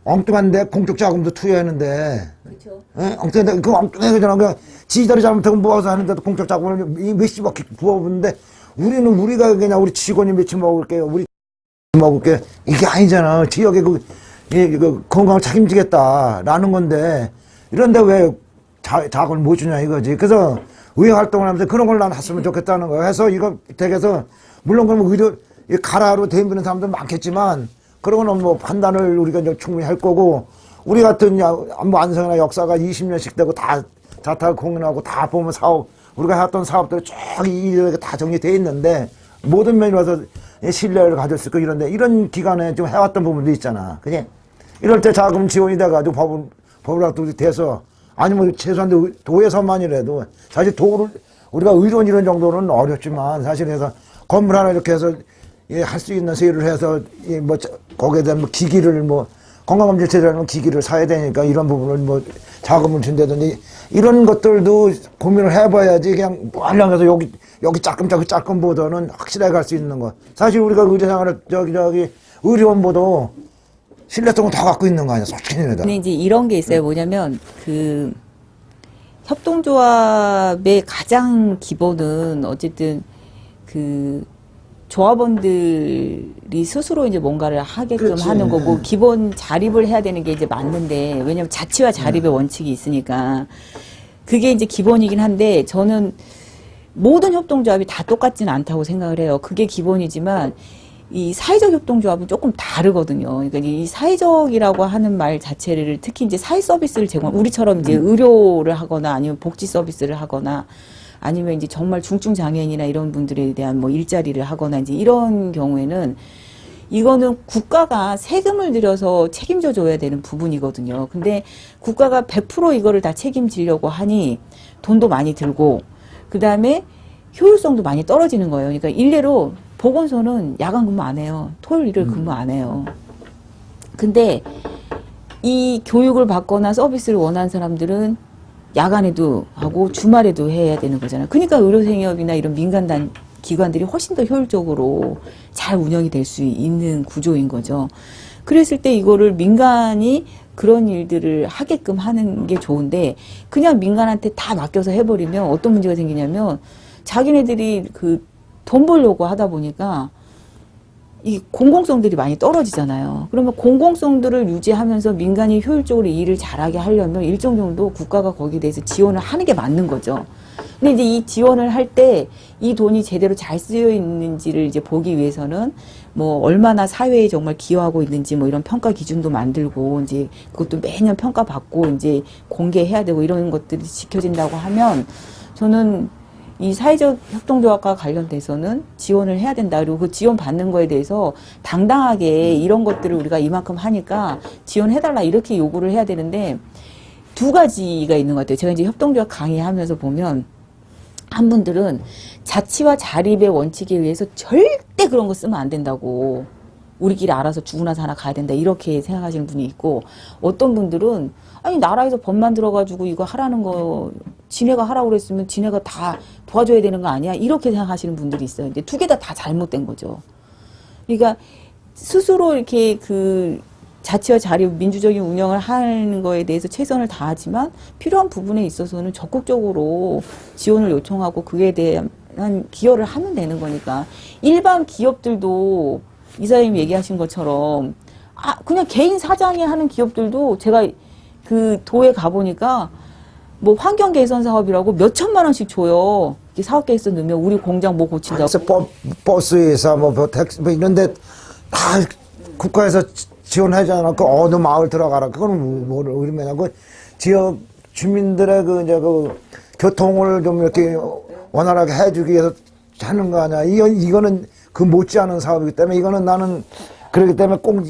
엉뚱한데 공적 자금도 투여했는데,
그렇죠.
엉뚱한데 그 엉뚱해잖아. 그냥 지지자리 잘못하고 모아서 하는데도 공적 자금을 몇십억 부어붓는데, 우리가 그냥 우리 직원이 며칠 먹을게요, 우리 먹을게, 이게 아니잖아. 지역에 그 건강을 책임지겠다라는 건데, 이런데 왜 자금을 못 주냐 이거지. 그래서 의회 활동을 하면서 그런 걸 난 했으면 좋겠다는 거야. 해서 이거 댁에서 물론 그러면 가라로 대비는 사람도 많겠지만, 그런 거는 뭐 판단을 우리가 이제 충분히 할 거고, 우리 같은 뭐 안성이나 역사가 20년씩 되고 다 자타 공연하고 다 보면 우리가 해왔던 사업들이 쭉 이렇게 다 정리되어 있는데, 모든 면이 와서 신뢰를 가질 수 있고 이런데, 이런 기간에 좀 해왔던 부분도 있잖아. 그지? 이럴 때 자금 지원이 돼가지고 법으로 돼서 아니면 최소한 도에서만이라도 사실 도를 우리가 의료원 이런 정도는 어렵지만 사실 해서 건물 하나 이렇게 해서 예, 할 수 있는 세율을 해서 예, 뭐 거기에 대한 뭐 기기를 뭐 건강검진 제도라는 기기를 사야 되니까 이런 부분을 뭐 자금을 준다든지 이런 것들도 고민을 해봐야지 그냥 말랑해서 여기 조금보다는 확실하게 갈 수 있는 거. 사실 우리가 의료생활을 저기 의료원보다 신뢰성을 더 갖고 있는 거 아니야, 솔직히 말해서.
근데 이제 이런 게 있어요. 뭐냐면 그 협동조합의 가장 기본은 어쨌든 그 조합원들이 스스로 이제 뭔가를 하게끔
그렇지.
하는 거고 기본 자립을 해야 되는 게 이제 맞는데 왜냐면 자치와 자립의 원칙이 있으니까 그게 이제 기본이긴 한데 저는 모든 협동조합이 다 똑같지는 않다고 생각을 해요. 그게 기본이지만 이 사회적 협동조합은 조금 다르거든요. 그러니까 이 사회적이라고 하는 말 자체를 특히 이제 사회 서비스를 우리처럼 이제 의료를 하거나 아니면 복지 서비스를 하거나 아니면 이제 정말 중증 장애인이나 이런 분들에 대한 뭐 일자리를 하거나 이제 이런 경우에는 이거는 국가가 세금을 들여서 책임져 줘야 되는 부분이거든요. 근데 국가가 100% 이거를 다 책임지려고 하니 돈도 많이 들고 그다음에 효율성도 많이 떨어지는 거예요. 그러니까 일례로 보건소는 야간 근무 안 해요. 토요일 일요일 근무 안 해요. 근데 이 교육을 받거나 서비스를 원하는 사람들은 야간에도 하고 주말에도 해야 되는 거잖아요. 그러니까 의료생협이나 이런 민간 기관들이 훨씬 더 효율적으로 잘 운영이 될 수 있는 구조인 거죠. 그랬을 때 이거를 민간이 그런 일들을 하게끔 하는 게 좋은데 그냥 민간한테 다 맡겨서 해버리면 어떤 문제가 생기냐면 자기네들이 그 돈 벌려고 하다 보니까 이 공공성들이 많이 떨어지잖아요. 그러면 공공성들을 유지하면서 민간이 효율적으로 일을 잘하게 하려면 일정 정도 국가가 거기에 대해서 지원을 하는 게 맞는 거죠. 근데 이제 이 지원을 할 때 이 돈이 제대로 잘 쓰여 있는지를 이제 보기 위해서는 뭐 얼마나 사회에 정말 기여하고 있는지 뭐 이런 평가 기준도 만들고 이제 그것도 매년 평가받고 이제 공개해야 되고 이런 것들이 지켜진다고 하면 저는 이 사회적 협동조합과 관련돼서는 지원을 해야 된다. 그리고 그 지원 받는 거에 대해서 당당하게 이런 것들을 우리가 이만큼 하니까 지원해달라 이렇게 요구를 해야 되는데 두 가지가 있는 것 같아요. 제가 이제 협동조합 강의하면서 보면 한 분들은 자치와 자립의 원칙에 의해서 절대 그런 거 쓰면 안 된다고 우리끼리 알아서 죽으나 사나 가야 된다 이렇게 생각하시는 분이 있고 어떤 분들은 아니 나라에서 법 만들어가지고 이거 하라는 거 지네가 하라고 그랬으면 지네가 다 도와줘야 되는 거 아니야 이렇게 생각하시는 분들이 있어요. 근데 두 개 다 잘못된 거죠. 그러니까 스스로 이렇게 그 자치와 자립 민주적인 운영을 하는 거에 대해서 최선을 다하지만 필요한 부분에 있어서는 적극적으로 지원을 요청하고 그에 대한 기여를 하면 되는 거니까 일반 기업들도 이사님 얘기하신 것처럼 그냥 개인 사장이 하는 기업들도 제가 그 도에 가보니까 뭐 환경 개선 사업이라고 몇 천만 원씩 줘요. 사업 계획서 넣으면 우리 공장 뭐 고친다고.
그래서 버스회사 뭐 택시 뭐 이런데 다 국가에서 지원하잖아. 그 어느 마을 들어가라. 그거는 뭐 의미냐? 그 지역 주민들의 그 이제 그 교통을 좀 이렇게 원활하게 해주기 위해서 하는 거 아니야? 이거는 그 못지않은 사업이기 때문에 이거는 나는 그렇기 때문에 꼭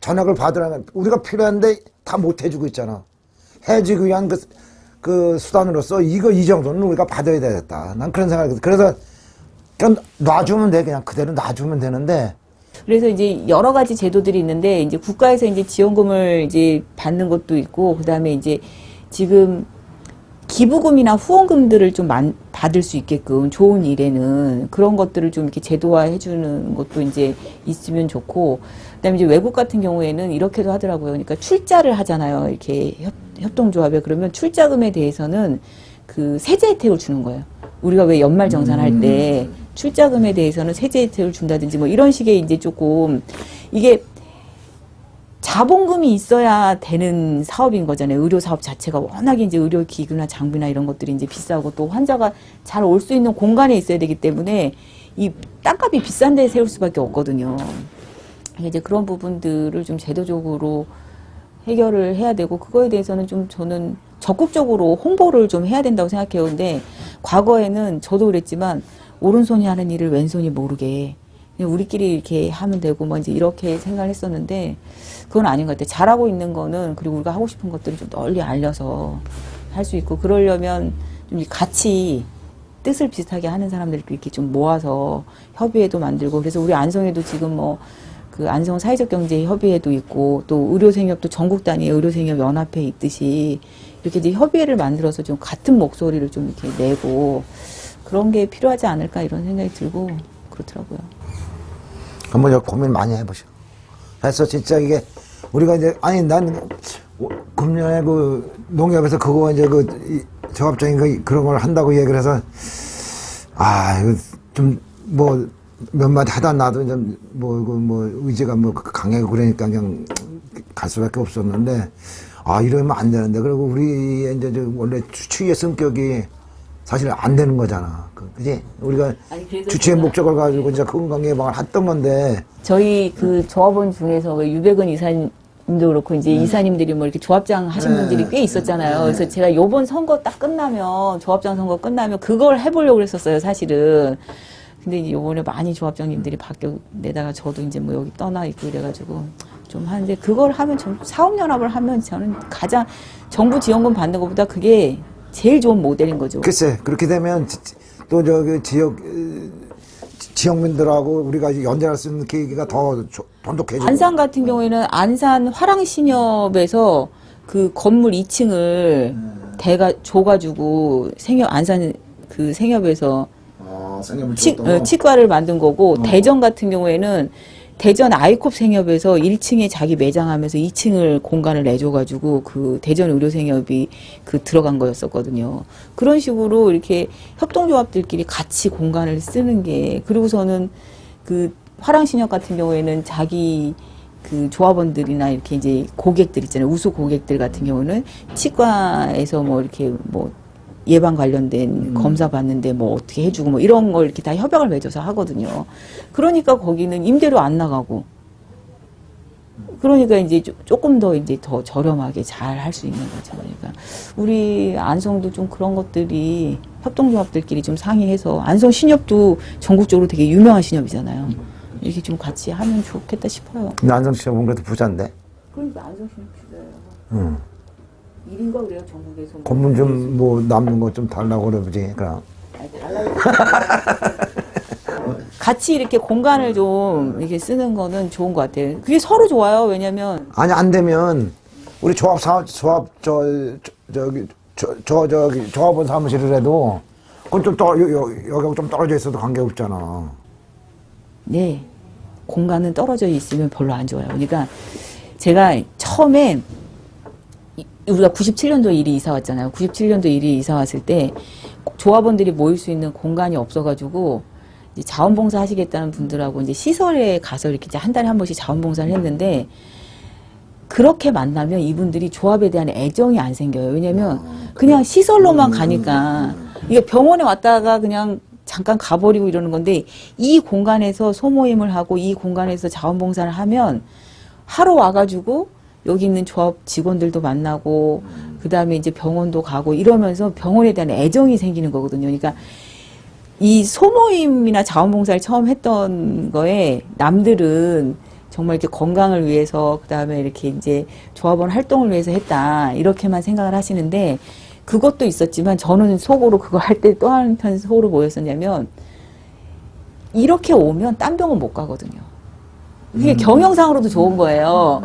전액을 받으라는 우리가 필요한데 다 못 해주고 있잖아. 해주기 위한 그 수단으로서 이 정도는 우리가 받아야 되겠다. 난 그런 생각이 그래서 그냥 놔주면 돼. 그냥 그대로 놔주면 되는데.
그래서 이제 여러 가지 제도들이 있는데 이제 국가에서 이제 지원금을 이제 받는 것도 있고 그다음에 이제 지금 기부금이나 후원금들을 좀 받을 수 있게끔 좋은 일에는 그런 것들을 좀 이렇게 제도화해 주는 것도 이제 있으면 좋고 그다음에 이제 외국 같은 경우에는 이렇게도 하더라고요. 그러니까 출자를 하잖아요. 이렇게 협동조합에 그러면 출자금에 대해서는 그 세제 혜택을 주는 거예요. 우리가 왜 연말 정산할 때 출자금에 대해서는 세제 혜택을 준다든지 뭐 이런 식의 이제 조금 이게 자본금이 있어야 되는 사업인 거잖아요. 의료 사업 자체가 워낙에 이제 의료 기구나 장비나 이런 것들이 이제 비싸고 또 환자가 잘 올 수 있는 공간에 있어야 되기 때문에 이 땅값이 비싼 데 세울 수밖에 없거든요. 이제 그런 부분들을 좀 제도적으로 해결을 해야 되고 그거에 대해서는 좀 저는 적극적으로 홍보를 좀 해야 된다고 생각해요. 근데 과거에는 저도 그랬지만 오른손이 하는 일을 왼손이 모르게 그냥 우리끼리 이렇게 하면 되고 뭐 이제 이렇게 생각을 했었는데 그건 아닌 것 같아요. 잘하고 있는 거는 그리고 우리가 하고 싶은 것들을 좀 널리 알려서 할 수 있고 그러려면 좀 같이 뜻을 비슷하게 하는 사람들 이렇게 좀 모아서 협의회도 만들고 그래서 우리 안성에도 지금 뭐 그 안성 사회적 경제 협의회도 있고 또 의료생협도 전국 단위 의료생협 연합회 있듯이 이렇게 이제 협의회를 만들어서 좀 같은 목소리를 좀 이렇게 내고 그런 게 필요하지 않을까 이런 생각이 들고 그렇더라고요.
한번 저 고민 많이 해보시오. 그래서 진짜 이게 우리가 이제 아니 난 금년에 그 농협에서 그거 이제 그 적합적인 그런 걸 한다고 얘기를 해서 아 이거 좀 뭐 몇 마디 하다 나도 좀 뭐 의지가 뭐 강하고 그러니까 그냥 갈 수밖에 없었는데 아 이러면 안 되는데 그리고 우리 이제 원래 주치의 성격이 사실 안 되는 거잖아. 그지? 우리가 주치의 목적을 가지고 이제 건강 예방을 했던 건데.
저희 그 조합원 중에서 왜 유백은 이사님도 그렇고 이제 이사님들이 뭐 이렇게 조합장 하신 분들이 꽤 있었잖아요. 그래서 제가 요번 선거 딱 끝나면 조합장 선거 끝나면 그걸 해보려고 그랬었어요, 사실은. 근데 이제 요번에 많이 조합장님들이 바뀌어내다가 저도 이제 뭐 여기 떠나 있고 이래가지고 좀 하는데 그걸 하면 사업연합을 하면 저는 가장 정부 지원금 받는 것보다 그게 제일 좋은 모델인 거죠.
글쎄, 그렇게 되면 또 저기 지역민들하고 우리가 연대할 수 있는 계기가 더 돈독해지고.
안산 같은 경우에는 안산 화랑신협에서 그 건물 2층을 줘가지고 안산 그 생협에서 치과를 만든 거고 대전 같은 경우에는 대전 아이콥 생협에서 1층에 자기 매장하면서 2층을 공간을 내줘가지고 그 대전 의료생협이 그 들어간 거였었거든요. 그런 식으로 이렇게 협동조합들끼리 같이 공간을 쓰는 게 그리고서는 그 화랑신협 같은 경우에는 자기 그 조합원들이나 이렇게 이제 고객들 있잖아요. 우수 고객들 같은 경우는 치과에서 뭐 이렇게 뭐 예방 관련된 검사 받는데 뭐 어떻게 해주고 뭐 이런 걸 이렇게 다 협약을 맺어서 하거든요. 그러니까 거기는 임대료 안 나가고 그러니까 이제 조금 더 이제 더 저렴하게 잘 할 수 있는 거죠. 그러니까 우리 안성도 좀 그런 것들이 협동조합들끼리 좀 상의해서 안성 신협도 전국적으로 되게 유명한 신협이잖아요. 이렇게 좀 같이 하면 좋겠다 싶어요.
근데 안성 신협은 그래도 부자인데.
그러니까 안성 신협 부자예요. 1인가 그래요, 전국에서.
건물 좀 뭐 남는 거 좀 달라고 그러지, 그럼.
같이 이렇게 공간을 좀 이렇게 쓰는 거는 좋은 것 같아요. 그게 서로 좋아요. 왜냐면.
아니, 안 되면 우리 조합원 사무실을 해도 그건 좀 여기하고 좀 떨어져 있어도 관계없잖아.
네. 공간은 떨어져 있으면 별로 안 좋아요. 그러니까 제가 처음에 우리가 97년도 일이 이사 왔잖아요. 97년도 일이 이사 왔을 때 조합원들이 모일 수 있는 공간이 없어가지고 이제 자원봉사 하시겠다는 분들하고 이제 시설에 가서 이렇게 이제 한 달에 한 번씩 자원봉사를 했는데 그렇게 만나면 이분들이 조합에 대한 애정이 안 생겨요. 왜냐면 그냥 시설로만 가니까 이게 병원에 왔다가 그냥 잠깐 가버리고 이러는 건데 이 공간에서 소모임을 하고 이 공간에서 자원봉사를 하면 하러 와가지고 여기 있는 조합 직원들도 만나고 그 다음에 이제 병원도 가고 이러면서 병원에 대한 애정이 생기는 거거든요. 그러니까 이 소모임이나 자원봉사를 처음 했던 거에 남들은 정말 이렇게 건강을 위해서 그 다음에 이렇게 이제 조합원 활동을 위해서 했다 이렇게만 생각을 하시는데 그것도 있었지만 저는 속으로 그거 할 때 또 한편 속으로 뭐였었냐면 이렇게 오면 딴 병원 못 가거든요. 그게 경영상으로도 좋은 거예요.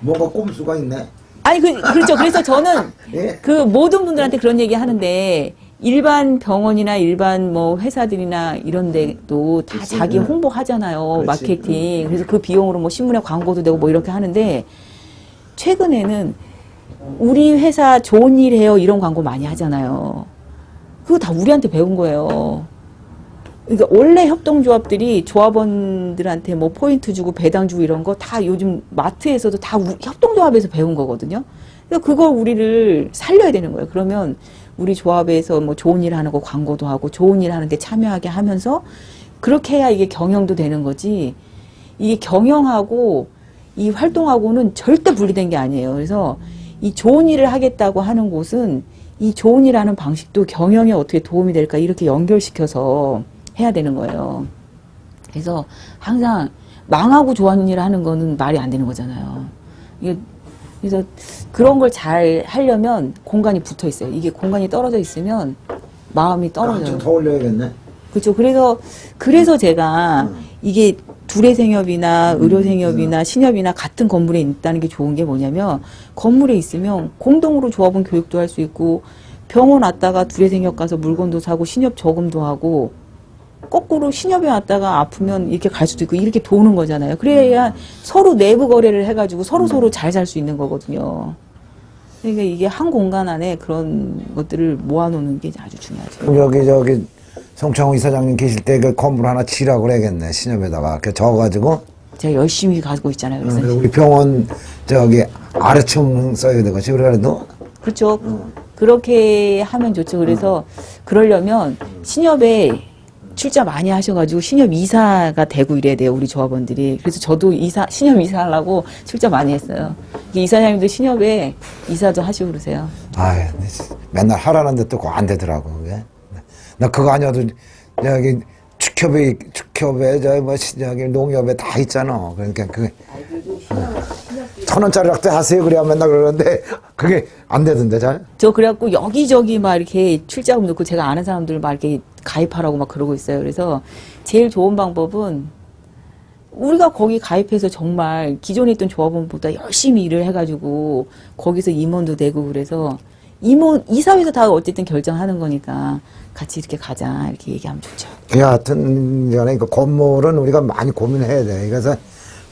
뭔가 꼼수가 있네.
아니, 그렇죠. 그래서 저는
예?
그 모든 분들한테 그런 얘기 하는데 일반 병원이나 일반 뭐 회사들이나 이런 데도 다
그치.
자기 홍보 하잖아요.
그렇지.
마케팅. 그래서 그 비용으로 뭐 신문에 광고도 되고 뭐 이렇게 하는데 최근에는 우리 회사 좋은 일 해요. 이런 광고 많이 하잖아요. 그거 다 우리한테 배운 거예요. 그러니까 원래 협동조합들이 조합원들한테 뭐 포인트 주고 배당 주고 이런 거 다 요즘 마트에서도 다 협동조합에서 배운 거거든요. 그러니까 그걸 우리를 살려야 되는 거예요. 그러면 우리 조합에서 뭐 좋은 일 하는 거 광고도 하고 좋은 일 하는데 참여하게 하면서 그렇게 해야 이게 경영도 되는 거지. 이게 경영하고 이 활동하고는 절대 분리된 게 아니에요. 그래서 이 좋은 일을 하겠다고 하는 곳은 이 좋은 일 하는 방식도 경영에 어떻게 도움이 될까 이렇게 연결시켜서 해야 되는 거예요. 그래서 항상 망하고 좋아하는 일을 하는 거는 말이 안 되는 거잖아요. 이게 그래서 그런 걸 잘 하려면 공간이 붙어 있어요. 이게 공간이 떨어져 있으면 마음이 떨어져요.
한층 더 올려야겠네.
그렇죠. 그래서 제가 이게 두레생협이나 의료생협이나 신협이나 같은 건물에 있다는 게 좋은 게 뭐냐면 건물에 있으면 공동으로 조합원 교육도 할 수 있고 병원 왔다가 두레생협 가서 물건도 사고 신협 저금도 하고 거꾸로 신협에 왔다가 아프면 이렇게 갈 수도 있고 이렇게 도는 거잖아요. 그래야 서로 내부 거래를 해가지고 서로 잘 살 수 있는 거거든요. 그러니까 이게 한 공간 안에 그런 것들을 모아놓는 게 아주 중요하죠.
저기 송창호 이사장님 계실 때 그 건물 하나 지라고 그래야겠네. 신협에다가 그 적어가지고.
제가 열심히 가고 있잖아요. 그래서
그리고 우리 병원 저기 아래층 써야 되겠지. 그래도.
그렇죠. 그렇게 하면 좋죠. 그래서 그러려면 신협에 출자 많이 하셔가지고 신협 이사가 되고 이래야 돼요. 우리 조합원들이. 그래서 저도 신협 이사 하려고 출자 많이 했어요. 이사장님도 신협에 이사도 하시고 그러세요.
아유, 맨날 하라는데 또 그거 안 되더라고. 그게. 나 그거 아니어도 저기 축협에 저기 농협에 다 있잖아. 그러니까 그 1,000원짜리라도 하세요. 그래야 맨날 그러는데 그게 안 되던데 잘.
저 그래갖고 여기저기 막 이렇게 출자금 넣고 제가 아는 사람들 막 이렇게 가입하라고 막 그러고 있어요. 그래서 제일 좋은 방법은 우리가 거기 가입해서 정말 기존에 있던 조합원보다 열심히 일을 해가지고 거기서 임원도 되고 그래서 이사회에서 다 어쨌든 결정하는 거니까 같이 이렇게 가자 이렇게 얘기하면 좋죠.
여하튼 그 건물은 우리가 많이 고민해야 돼. 그래서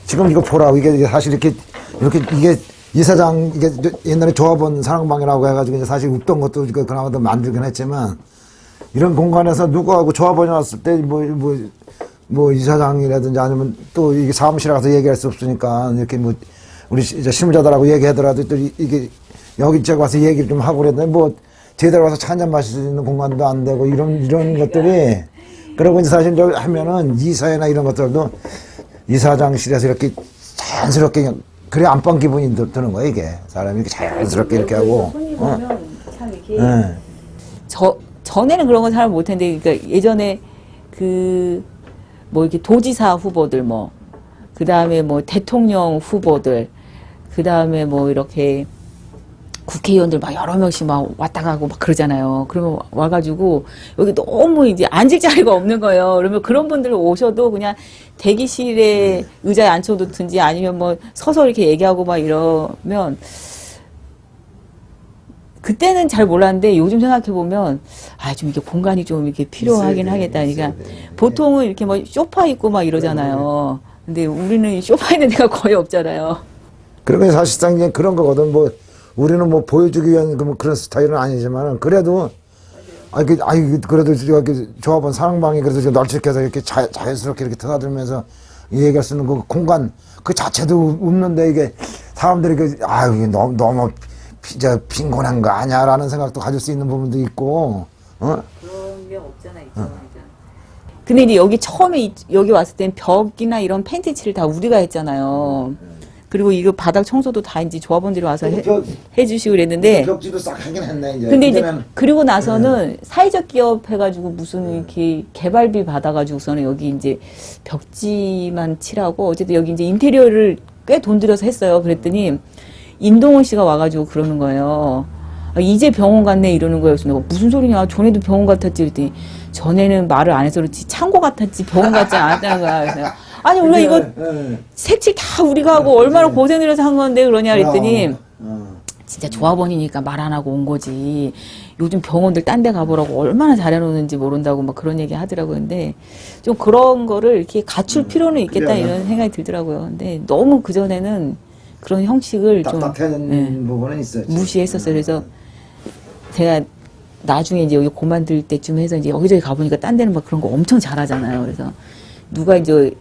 지금 이거 보라고 이게 사실 이게 이사장 이게 옛날에 조합원 사랑방이라고 해가지고 이제 사실 웃던 것도 그나마 더 만들긴 했지만 이런 공간에서 누구하고 조합원이 왔을 때 뭐 이사장이라든지 아니면 또 이게 사무실에 가서 얘기할 수 없으니까 이렇게 뭐 우리 이제 실무자들하고 얘기하더라도 또 이게 여기 제가 와서 얘기를 좀 하고 그랬더니 뭐 제대로 와서 차 한잔 마실 수 있는 공간도 안 되고 이런 것들이 그러고 이제 사실 저 하면은 이사회나 이런 것들도 이사장실에서 이렇게 자연스럽게 그냥 그래 안방 기분이 드는 거야 이게 사람이 이렇게 자연스럽게 이렇게 하고
손님 보면 참 이렇게 전에는 그런 거 잘 못했는데 그러니까 예전에 뭐 이렇게 도지사 후보들 그 다음에 뭐 대통령 후보들 그 다음에 뭐 이렇게 국회의원들 막 여러 명씩 막 왔다 가고 막 그러잖아요. 그러면 와가지고 여기 너무 이제 앉을 자리가 없는 거예요. 그러면 그런 분들 오셔도 그냥 대기실에 의자에 앉혀놓든지 아니면 뭐 서서 이렇게 얘기하고 막 이러면 그때는 잘 몰랐는데 요즘 생각해보면 좀 이게 공간이 좀 이렇게 필요하긴 하겠다. 그러니까 보통은 이렇게 뭐 소파 있고 막 이러잖아요. 근데 우리는 소파 있는 데가 거의 없잖아요.
그러면 사실상 이제 그런 거거든. 뭐 우리는 뭐 보여주기 위한 그런 스타일은 아니지만 그래도 그래도 저기 조합원 사랑방이 그래도 좀 널찍해서 이렇게 자연스럽게 이렇게 드나들면서 얘기할 수 있는 그 공간 그 자체도 없는데 이게 사람들이 이게 너무 빈곤한 거 아니야라는 생각도 가질 수 있는 부분도 있고.
그런 게 없잖아 있잖아. 근데 이제 여기 처음에 여기 왔을 땐 벽이나 이런 페인트 칠을 다 우리가 했잖아요. 그리고 이거 바닥 청소도 다 이제 조합원들이 와서 해주시고 그랬는데.
벽지도 싹 하긴 했네, 이제.
근데 이제 그리고 나서는 사회적 기업 해가지고 무슨 이렇게 개발비 받아가지고서는 여기 이제 벽지만 칠하고 어쨌든 여기 이제 인테리어를 꽤 돈 들여서 했어요. 그랬더니 임동원 씨가 와가지고 그러는 거예요. 이제 병원 갔네 이러는 거예요. 그래서 내가 무슨 소리냐. 전에도 병원 같았지. 그랬더니 전에는 말을 안 해서 그렇지 창고 같았지 병원 같지 않았다는 거야. 그래서 내가 아니 우리가 이거 색칠 다 우리가 하고 얼마나 고생을 해서 한 건데 그러냐 그랬더니 진짜 조합원이니까 말 안 하고 온 거지. 요즘 병원들 딴 데 가보라고 얼마나 잘해놓는지 모른다고 막 그런 얘기 하더라고요. 근데 좀 그런 거를 이렇게 갖출 필요는 있겠다 이런 생각이 들더라고요. 근데 너무 그전에는 그런 형식을 좀
딱딱한 부분은 있어요.
무시했었어요. 그래서 제가 나중에 이제 여기 고만들 때쯤 해서 이제 여기저기 가보니까 딴 데는 막 그런 거 엄청 잘하잖아요. 그래서 누가 이제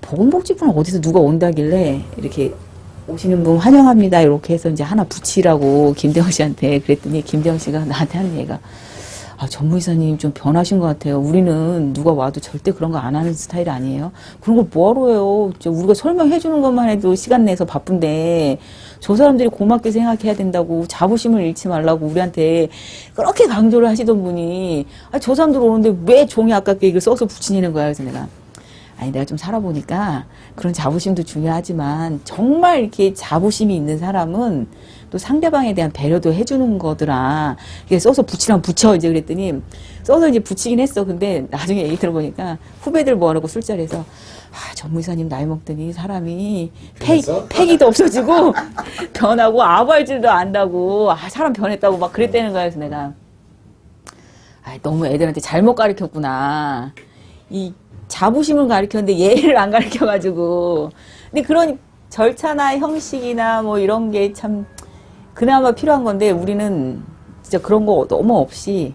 보건복지부는 어디서 누가 온다길래 이렇게 오시는 분 환영합니다 이렇게 해서 이제 하나 붙이라고 김대영 씨한테 그랬더니 김대영 씨가 나한테 하는 얘기가 전무이사님 좀 변하신 것 같아요. 우리는 누가 와도 절대 그런 거 안 하는 스타일 아니에요. 그런 걸 뭐하러 해요. 우리가 설명해 주는 것만 해도 시간 내서 바쁜데 저 사람들이 고맙게 생각해야 된다고 자부심을 잃지 말라고 우리한테 그렇게 강조를 하시던 분이 저 사람들 오는데 왜 종이 아깝게 이걸 써서 붙이냐는 거야. 그래서 내가 아니, 내가 좀 살아보니까 그런 자부심도 중요하지만 정말 이렇게 자부심이 있는 사람은 또 상대방에 대한 배려도 해주는 거더라. 그래서 써서 붙이라면 붙여. 이제 그랬더니 써서 이제 붙이긴 했어. 근데 나중에 얘기 들어보니까 후배들 모아놓고 술자리에서 아, 전무이사님 나이 먹더니 사람이 패기도 없어지고 변하고 아부 할 줄도 안다고 아, 사람 변했다고 막 그랬다는 거야. 그래서 내가 아, 너무 애들한테 잘못 가르쳤구나. 이 자부심을 가르쳤는데 예의를 안 가르쳐가지고. 근데 그런 절차나 형식이나 뭐 이런 게 참 그나마 필요한 건데 우리는 진짜 그런 거 너무 없이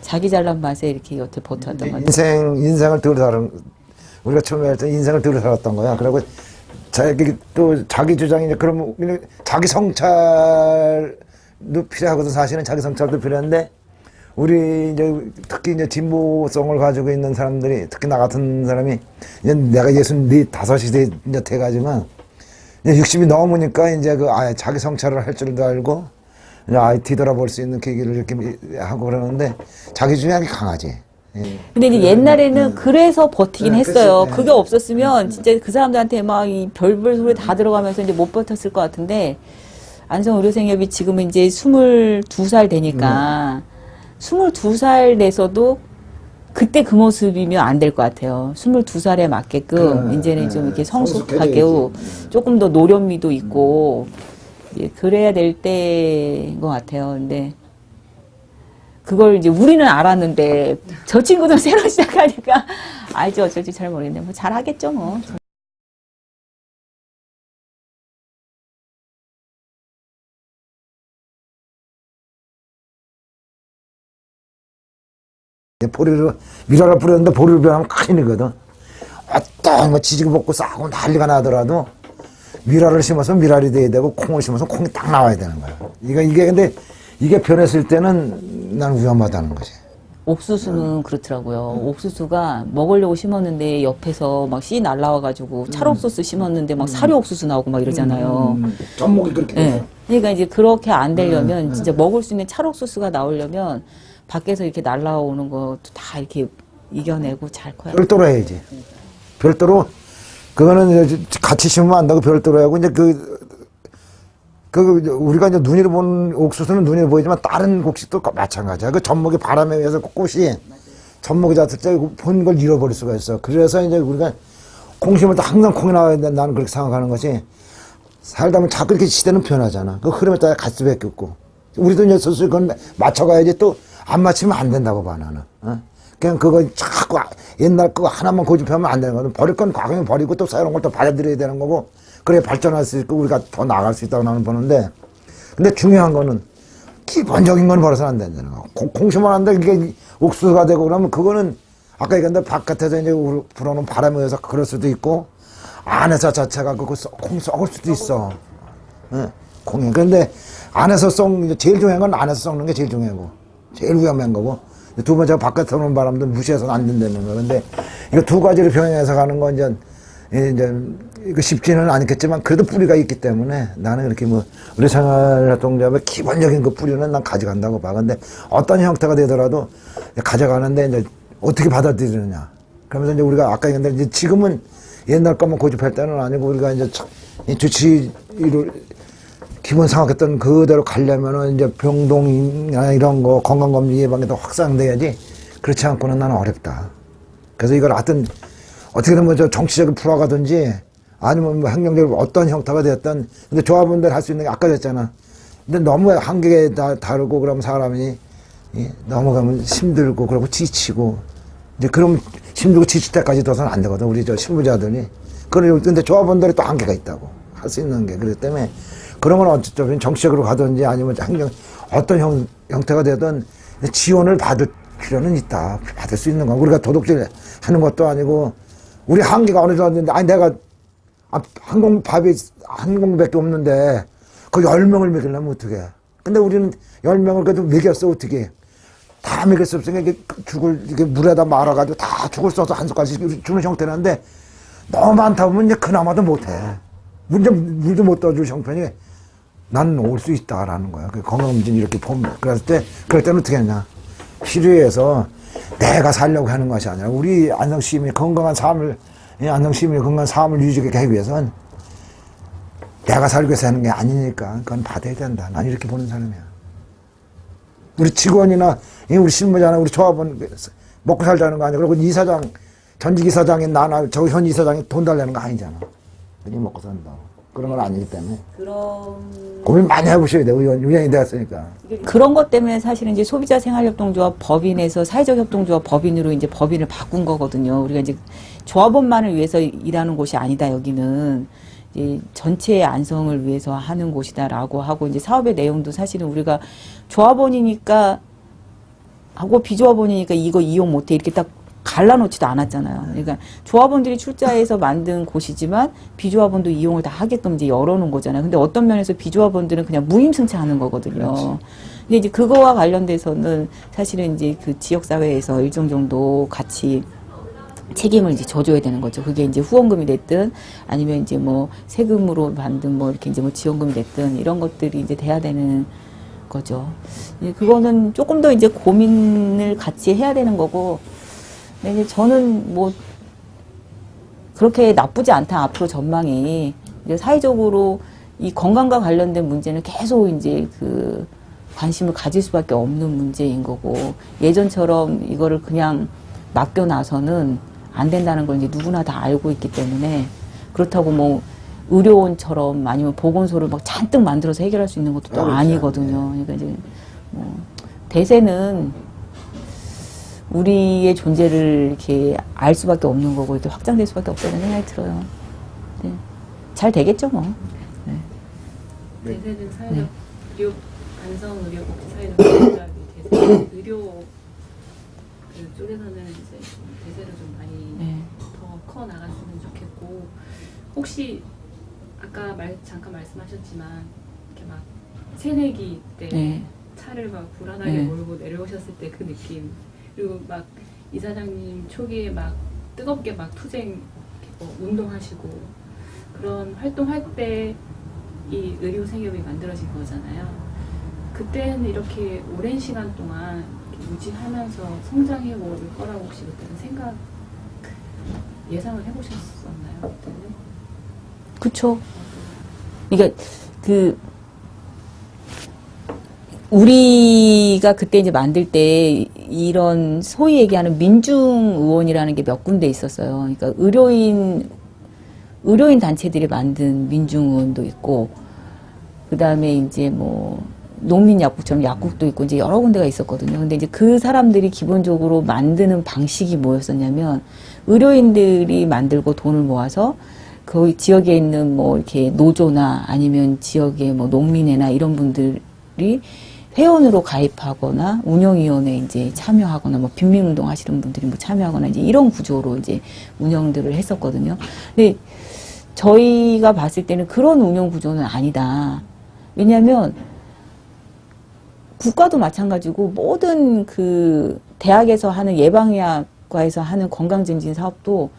자기 잘난 맛에 이렇게 여태 버텨왔던 거죠.
인생을 덜 살은, 우리가 처음에 할 때 인생을 덜 살았던 거야. 그리고 자기 주장이 이제 그러면 자기 성찰도 필요하거든. 사실은 자기 성찰도 필요한데 우리 이제 특히 이제 진보성을 가지고 있는 사람들이 특히 나 같은 사람이 이제 내가 65이 이제 돼가지고 이제 60이 넘으니까 이제 자기 성찰을 할 줄도 알고 이제 뒤돌아볼 수 있는 계기를 이렇게 하고 그러는데 자기 주장이 강하지.
근데 이제 옛날에는 그래서 버티긴 했어요.
그치.
그게 없었으면 진짜 그 사람들한테 막 이 별별 소리 다 들어가면서 이제 못 버텼을 것 같은데 안성 의료생협이 지금은 이제 22살 되니까 22살 돼서도 그때 그 모습이면 안 될 것 같아요. 22살에 맞게끔 이제는 좀 이렇게 성숙하게 조금 더 노련미도 있고 예, 그래야 될 때인 것 같아요. 근데 그걸 이제 우리는 알았는데 저 친구들 새로 시작하니까 알지 어쩔지 잘 모르겠네. 뭐 잘하겠죠 뭐.
미라를 뿌렸는데 보리를 변하면 큰일이거든. 어떤 뭐 지지고 볶고 싸고 난리가 나더라도 미라를 심어서 미랄이 돼야 되고 콩을 심어서 콩이 딱 나와야 되는 거야. 이게 근데 이게 변했을 때는 난 위험하다는 거지.
옥수수는 그렇더라고요. 옥수수가 먹으려고 심었는데 옆에서 막 씨 날라와가지고 찰옥수수 심었는데 막 사료옥수수 나오고 막 이러잖아요.
접목이 그렇게 돼요.
네. 그러니까 이제 그렇게 안 되려면 진짜 먹을 수 있는 찰옥수수가 나오려면 밖에서 이렇게 날라오는 것도 다 이렇게 이겨내고 잘 커야 돼.
별도로 해야지. 별도로 그거는 이제 같이 심으면 안 되고 별도로 하고 이제 우리가 이제 눈으로 보는 옥수수는 눈으로 보이지만 다른 곡식도 마찬가지야. 그 접목이 바람에 의해서 꽃이 접목이 닿을 때 본 걸 잃어버릴 수가 있어. 그래서 이제 우리가 콩 심을 때 항상 콩이 나와야 된다. 나는 그렇게 생각하는 것이 살다 보면 자꾸 이렇게 시대는 변하잖아. 그 흐름에 따라 갈 수밖에 없고. 우리도 이제 스스로 그건 맞춰가야지 또 안 맞추면 안 된다고 봐, 나는. 그냥 그거 자꾸 옛날 그거 하나만 고집하면 안 되는 거든. 버릴 건 과거에 버리고 또 새로운 걸 또 받아들여야 되는 거고, 그래 발전할 수 있고 우리가 더 나아갈 수 있다고 나는 보는데, 근데 중요한 거는 기본적인 건 버려서는 안 된다는 거. 콩 심어놨는데 이게 옥수수가 되고 그러면 그거는 아까 얘기했는데 바깥에서 이제 불어오는 바람에 의해서 그럴 수도 있고, 안에서 자체가 콩 썩을 수도 있어. 콩이. 그런데 안에서 제일 중요한 건 안에서 썩는 게 제일 중요하고, 제일 위험한 거고, 두 번째 바깥에서 오는 바람도 무시해서는 안 된다는 거. 근데 이거 두 가지를 병행해서 가는 건 이제 이거 쉽지는 않겠지만 그래도 뿌리가 있기 때문에 나는 그렇게 뭐 우리 생활활동자의 기본적인 그 뿌리는 난 가져간다고 봐. 근데 어떤 형태가 되더라도 가져가는데 이제 어떻게 받아들이느냐. 그러면서 이제 우리가 아까 얘기했는데 이제 지금은 옛날 것만 고집할 때는 아니고 우리가 이제 주치의를 기본 생각했던 그대로 가려면은 이제 병동이나 이런 거 건강검진 예방이 더 확산돼야지. 그렇지 않고는 나는 어렵다. 그래서 이걸 하여튼 어떻게든 뭐 정치적으로 풀어가든지 아니면 뭐 행정적으로 어떤 형태가 되었든 근데 조합원들 할 수 있는 게 아까 됐잖아. 근데 너무 한계가 다르고 그러면 사람이 넘어가면 힘들고 그러고 지치고 이제 그럼 힘들고 지칠 때까지 둬서는 안 되거든. 우리 신부자들이. 근데 조합원들이 또 한계가 있다고 할 수 있는 게. 그렇기 때문에 그런 건 어쨌든 정치적으로 가든지 아니면 어떤 형태가 되든 지원을 받을 필요는 있다. 받을 수 있는 건. 우리가 도둑질 하는 것도 아니고, 우리 한계가 어느 정도 있는데, 아니, 내가 밥이 한 공밖에 없는데, 그 10명을 먹이려면 어떡해. 근데 우리는 10명을 그래도 먹였어, 어떻게. 다 먹일 수 없으니까 이렇게 물에다 말아가지고 다 죽을 써서 한 숟갈씩 주는 형태인데, 너무 많다 보면 이제 그나마도 못해. 물도 못 떠줄 형편이 난 올 수 있다라는 거야. 건강검진 이렇게 보면. 그럴 때는 어떻게 했냐. 필요해서 내가 살려고 하는 것이 아니라 우리 안성 시민이 건강한 삶을 이 안동 시민의 건강한 삶을 유지하게 하기 위해서는 내가 살기 위해서 하는 게 아니니까 그건 받아야 된다. 난 이렇게 보는 사람이야. 우리 직원이나 우리 실무자나 우리 조합원 먹고 살자는 거 아니야. 그리고 이사장, 전직 이사장인 나나 저 현 이사장이 돈 달라는 거 아니잖아. 그냥 먹고 산다. 그런 건 아니기 때문에. 고민 많이 해보셔야 돼요. 의원이 되었으니까.
그런 것 때문에 사실은 이제 소비자 생활협동조합 법인에서 사회적 협동조합 법인으로 이제 법인을 바꾼 거거든요. 우리가 이제 조합원만을 위해서 일하는 곳이 아니다, 여기는. 이제 전체의 안성을 위해서 하는 곳이다라고 하고, 이제 사업의 내용도 사실은 우리가 조합원이니까 하고 비조합원이니까 이거 이용 못해 이렇게 딱 갈라놓지도 않았잖아요. 그러니까 조합원들이 출자해서 만든 곳이지만 비조합원도 이용을 다 하게끔 이제 열어놓은 거잖아요. 근데 어떤 면에서 비조합원들은 그냥 무임승차하는 거거든요. 그렇지. 근데 이제 그거와 관련돼서는 사실은 이제 그 지역사회에서 일정 정도 같이 책임을 이제 져줘야 되는 거죠. 그게 이제 후원금이 됐든 아니면 이제 뭐 세금으로 만든 뭐 이렇게 이제 뭐 지원금이 됐든 이런 것들이 이제 돼야 되는 거죠. 그거는 조금 더 이제 고민을 같이 해야 되는 거고, 근데 이제 저는 뭐 그렇게 나쁘지 않다, 앞으로 전망이. 이제 사회적으로 이 건강과 관련된 문제는 계속 이제 그 관심을 가질 수밖에 없는 문제인 거고, 예전처럼 이거를 그냥 맡겨놔서는 안 된다는 걸 이제 누구나 다 알고 있기 때문에, 그렇다고 뭐 의료원처럼 아니면 보건소를 막 잔뜩 만들어서 해결할 수 있는 것도 또 아니거든요. 그러니까 이제 뭐 대세는 우리의 존재를 이렇게 알 수밖에 없는 거고 이렇게 확장될 수밖에 없다는 생각이 들어요. 네. 잘 되겠죠, 뭐. 네.
대세는 사회적 의료, 안성 의료복지 사회적 의료조합이 대세, 의료 그 쪽에서는 이제 대세를 좀 많이 더 커 나갔으면 좋겠고, 혹시 아까 잠깐 말씀하셨지만 이렇게 막 새내기 때 차를 막 불안하게 몰고 내려오셨을 때 그 느낌, 그리고 막 이사장님 초기에 막 뜨겁게 막 투쟁 운동하시고 그런 활동할 때 이 의료 생협이 만들어진 거잖아요. 그때는 이렇게 오랜 시간 동안 유지하면서 성장해 올 거라고 혹시 그때는 생각 예상을 해보셨었나요? 그때는?
그쵸. 그러니까 그 우리가 그때 이제 만들 때 이런 소위 얘기하는 민중의원이라는 게 몇 군데 있었어요. 그러니까 의료인 단체들이 만든 민중의원도 있고, 그 다음에 이제 뭐 농민약국처럼 약국도 있고 이제 여러 군데가 있었거든요. 근데 이제 그 사람들이 기본적으로 만드는 방식이 뭐였었냐면, 의료인들이 만들고 돈을 모아서 그 지역에 있는 뭐 이렇게 노조나 아니면 지역의 뭐 농민회나 이런 분들이 회원으로 가입하거나 운영위원회에 이제 참여하거나 뭐 빈민운동 하시는 분들이 뭐 참여하거나 이제 이런 구조로 이제 운영들을 했었거든요. 근데 저희가 봤을 때는 그런 운영 구조는 아니다. 왜냐하면 국가도 마찬가지고 모든 그 대학에서 하는 예방의학과에서 하는 건강증진 사업도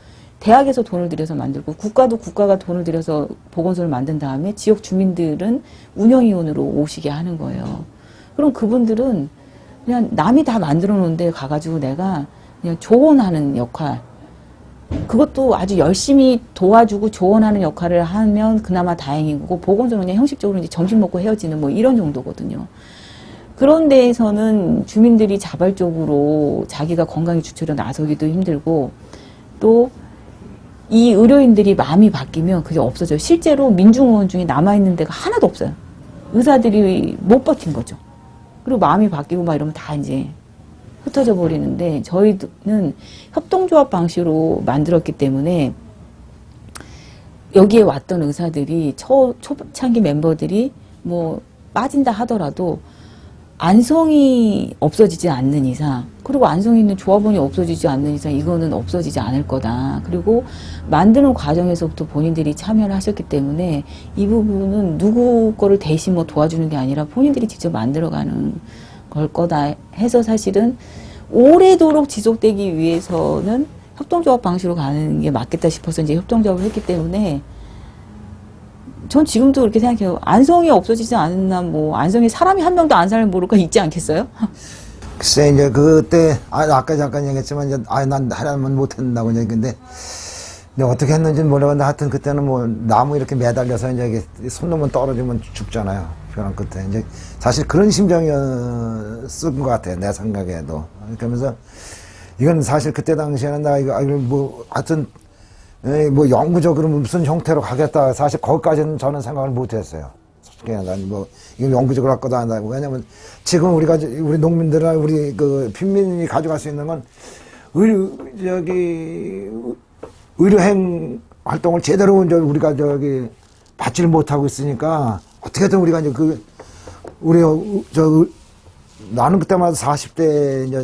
대학에서 돈을 들여서 만들고, 국가가 돈을 들여서 보건소를 만든 다음에 지역 주민들은 운영위원으로 오시게 하는 거예요. 그럼 그분들은 그냥 남이 다 만들어 놓은 데 가가지고 내가 그냥 조언하는 역할, 그것도 아주 열심히 도와주고 조언하는 역할을 하면 그나마 다행이고, 보건소는 그냥 형식적으로 이제 점심 먹고 헤어지는 뭐 이런 정도거든요. 그런 데에서는 주민들이 자발적으로 자기가 건강에 주체로 나서기도 힘들고, 또 이 의료인들이 마음이 바뀌면 그게 없어져요. 실제로 민중의원 중에 남아있는 데가 하나도 없어요. 의사들이 못 버틴 거죠. 그리고 마음이 바뀌고 막 이러면 다 이제 흩어져 버리는데, 저희는 협동조합 방식으로 만들었기 때문에 여기에 왔던 의사들이 초창기 멤버들이 뭐 빠진다 하더라도 안성이 없어지지 않는 이상, 그리고 안성에 있는 조합원이 없어지지 않는 이상 이거는 없어지지 않을 거다. 그리고 만드는 과정에서부터 본인들이 참여를 하셨기 때문에 이 부분은 누구 거를 대신 뭐 도와주는 게 아니라 본인들이 직접 만들어가는 걸 거다 해서, 사실은 오래도록 지속되기 위해서는 협동조합 방식으로 가는 게 맞겠다 싶어서 이제 협동조합을 했기 때문에, 전 지금도 그렇게 생각해요. 안성이 없어지지 않았나, 뭐 안성에 사람이 한 명도 안 살면 모를까 있지 않겠어요?
글쎄, 이제 그때, 아까 잠깐 얘기했지만, 이제, 난 하려면 못한다고 얘기했는데, 근데 어떻게 했는지는 모르겠는데 하여튼 그때는 뭐 나무 이렇게 매달려서 이제 손 놓으면 떨어지면 죽잖아요. 벼랑 끝에. 이제 사실 그런 심정이었을 것 같아요. 내 생각에도. 그러면서 이건 사실 그때 당시에는 나 이거 뭐 하여튼 뭐 영구적으로 무슨 형태로 가겠다. 사실 거기까지는 저는 생각을 못 했어요. 솔직히 난 뭐 이거 영구적으로 할 거다 한다고. 왜냐면 지금 우리 농민들이나 우리 그 빈민이 가져갈 수 있는 건 의료행 활동을 제대로 이제 우리가 받지를 못하고 있으니까 어떻게든 우리가 이제 나는 그때마다 40대 이제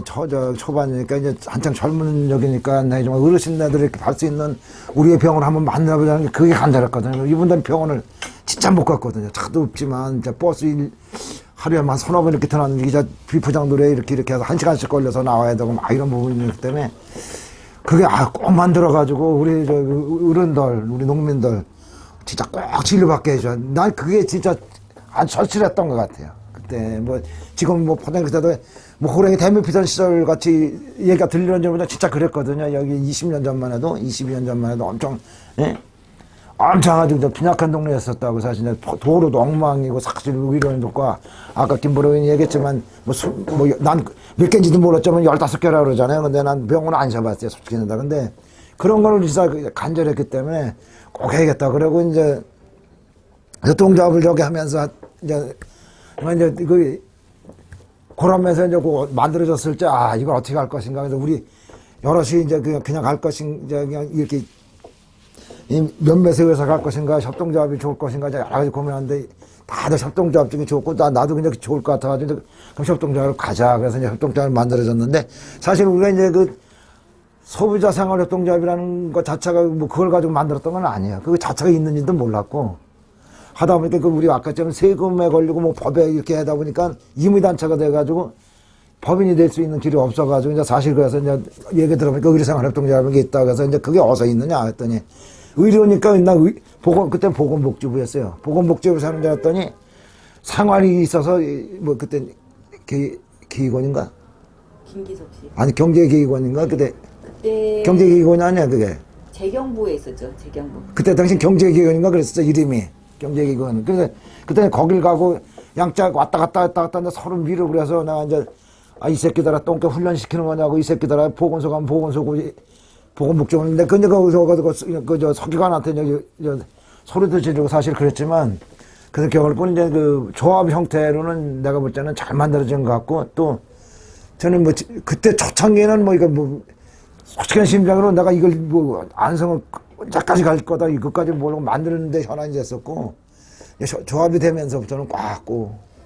초반이니까 이제 한창 젊은 역이니까 내 정말 어르신네들이 이렇게 갈 수 있는 우리의 병원을 한번 만나보자는 게 그게 간절했거든요. 이분들은 병원을 진짜 못 갔거든요. 차도 없지만 이제 버스 하루에 한 서너 번 이렇게 터놨는데 이제 비포장도로에 이렇게 해서 1시간씩 걸려서 나와야 되고 막 이런 부분이기 때문에 그게 꼭 만들어가지고 우리 어른들, 우리 농민들 진짜 꼭 진료받게 해줘. 난 그게 진짜 아주 절실했던 것 같아요. 그때 뭐 지금 뭐 포장 그때도 뭐 호랭이 대명피던 시절 같이 얘기가 들리는 점보다 진짜 그랬거든요. 여기 20년 전만 해도 22년 전만 해도 엄청 엄청 아주 빈약한 동네였었다고. 사실 도로도 엉망이고 사실 의료인들과 아까 김보로인이 얘기했지만 난 몇 개인지도 몰랐지만 15개라고 그러잖아요. 근데 난 병원 안 쉬어봤어요. 솔직히 는다. 근데 그런 거를 진짜 간절했기 때문에 꼭 해야겠다. 그리고 이제 교통잡을 저기 하면서 이제 그러면서 이제 만들어졌을 때 이걸 어떻게 할 것인가. 그래서 우리 여럿이 이제 그냥 갈 것인가 그냥 이렇게 몇몇에 의해서 갈 것인가, 협동조합이 좋을 것인가, 여러 가지 고민하는데, 다들 협동조합 중에 좋고, 나도 그냥 좋을 것 같아가지고, 그럼 협동조합을 가자. 그래서 이제 협동조합이 만들어졌는데, 사실 우리가 이제 소비자 생활 협동조합이라는 것 자체가 뭐 그걸 가지고 만들었던 건 아니에요. 그 자체가 있는지도 몰랐고, 하다 보니까 우리 아까처럼 세금에 걸리고 뭐 법에 이렇게 하다 보니까 임의단체가 돼가지고, 법인이 될 수 있는 길이 없어가지고, 이제 사실 그래서 이제 얘기 들어보니까 의료생활 협동조합이 있다고 해서 이제 그게 어디서 있느냐 했더니, 의료니까 그때 보건복지부였어요. 보건복지부 사는 줄 알았더니 상관이 있어서 뭐 그때 기획원인가?
김기석 씨.
아니 경제기획원인가? 그때 경제기획원이 아니야 그게.
재경부에 있었죠. 재경부.
그때 당시 경제기획원인가 그랬었죠 이름이. 경제기획원. 그래서 그때 거길 가고 양짝 왔다 갔다 이제 서로 밀어 그래서 내가 이제 이 새끼들아 똥개 훈련시키는 거냐고 이 새끼들아 보건소 가면 보건소고 보건복지원인데 근데 거기서 서기관한테 소리도 지르고 사실 그랬지만 그래서 결국은 이제 조합 형태로는 내가 볼 때는 잘 만들어진 것 같고 또 저는 뭐 그때 초창기에는 뭐 이거 뭐 솔직한 심정으로 내가 이걸 뭐 안성을 언제까지 갈 거다 이것까지 모르고 만드는데 현안이 됐었고 조합이 되면서부터는 꽉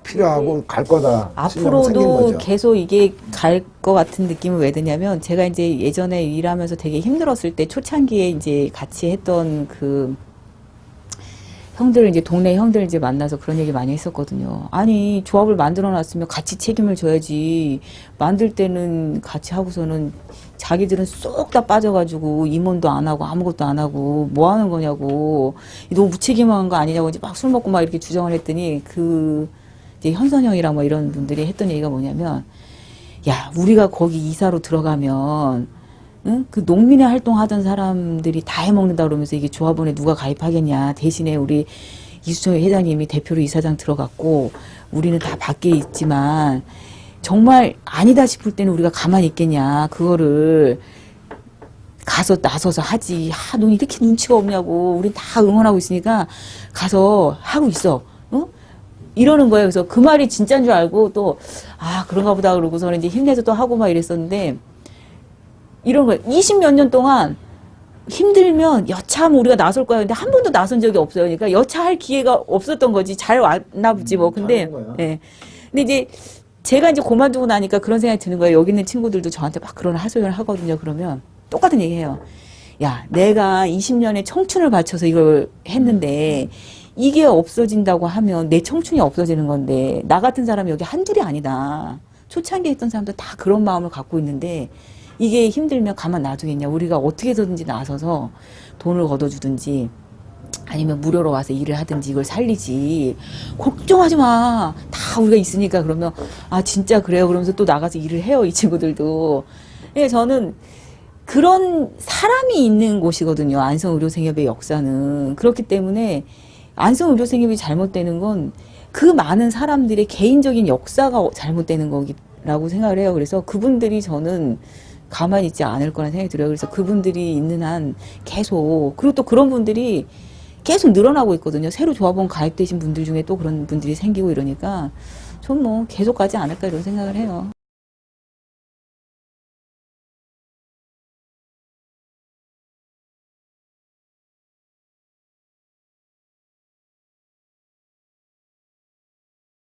필요하고 갈 거다.
앞으로도 계속 이게 갈 것 같은 느낌은 왜 드냐면 제가 이제 예전에 일하면서 되게 힘들었을 때 초창기에 이제 같이 했던 형들 이제 동네 형들 이제 만나서 그런 얘기 많이 했었거든요. 아니 조합을 만들어 놨으면 같이 책임을 져야지. 만들 때는 같이 하고서는 자기들은 쏙 다 빠져가지고 임원도 안 하고 아무것도 안 하고 뭐 하는 거냐고 너무 무책임한 거 아니냐고 이제 막 술 먹고 막 이렇게 주장을 했더니 이제 현선형이랑 뭐 이런 분들이 했던 얘기가 뭐냐면 야 우리가 거기 이사로 들어가면 응? 그 농민의 활동하던 사람들이 다 해먹는다 그러면서 이게 조합원에 누가 가입하겠냐. 대신에 우리 이수정 회장님이 대표로 이사장 들어갔고 우리는 다 밖에 있지만 정말 아니다 싶을 때는 우리가 가만히 있겠냐. 그거를 가서 나서서 하지. 너 이렇게 눈치가 없냐고. 우린 다 응원하고 있으니까 가서 하고 있어. 응? 이러는 거예요. 그래서 그 말이 진짜인 줄 알고 또 그런가 보다 그러고서는 이제 힘내서 또 하고 막 이랬었는데 이런 거예요. 20몇 년 동안 힘들면 여차하면 우리가 나설 거야. 근데 한 번도 나선 적이 없어요. 그러니까 여차할 기회가 없었던 거지. 잘 왔나 보지 뭐. 근데 예. 근데 이제 제가 이제 그만두고 나니까 그런 생각이 드는 거예요. 여기 있는 친구들도 저한테 막 그런 하소연을 하거든요. 그러면 똑같은 얘기해요. 야, 내가 20년의 청춘을 바쳐서 이걸 했는데 이게 없어진다고 하면 내 청춘이 없어지는 건데 나 같은 사람이 여기 한둘이 아니다. 초창기에 있던 사람들 다 그런 마음을 갖고 있는데 이게 힘들면 가만 놔두겠냐. 우리가 어떻게 해서든지 나서서 돈을 걷어주든지 아니면 무료로 와서 일을 하든지 이걸 살리지. 걱정하지 마. 다 우리가 있으니까. 그러면 진짜 그래요. 그러면서 또 나가서 일을 해요. 이 친구들도. 예, 저는 그런 사람이 있는 곳이거든요. 안성의료생협의 역사는. 그렇기 때문에 안성의료생협이 잘못되는 건 그 많은 사람들의 개인적인 역사가 잘못되는 거라고 생각을 해요. 그래서 그분들이 저는 가만히 있지 않을 거라는 생각이 들어요. 그래서 그분들이 있는 한 계속, 그리고 또 그런 분들이 계속 늘어나고 있거든요. 새로 조합원 가입되신 분들 중에 또 그런 분들이 생기고 이러니까 전 뭐 계속 가지 않을까 이런 생각을 해요.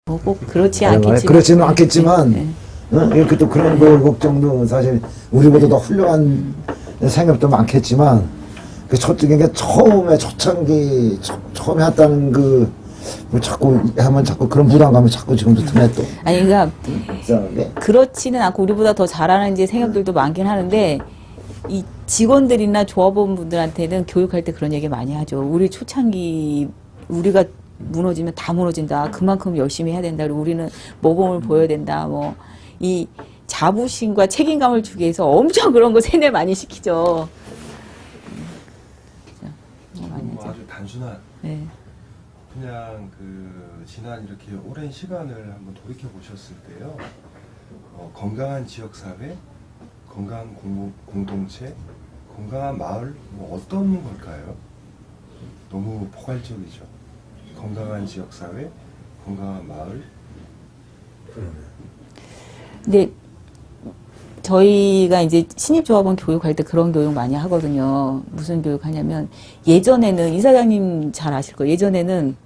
뭐 꼭 그렇지 않겠지만.
그렇지는 않겠지만,
네.
이렇게 또 그런 거 걱정도 사실 우리보다 더 훌륭한 생업도 많겠지만, 그 그러니까 처음에 초창기 처음에 했다는 뭐 자꾸 하면 자꾸 그런 부담감이 자꾸 지금도 드네 또.
아니 그러니까
이상하게.
그렇지는 않고 우리보다 더 잘하는 이제 생업들도 많긴 하는데 이 직원들이나 조합원분들한테는 교육할 때 그런 얘기 많이 하죠. 우리 초창기 우리가 무너지면 다 무너진다. 그만큼 열심히 해야 된다. 그리고 우리는 모범을 보여야 된다. 뭐 이 자부심과 책임감을 주기 위해서 엄청 그런 거 세뇌 많이 시키죠.
뭐 아주 단순한
네.
그냥 지난 이렇게 오랜 시간을 한번 돌이켜 보셨을 때요. 건강한 지역사회, 건강한 공동체, 건강한 마을 뭐 어떤 걸까요? 너무 포괄적이죠. 건강한 지역사회, 건강한 마을.
근데 저희가 이제 신입조합원 교육할 때 그런 교육 많이 하거든요. 무슨 교육 하냐면 예전에는 이사장님 잘 아실 거예요. 예전에는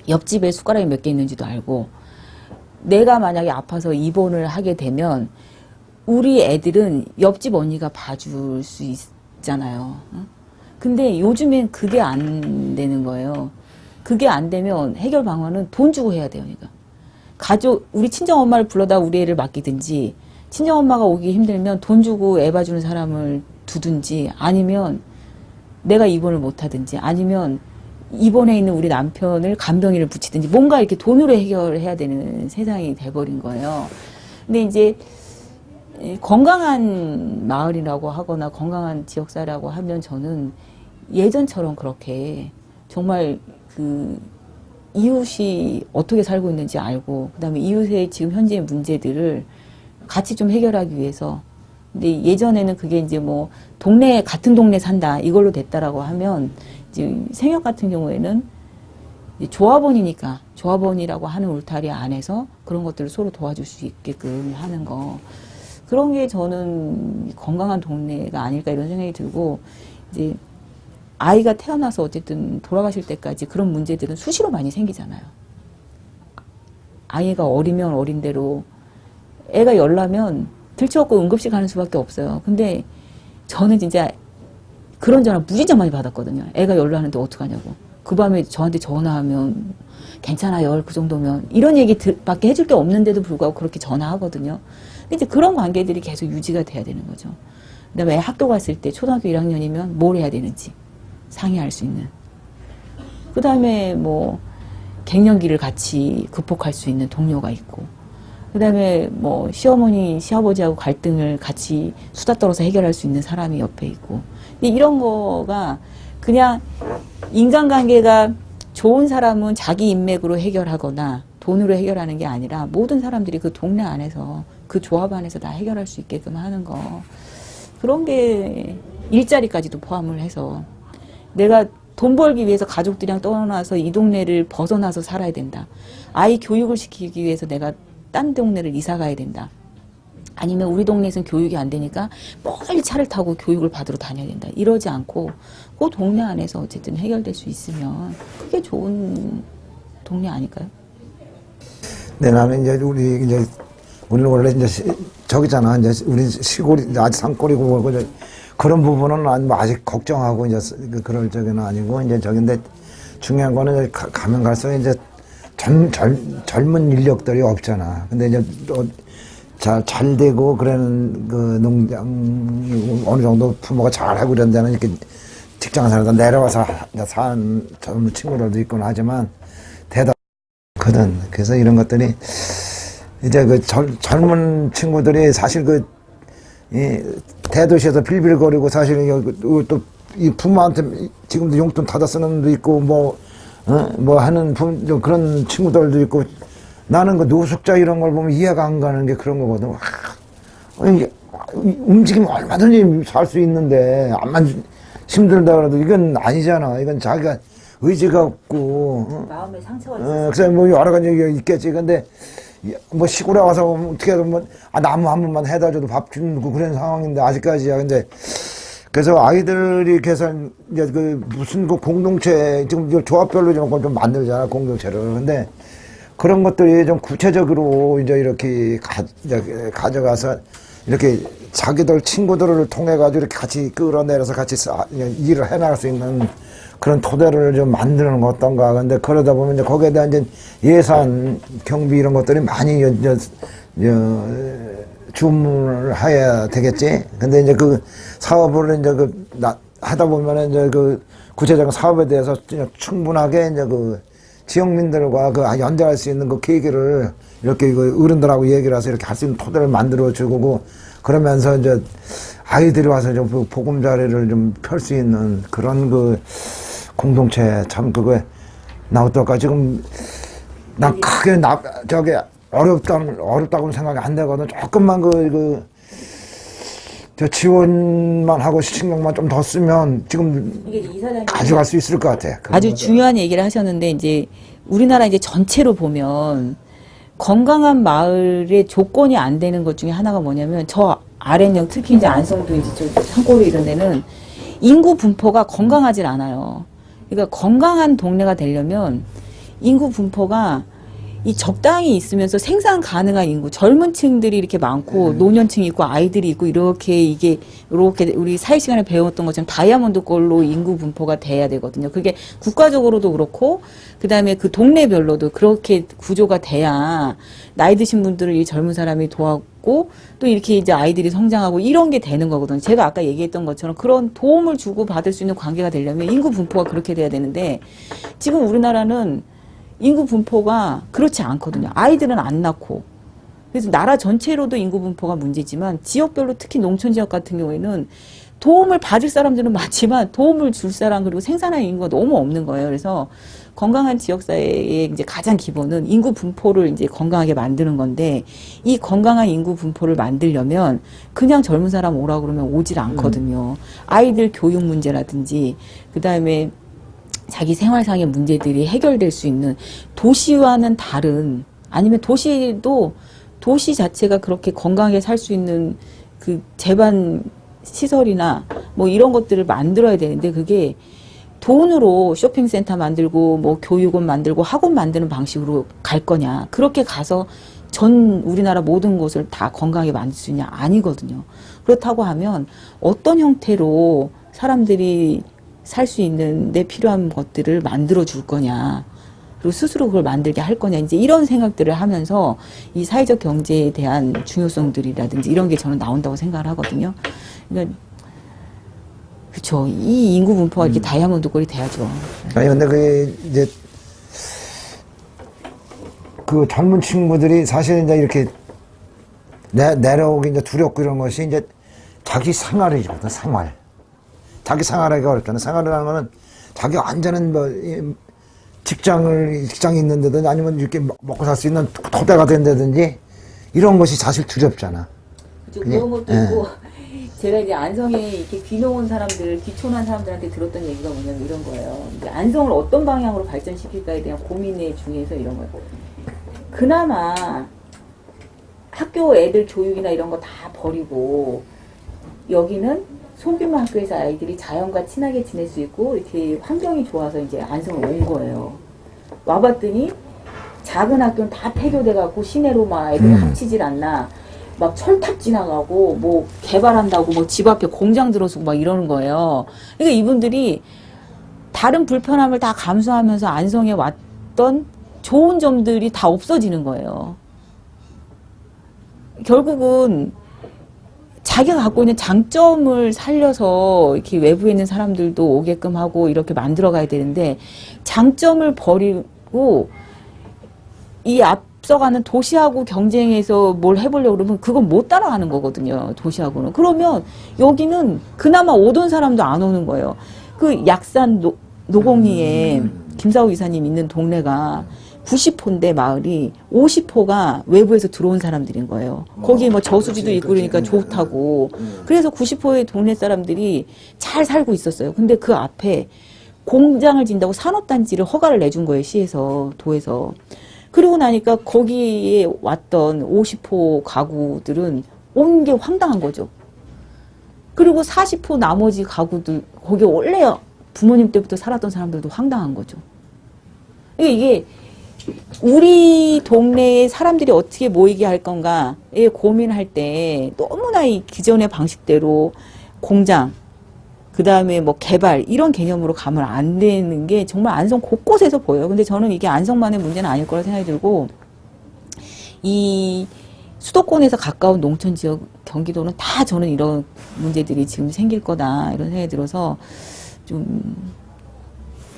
옆집에 숟가락이 몇 개 있는지도 알고 내가 만약에 아파서 입원을 하게 되면 우리 애들은 옆집 언니가 봐줄 수 있잖아요. 근데 요즘엔 그게 안 되는 거예요. 그게 안 되면 해결 방안은 돈 주고 해야 돼요. 그러니까 우리 친정엄마를 불러다 우리 애를 맡기든지 친정엄마가 오기 힘들면 돈 주고 애 봐주는 사람을 두든지 아니면 내가 입원을 못하든지 아니면 입원해 있는 우리 남편을 간병인을 붙이든지 뭔가 이렇게 돈으로 해결해야 되는 세상이 돼버린 거예요. 근데 이제 건강한 마을이라고 하거나 건강한 지역사라고 하면 저는 예전처럼 그렇게 정말 이웃이 어떻게 살고 있는지 알고 그다음에 이웃의 지금 현재의 문제들을 같이 좀 해결하기 위해서. 근데 예전에는 그게 이제 뭐 같은 동네 산다 이걸로 됐다라고 하면 이제 생협 같은 경우에는 이제 조합원이니까 조합원이라고 하는 울타리 안에서 그런 것들을 서로 도와줄 수 있게끔 하는 거. 그런 게 저는 건강한 동네가 아닐까 이런 생각이 들고 이제 아이가 태어나서 어쨌든 돌아가실 때까지 그런 문제들은 수시로 많이 생기잖아요. 아이가 어리면 어린 대로 애가 열나면 들쳐갖고 응급실 가는 수밖에 없어요. 근데 저는 진짜 그런 전화 무진장 많이 받았거든요. 애가 열나는데 어떡하냐고. 그 밤에 저한테 전화하면 괜찮아요. 그 정도면. 이런 얘기 밖에 해줄 게 없는데도 불구하고 그렇게 전화하거든요. 근데 이제 그런 관계들이 계속 유지가 돼야 되는 거죠. 그 다음에 학교 갔을 때 초등학교 1학년이면 뭘 해야 되는지 상의할 수 있는. 그 다음에 뭐 갱년기를 같이 극복할 수 있는 동료가 있고 그 다음에 뭐 시어머니, 시아버지하고 갈등을 같이 수다 떨어서 해결할 수 있는 사람이 옆에 있고 이런 거가 그냥 인간관계가 좋은 사람은 자기 인맥으로 해결하거나 돈으로 해결하는 게 아니라 모든 사람들이 그 동네 안에서 그 조합 안에서 다 해결할 수 있게끔 하는 거. 그런 게 일자리까지도 포함을 해서 내가 돈 벌기 위해서 가족들이랑 떠나서 이 동네를 벗어나서 살아야 된다. 아이 교육을 시키기 위해서 내가 딴 동네를 이사 가야 된다. 아니면 우리 동네에서는 교육이 안 되니까 멀리 차를 타고 교육을 받으러 다녀야 된다. 이러지 않고 그 동네 안에서 어쨌든 해결될 수 있으면 그게 좋은 동네 아닐까요?
네, 나는 이제 우리는 원래 이제 저기잖아. 이제 우리 시골이 아직 산골이고 뭐고 그런 부분은 아직 걱정하고 이제 그럴 적은 아니고 이제 저긴데 중요한 거는 이제 가면 갈수록 이제 젊은 인력들이 없잖아. 근데 이제 또 잘 되고 그러는 그 농장 어느 정도 부모가 잘하고 이런 데는 이렇게 직장 살다 내려와서 사는 젊은 친구들도 있곤 하지만 대단하거든. 그래서 이런 것들이 이제 젊은 친구들이 사실 대도시에서 빌빌거리고 사실은 또 이 부모한테 지금도 용돈 타다 쓰는 놈도 있고 뭐 하는 좀 그런 친구들도 있고 나는 그 노숙자 이런 걸 보면 이해가 안 가는 게 그런 거거든. 이게 움직이면 얼마든지 살 수 있는데 암만 힘들다 그래도 이건 아니잖아. 이건 자기가 의지가 없고
마음에 상처가 있어.
그래서 뭐 여러 가지 얘기가 있겠지. 근데 뭐 시골에 와서 어떻게 해도 나무 한 번만 해다 줘도 밥 주고 그런 상황인데 아직까지야. 근데 그래서 아이들이 계속 이제 그 무슨 그 공동체 지금 조합별로 좀 만들잖아 공동체를. 근데 그런 것들이 좀 구체적으로 이제 이렇게 가져가서 이렇게 자기들 친구들을 통해 가지고 이렇게 같이 끌어내려서 같이 일을 해나갈 수 있는 그런 토대를 좀 만드는 거 어떤가. 근데 그러다 보면 이제 거기에 대한 이제 예산, 경비 이런 것들이 많이 주문을 해야 되겠지. 근데 이제 그 사업을 이제 하다 보면은 이제 그 구체적인 사업에 대해서 충분하게 이제 그 지역민들과 그 연대할 수 있는 그 계기를 이렇게 그 어른들하고 얘기를 해서 이렇게 할 수 있는 토대를 만들어 주고 그러면서 이제 아이들이 와서 좀 보금자리를 좀 펼 수 있는 그런 그 공동체 참 그거 나 어떨까 지금 난 크게 어렵다고는 생각이 안 되거든. 조금만 저 지원만 하고 신경만 좀 더 쓰면 지금
이게 이사장님
가져갈 수 있을 것 같아.
아주 중요한 얘기를 하셨는데 이제 우리나라 이제 전체로 보면 건강한 마을의 조건이 안 되는 것 중에 하나가 뭐냐면 저 아랫역 특히 이제 안성도 이제 저 산골 이런 데는 인구 분포가 건강하질 않아요. 그러니까 건강한 동네가 되려면 인구 분포가 이 적당히 있으면서 생산 가능한 인구, 젊은 층들이 이렇게 많고 노년층이 있고 아이들이 있고 이렇게 우리 사회 시간에 배웠던 것처럼 다이아몬드꼴로 인구 분포가 돼야 되거든요. 그게 국가적으로도 그렇고 그다음에 그 동네별로도 그렇게 구조가 돼야 나이 드신 분들을 이 젊은 사람이 도와고 또 이렇게 이제 아이들이 성장하고 이런 게 되는 거거든요. 제가 아까 얘기했던 것처럼 그런 도움을 주고 받을 수 있는 관계가 되려면 인구 분포가 그렇게 돼야 되는데 지금 우리나라는 인구 분포가 그렇지 않거든요. 아이들은 안 낳고. 그래서 나라 전체로도 인구 분포가 문제지만 지역별로 특히 농촌 지역 같은 경우에는 도움을 받을 사람들은 많지만 도움을 줄 사람 그리고 생산할 인구가 너무 없는 거예요. 그래서 건강한 지역사회의 이제 가장 기본은 인구 분포를 이제 건강하게 만드는 건데 이 건강한 인구 분포를 만들려면 그냥 젊은 사람 오라고 그러면 오질 않거든요. 아이들 교육 문제라든지 그다음에 자기 생활상의 문제들이 해결될 수 있는 도시와는 다른 아니면 도시도 도시 자체가 그렇게 건강하게 살 수 있는 그 제반 시설이나 뭐 이런 것들을 만들어야 되는데 그게 돈으로 쇼핑센터 만들고 뭐 교육원 만들고 학원 만드는 방식으로 갈 거냐 그렇게 가서 전 우리나라 모든 곳을 다 건강하게 만들 수 있냐 아니거든요. 그렇다고 하면 어떤 형태로 사람들이 살 수 있는 데 필요한 것들을 만들어 줄 거냐 그리고 스스로 그걸 만들게 할 거냐 이제 이런 생각들을 하면서 이 사회적 경제에 대한 중요성들이라든지 이런 게 저는 나온다고 생각을 하거든요. 그러니까 그렇죠. 이 인구 분포가 이렇게 다이아몬드 꼴이 돼야죠.
아니 근데 그 이제 그 젊은 친구들이 사실 이제 이렇게 내려오기 이제 두렵고 이런 것이 이제 자기 생활이거든 생활. 자기 생활하기가 어렵잖아. 생활이라는 거는 자기 완전한 뭐 직장이 있는데든지 아니면 이렇게 먹고 살 수 있는 토대가 된다든지 이런 것이 사실 두렵잖아.
그렇죠. 그런 것도 있고 제가 이제 안성에 이렇게 귀농한 사람들, 귀촌한 사람들한테 들었던 얘기가 뭐냐면 이런 거예요. 그러니까 안성을 어떤 방향으로 발전시킬까에 대한 고민의 중에서 이런 거예요. 그나마 학교 애들 교육이나 이런 거 다 버리고 여기는 소규모 학교에서 아이들이 자연과 친하게 지낼 수 있고 이렇게 환경이 좋아서 이제 안성을 온 거예요. 와봤더니 작은 학교는 다 폐교돼 갖고 시내로 막 애들이 합치질 않나. 막 철탑 지나가고 뭐 개발한다고 뭐 집 앞에 공장 들어서고 막 이러는 거예요. 그러니까 이분들이 다른 불편함을 다 감수하면서 안성에 왔던 좋은 점들이 다 없어지는 거예요. 결국은 자기가 갖고 있는 장점을 살려서 이렇게 외부에 있는 사람들도 오게끔 하고 이렇게 만들어 가야 되는데 장점을 버리고 이 앞 앞서가는 도시하고 경쟁해서 뭘 해보려고 그러면 그건 못 따라가는 거거든요. 도시하고는. 그러면 여기는 그나마 오던 사람도 안 오는 거예요. 그 약산 노곡리에 김사우 이사님 있는 동네가 90호인데 마을이 50호가 외부에서 들어온 사람들인 거예요. 거기 뭐 저수지도 있고 그러니까 좋다고. 그래서 90호의 동네 사람들이 잘 살고 있었어요. 근데 그 앞에 공장을 진다고 산업단지를 허가를 내준 거예요. 시에서, 도에서. 그러고 나니까 거기에 왔던 50호 가구들은 온 게 황당한 거죠. 그리고 40호 나머지 가구들, 거기 원래 부모님 때부터 살았던 사람들도 황당한 거죠. 이게 우리 동네에 사람들이 어떻게 모이게 할 건가에 고민할 때 너무나 이 기존의 방식대로 공장, 그 다음에 뭐 개발 이런 개념으로 가면 안 되는 게 정말 안성 곳곳에서 보여요. 근데 저는 이게 안성만의 문제는 아닐 거라 생각이 들고 이 수도권에서 가까운 농촌 지역 경기도는 다 저는 이런 문제들이 지금 생길 거다 이런 생각이 들어서 좀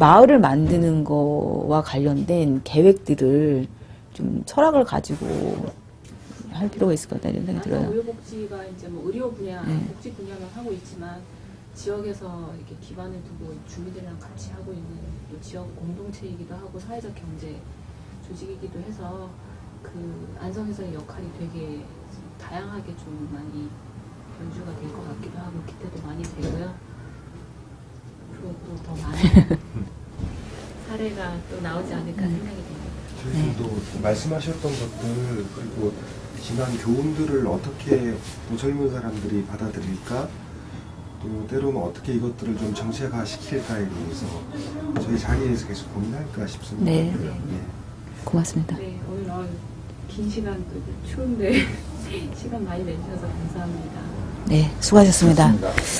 마을을 만드는 거와 관련된 계획들을 좀 철학을 가지고 할 필요가 있을 것 같다 이런 생각이 들어요.
의료복지가 이제 뭐 의료 분야, 복지 분야만 하고 있지만 지역에서 이렇게 기반을 두고 주민들이랑 같이 하고 있는 또 지역 공동체이기도 하고 사회적 경제 조직이기도 해서 그 안성에서의 역할이 되게 다양하게 좀 많이 연주가 될 것 같기도 하고 기대도 많이 되고요. 앞으로 또 더 많은 사례가 또 나오지 않을까 생각이 됩니다.
저희도 말씀하셨던 것들 그리고 지난 교훈들을 어떻게 또 젊은 사람들이 받아들일까 또 때로는 어떻게 이것들을 좀 정체화시킬까에 대해서 저희 자리에서 계속 고민할까 싶습니다.
네. 고맙습니다.
네, 오늘 긴 시간 또 추운데 시간 많이 내주셔서 감사합니다.
네, 수고하셨습니다.
고맙습니다.